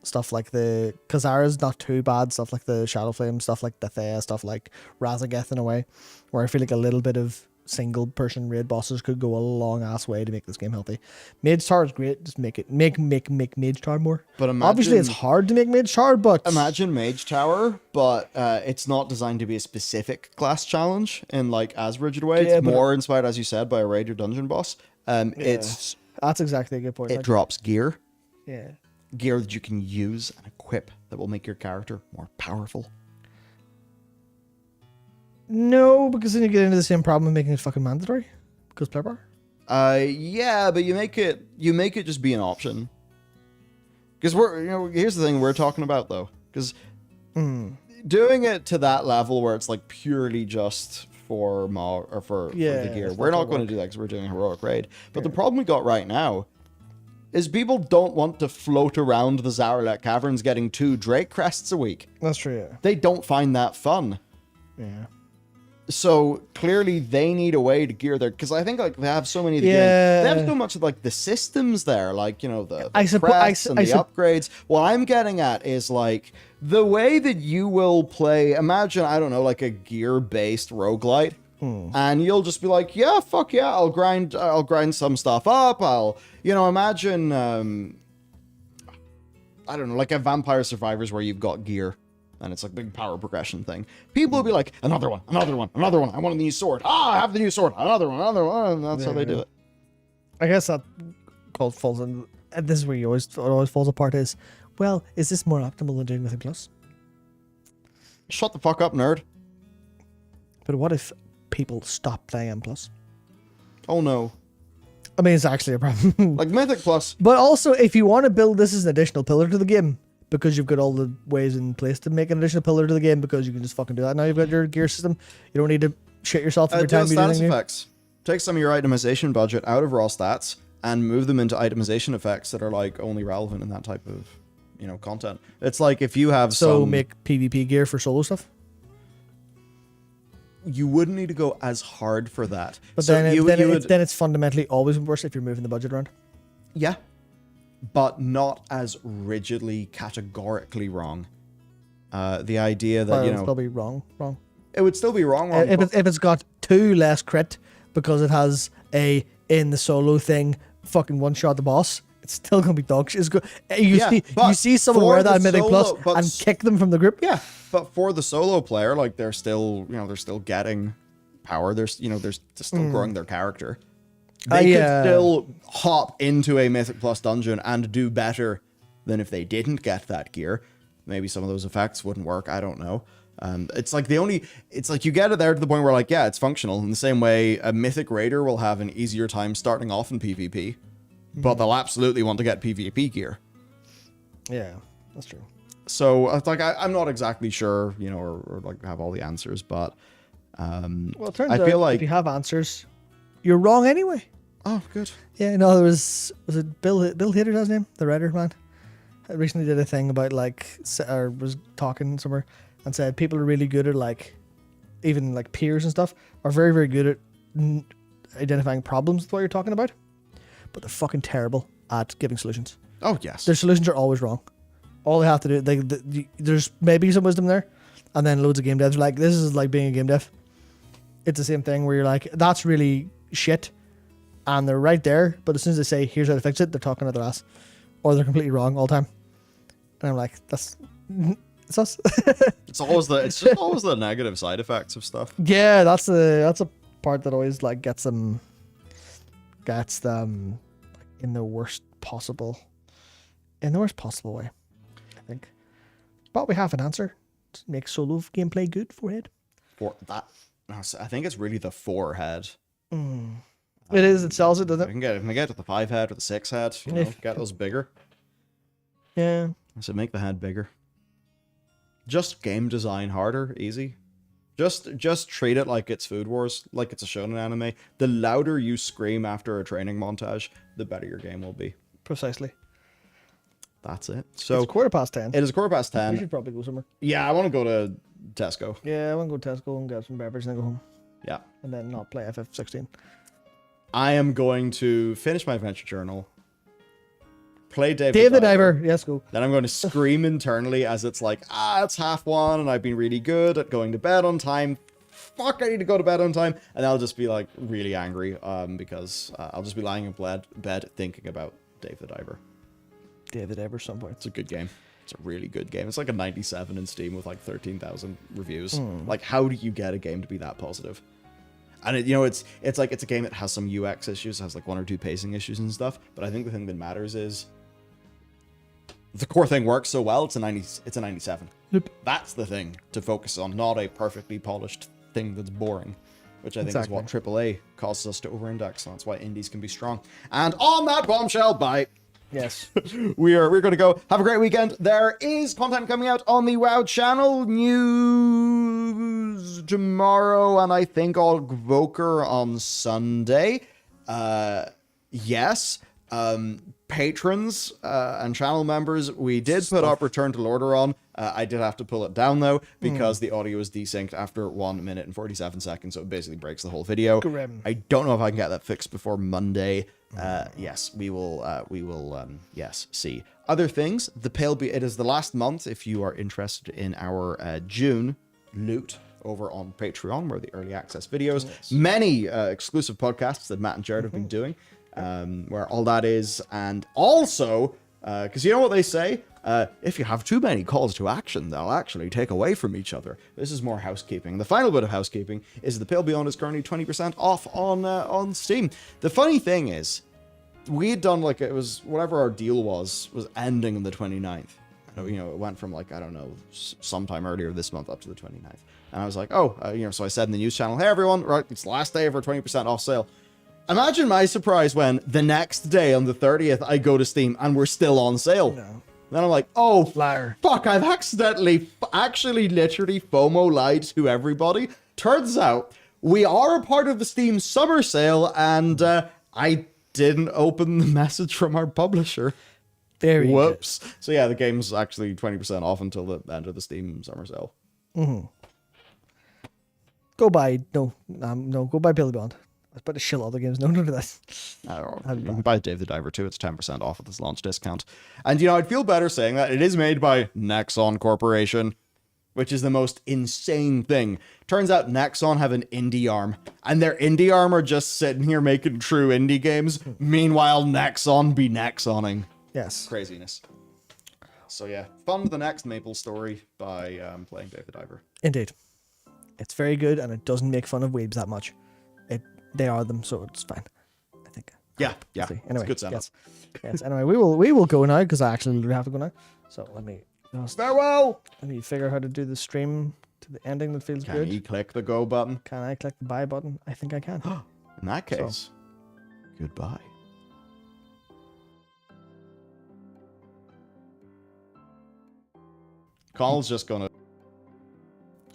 Stuff like the Kazara's not too bad. Stuff like the Shadow Flame, stuff like the Thea, stuff like Razageth in a way, where I feel like a little bit of single person raid bosses could go a long ass way to make this game healthy. Mage Tower is great. Just make Mage Tower more. But obviously it's hard to make Mage Tower, but imagine Mage Tower, but it's not designed to be a specific class challenge in like as rigid a way. It's more inspired, as you said, by a raid or dungeon boss. It's that's exactly a good point. It drops gear. Yeah. Gear that you can use and equip that will make your character more powerful. No, because then you get into the same problem of making it fucking mandatory. Because player power. Yeah, but you make it just be an option. Because here's the thing we're talking about though. Because doing it to that level where it's like purely just for for the gear, we're not going to do that because we're doing a heroic raid. But the problem we got right now is people don't want to float around the Zaralek Caverns getting 2 Drake crests a week. That's true, yeah. They don't find that fun. Yeah. So clearly they need a way to gear their, because I think like they have so many of the games. They have so much of like the systems there, like, you know, the crests and the upgrades. What I'm getting at is like the way that you will play, imagine, I don't know, like a gear-based roguelite. And you'll just be like, yeah, fuck yeah, I'll grind some stuff up. Imagine, I don't know, like a Vampire Survivors where you've got gear and it's like a big power progression thing. People will be like, another one. I want a new sword. I have the new sword. Another one. And that's how they do it. I guess that falls in, and this is where it always falls apart is, well, is this more optimal than doing Mythic Plus? Shut the fuck up, nerd. But what if people stop playing M+? Oh no. I mean, it's actually a problem. Like Mythic Plus. But also, if you want to build this as an additional pillar to the game, because you've got all the ways in place to make an additional pillar to the game, because you can just fucking do that. Now you've got your gear system. You don't need to shit yourself every time you do anything. Effects. Take some of your itemization budget out of raw stats and move them into itemization effects that are like only relevant in that type of, content. It's like if you have make PvP gear for solo stuff. You wouldn't need to go as hard for that. But then it's fundamentally always worse if you're moving the budget around. Yeah. But not as rigidly, categorically wrong. The idea that, it's probably wrong. It would still be wrong. If it's got 2 less crit because it has in the solo thing fucking one-shot the boss, it's still going to be dog shit. It's good. You see someone wear that Mythic Plus and kick them from the group. Yeah, but for the solo player, like they're still getting power. They're still growing their character. They could still hop into a Mythic Plus dungeon and do better than if they didn't get that gear. Maybe some of those effects wouldn't work. I don't know. It's like you get it there to the point where like, yeah, it's functional in the same way a Mythic Raider will have an easier time starting off in PvP, but they'll absolutely want to get PvP gear. Yeah, that's true. So it's like, I'm not exactly sure, or like have all the answers, but well, it turns out if you have answers, you're wrong anyway. Oh, good. Yeah, no, was it Bill Hader's his name? The writer, man. I recently did a thing about or was talking somewhere and said people are really good at even peers and stuff are very, very good at identifying problems with what you're talking about, but they're fucking terrible at giving solutions. Oh, yes. Their solutions are always wrong. All they have to do, there's maybe some wisdom there, and then loads of game devs are like, this is like being a game dev. It's the same thing where you're like, that's really shit, and they're right there, but as soon as they say, here's how to fix it, they're talking out their ass. Or they're completely wrong all the time. And I'm like, it's us. It's just always the negative side effects of stuff. Yeah, that's a part that always gets them in the worst possible way, I think. But we have an answer to make solo gameplay good forehead. For that, I think it's really the 4-head. It is. It sells it, doesn't it? If we get to the 5-head or the 6-head, get those bigger. Yeah. So make the head bigger. Just game design harder, easy. Just treat it like it's Food Wars, like it's a shonen anime. The louder you scream after a training montage, the better your game will be. Precisely. that's it. So it's 10:15. It is 10:15. We should probably go somewhere. Yeah, I want to go to Tesco. Yeah, I want to go to Tesco and get some beverage and then go home. Yeah. And then not play FF16. I am going to finish my adventure journal. Play David the Diver. Yes, go. Then I'm going to scream internally as it's like, it's 1:30 and I've been really good at going to bed on time. Fuck, I need to go to bed on time. And I'll just be like really angry because I'll just be lying in bed thinking about Dave the Diver. Dave the Diver, some point. It's a good game. It's a really good game. It's like a 97 in Steam with like 13,000 reviews. Like, how do you get a game to be that positive? And it's like it's a game that has some UX issues, has like 1 or 2 pacing issues and stuff. But I think the thing that matters is the core thing works so well. It's a 97. Yep. That's the thing to focus on, not a perfectly polished thing that's boring, which I think is what AAA causes us to over-index. And that's why indies can be strong. And on that bombshell, bye. Yes. we're going to go. Have a great weekend. There is content coming out on the WoW channel. News tomorrow, and I think Voker on Sunday. Yes. Patrons and channel members, we did put up Return to Lordaeron. I did have to pull it down though because the audio is desynced after 1 minute and 47 seconds, so it basically breaks the whole video. Grim. I don't know if I can get that fixed before Monday. Yes, we will yes, see. Other things, it is the last month if you are interested in our June loot over on Patreon, where the early access videos, many exclusive podcasts that Matt and Jared have been doing, where all that is. And also, because you know what they say, if you have too many calls to action, they'll actually take away from each other. This is more housekeeping. The final bit of housekeeping is The Pale Beyond is currently 20% off on Steam. The funny thing is, we had done like, it was whatever our deal was ending on the 29th. It went from like, I don't know, sometime earlier this month up to the 29th. And I was like, so I said in the news channel, hey everyone, right, it's the last day of our 20% off sale. Imagine my surprise when the next day on the 30th, I go to Steam and we're still on sale. No. Then I'm like, liar. Fuck, I've actually literally FOMO lied to everybody. Turns out we are a part of the Steam summer sale, and I didn't open the message from our publisher. Whoops. So yeah, the game's actually 20% off until the end of the Steam summer sale. Go buy, go buy Billy Bond. I was about to shill other games. No, none of that. You can buy Dave the Diver too. It's 10% off with this launch discount. And I'd feel better saying that. It is made by Nexon Corporation, which is the most insane thing. Turns out Nexon have an indie arm, and their indie arm are just sitting here making true indie games. Meanwhile, Nexon be Nexoning. Yes. Craziness. So yeah, fund the next Maple story by playing Dave the Diver. Indeed. It's very good, and it doesn't make fun of weebs that much. They are them, so it's fine, I think. Yeah. Anyway, it's a good setup. Yes. Anyway, we will go now because I actually have to go now. So let me farewell. Let me figure out how to do the stream to the ending that feels good. Can you click the go button? Can I click the buy button? I think I can. In that case, goodbye. Colin's just gonna.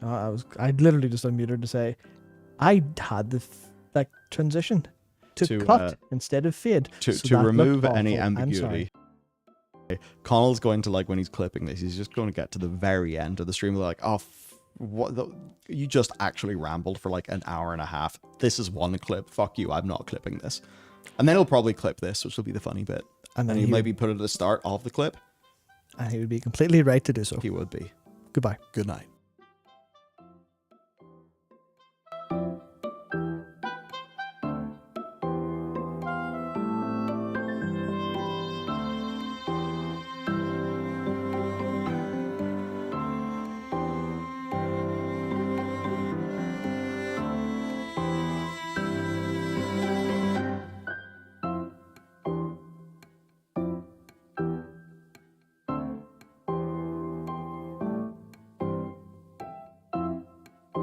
I literally just unmuted to say, I had the transition to cut instead of fade to remove any ambiguity. Connell's going to, like, when he's clipping this, he's just going to get to the very end of the stream, like, you just actually rambled for like an hour and a half. This is one clip. Fuck you. I'm not clipping this. And then he'll probably clip this, which will be the funny bit. And then he'll maybe put it at the start of the clip. And he would be completely right to do so. He would be. Goodbye. Good night.